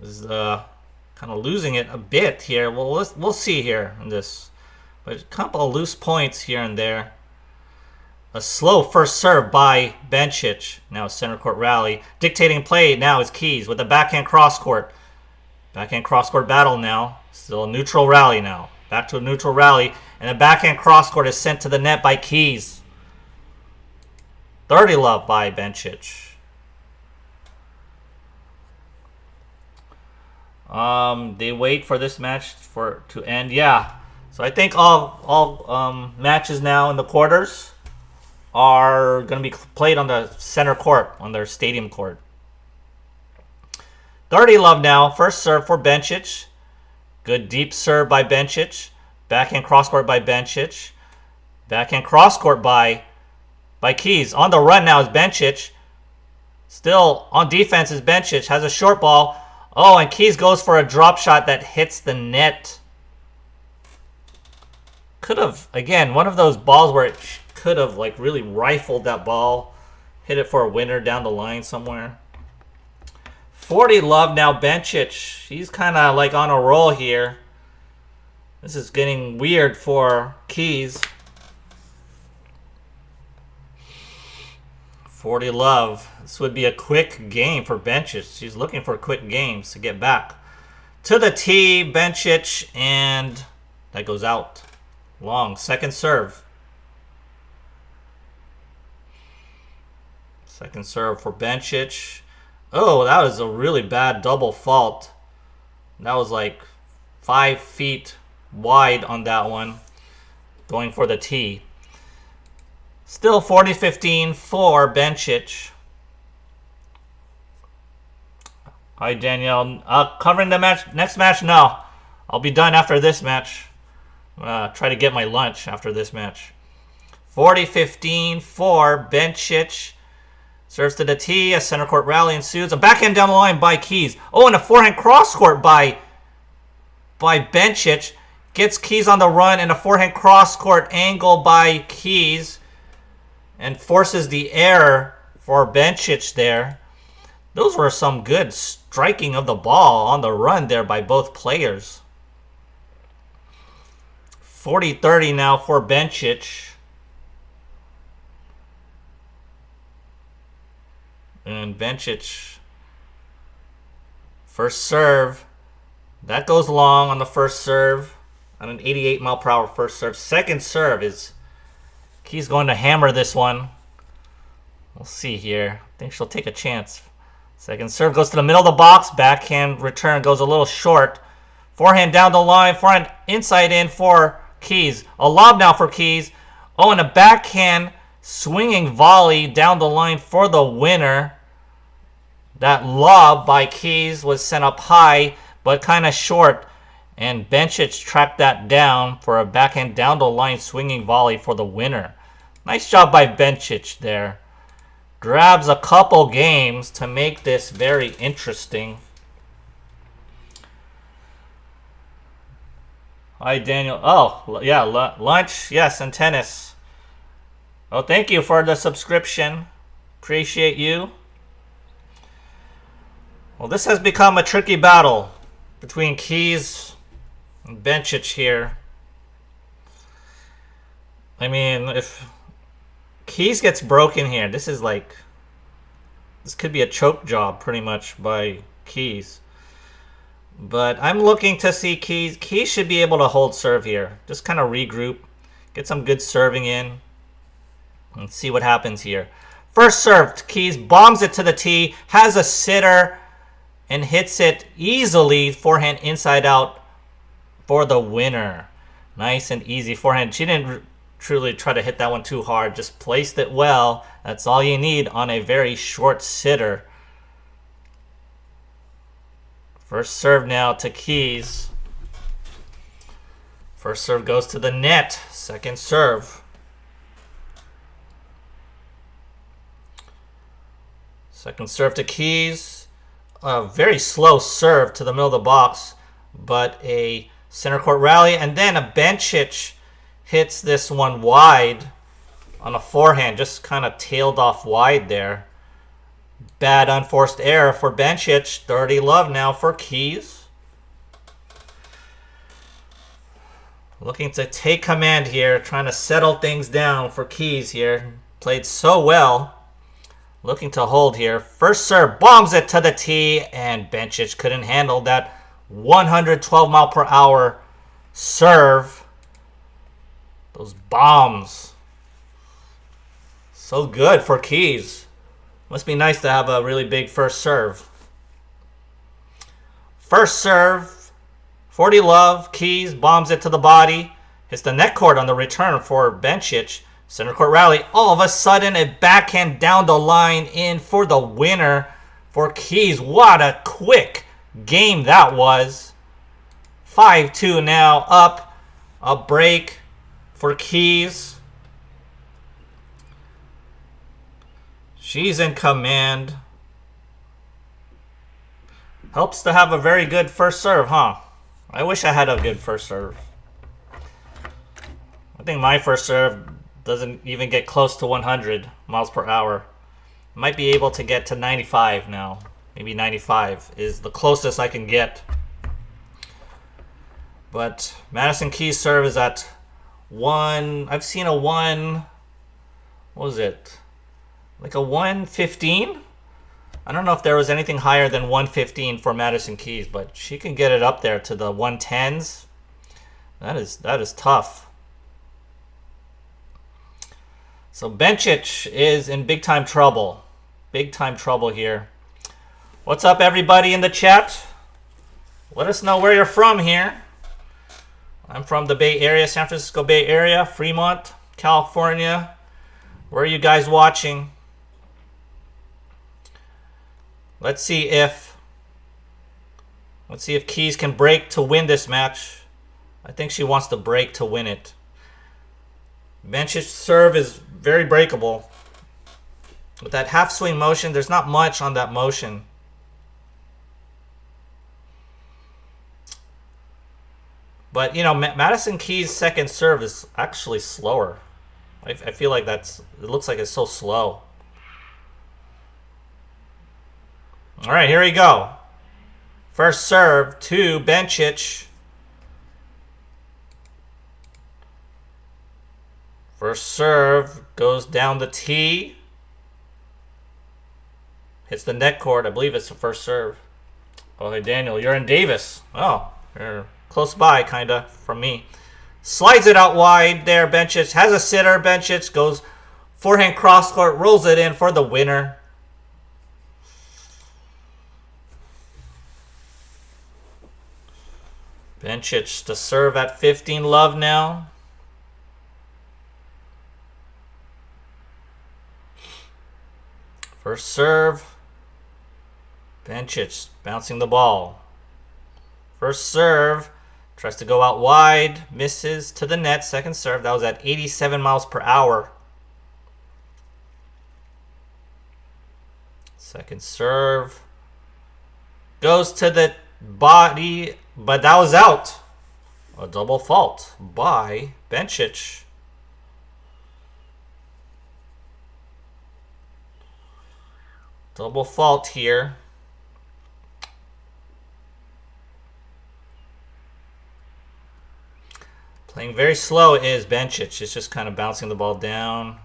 is kind of losing it a bit here. Well, we'll see here in this. But a couple of loose points here and there. A slow first serve by Bencic. Now center court rally. Dictating play now is Keys with a backhand cross court. Backhand cross court battle now. Still a neutral rally now. Back to a neutral rally. And a backhand cross court is sent to the net by Keys. 30 love by Bencic. They wait for this match to end. Yeah. So I think all matches now in the quarters are going to be played on the center court, on their stadium court. 30 love now. First serve for Bencic. Good deep serve by Bencic. Backhand cross court by Bencic. Backhand cross court by Keys. On the run now is Bencic. Still on defense is Bencic. Has a short ball. Oh, and Keys goes for a drop shot that hits the net. Could have, again, one of those balls where it could have like really rifled that ball. Hit it for a winner down the line somewhere. 40 love now Bencic. He's kind of like on a roll here. This is getting weird for Keys. 40 love. This would be a quick game for Bencic. He's looking for quick games to get back. To the tee, Bencic, and that goes out. Long. Second serve. Second serve for Bencic. Oh, that was a really bad double fault. That was like 5 feet wide on that one. Going for the tee. Still 40-15 for Bencic. Hi, Danielle. Covering the match. Next match? No. I'll be done after this match. Try to get my lunch after this match. 40-15 for Bencic. Serves to the tee. A center court rally ensues. A backhand down the line by Keys. Oh, and a forehand cross court by Bencic. Gets Keys on the run, and a forehand cross court angle by Keys. And forces the error for Bencic there. Those were some good striking of the ball on the run there by both players. 40-30 now for Bencic. And Bencic, first serve. That goes long on the first serve. On an 88 mile per hour first serve. Second serve is Keys going to hammer this one. We'll see here. I think she'll take a chance. Second serve goes to the middle of the box. Backhand return goes a little short. Forehand down the line. Forehand inside in for Keys. A lob now for Keys. Oh, and a backhand swinging volley down the line for the winner. That lob by Keys was sent up high, but kind of short. And Bencic tracked that down for a backhand down the line swinging volley for the winner. Nice job by Bencic there. Grabs a couple games to make this very interesting. Hi, Daniel. Oh, yeah, lunch. Yes, and tennis. Oh, thank you for the subscription. Appreciate you. Well, this has become a tricky battle between Keys and Bencic here. I mean, if Keys gets broken here, this could be a choke job pretty much by Keys. But I'm looking to see Keys. Keys should be able to hold serve here. Just kind of regroup, get some good serving in, and see what happens here. First serve, Keys bombs it to the tee, has a sitter, and hits it easily, forehand inside out for the winner. Nice and easy forehand. She didn't truly try to hit that one too hard, just placed it well. That's all you need on a very short sitter. First serve now to Keys. First serve goes to the net. Second serve. Second serve to Keys. A very slow serve to the middle of the box, but a center court rally, and then a Bencic hits this one wide on a forehand, just kind of tailed off wide there. Bad unforced error for Bencic. 30 love now for Keys. Looking to take command here, trying to settle things down for Keys here. played so well. Looking to hold here. First serve, bombs it to the tee, and Bencic couldn't handle that 112 mile per hour serve. Those bombs. So good for Keys. Must be nice to have a really big first serve. First serve, 40 love. Keys bombs it to the body. Hits the net cord on the return for Bencic. Center court rally. All of a sudden, a backhand down the line in for the winner for Keys. What a quick game that was. 5-2 now up. A break for Keys. She's in command. Helps to have a very good first serve, huh? I wish I had a good first serve. I think my first serve doesn't even get close to 100 miles per hour. Might be able to get to 95 now. Maybe 95 is the closest I can get. But Madison Keys' serve is at 1. I've seen a 1. What was it? Like a 115? I don't know if there was anything higher than 115 for Madison Keys, but she can get it up there to the 110s. That is tough. So Bencic is in big time trouble. Big time trouble here. What's up, everybody in the chat? Let us know where you're from here. I'm from the Bay Area, San Francisco Bay Area, Fremont, California. Where are you guys watching? Let's see if Keys can break to win this match. I think she wants to break to win it. Bencic's serve is very breakable. With that half swing motion, there's not much on that motion. But, you know, Madison Keys' second serve is actually slower. I feel like it looks like it's so slow. All right, here we go. First serve to Bencic. First serve goes down the tee. Hits the net cord. I believe it's the first serve. Oh, hey, Daniel, you're in Davis. Oh, you're close by, kind of, from me. Slides it out wide there, Bencic. Has a sitter. Bencic goes forehand cross court, rolls it in for the winner. Bencic to serve at 15 love now. First serve. Bencic bouncing the ball. First serve. Tries to go out wide. Misses to the net. Second serve. That was at 87 miles per hour. Second serve. Goes to the body. But that was out. A double fault by Bencic. Double fault here. Playing very slow is Bencic. It's just kind of bouncing the ball down.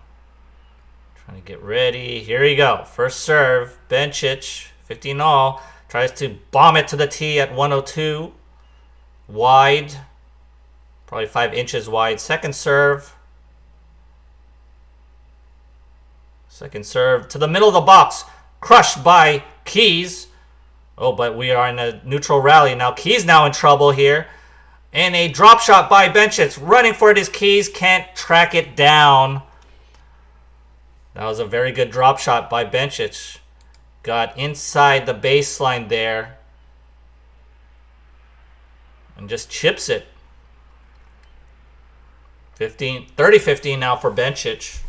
Trying to get ready. Here we go. First serve. Bencic, 15 all. Tries to bomb it to the tee at 102. Wide. Probably 5 inches wide. Second serve. Second serve to the middle of the box. Crushed by Keys. Oh, but we are in a neutral rally now. Keys now in trouble here. And a drop shot by Bencic. Running for it is Keys. Can't track it down. That was a very good drop shot by Bencic. Got inside the baseline there. And just chips it. 30-15 now for Bencic.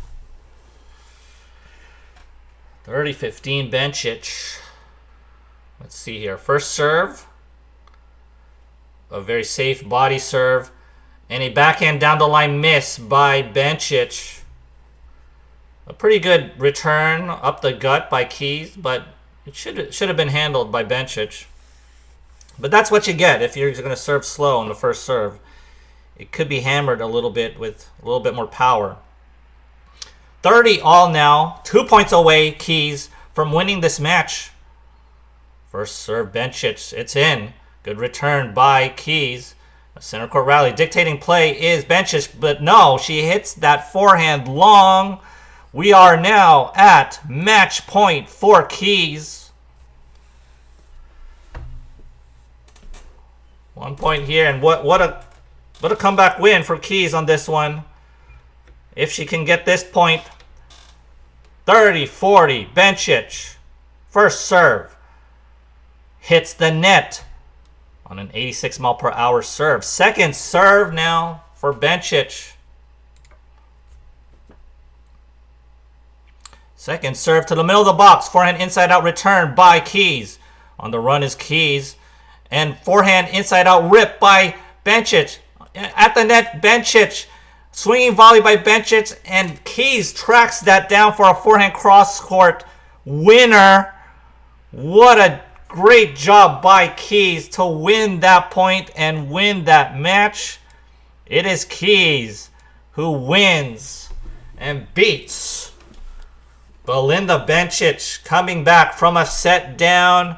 30-15 Bencic. Let's see here. First serve. A very safe body serve. And a backhand down the line miss by Bencic. A pretty good return up the gut by Keys, but it should have been handled by Bencic. But that's what you get if you're going to serve slow on the first serve. It could be hammered a little bit with a little bit more power. 30 all now. 2 points away, Keys, from winning this match. First serve, Bencic. It's in. Good return by Keys. A center court rally. Dictating play is Bencic, but no, she hits that forehand long. We are now at match point for Keys. 1 point here, and what a comeback win for Keys on this one. If she can get this point. 30-40, Bencic. First serve. Hits the net on an 86 mile per hour serve. Second serve now for Bencic. Second serve to the middle of the box. Forehand inside out return by Keys. On the run is Keys. And forehand inside out rip by Bencic. At the net, Bencic. Swinging volley by Bencic. And Keys tracks that down for a forehand cross court winner. What a great job by Keys to win that point and win that match. It is Keys who wins and beats Belinda Bencic, coming back from a set down.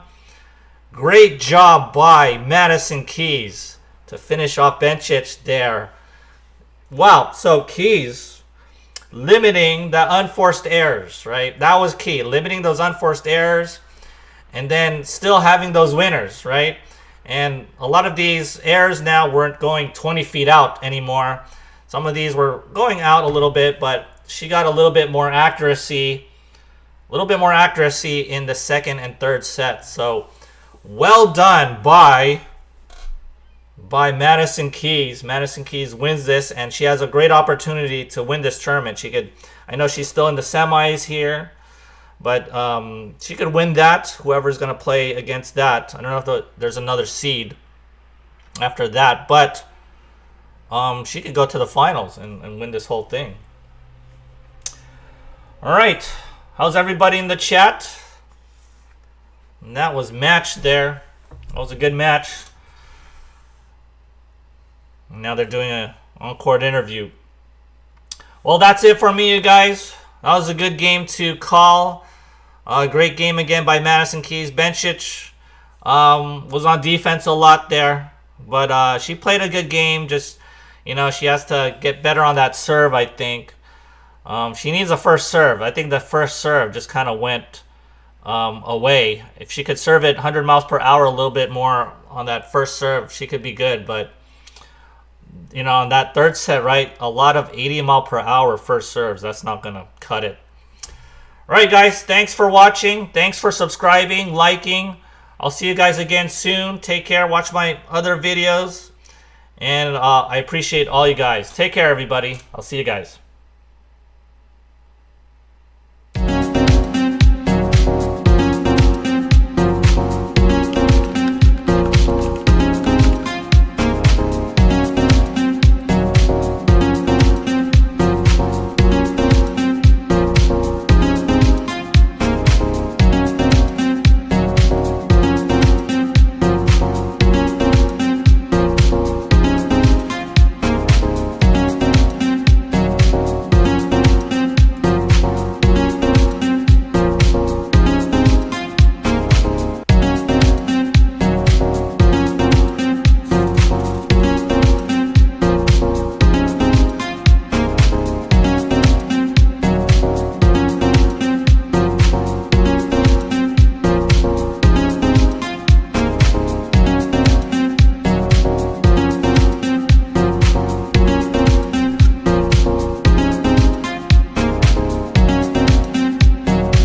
Great job by Madison Keys to finish off Bencic there. Wow, so Keys limiting the unforced errors, right? That was key, limiting those unforced errors and then still having those winners, right? And a lot of these errors now weren't going 20 feet out anymore. Some of these were going out a little bit, but she got a little bit more accuracy in the second and third set. So well done by Madison Keys. Madison Keys wins this, and she has a great opportunity to win this tournament. I know she's still in the semis here, but she could win that. Whoever's going to play against that. I don't know if there's another seed after that, but she could go to the finals and win this whole thing. All right. How's everybody in the chat? And that was match there. That was a good match. And now they're doing an on-court interview. Well, that's it for me, you guys. That was a good game to call. A great game again by Madison Keys. Bencic was on defense a lot there, but she played a good game. Just, she has to get better on that serve, I think. She needs a first serve. I think the first serve just kind of went away. If she could serve it 100 miles per hour a little bit more on that first serve, she could be good. But, on that third set, right, a lot of 80 mile per hour first serves. That's not going to cut it. All right, guys, thanks for watching. Thanks for subscribing, liking. I'll see you guys again soon. Take care. Watch my other videos. And I appreciate all you guys. Take care, everybody. I'll see you guys.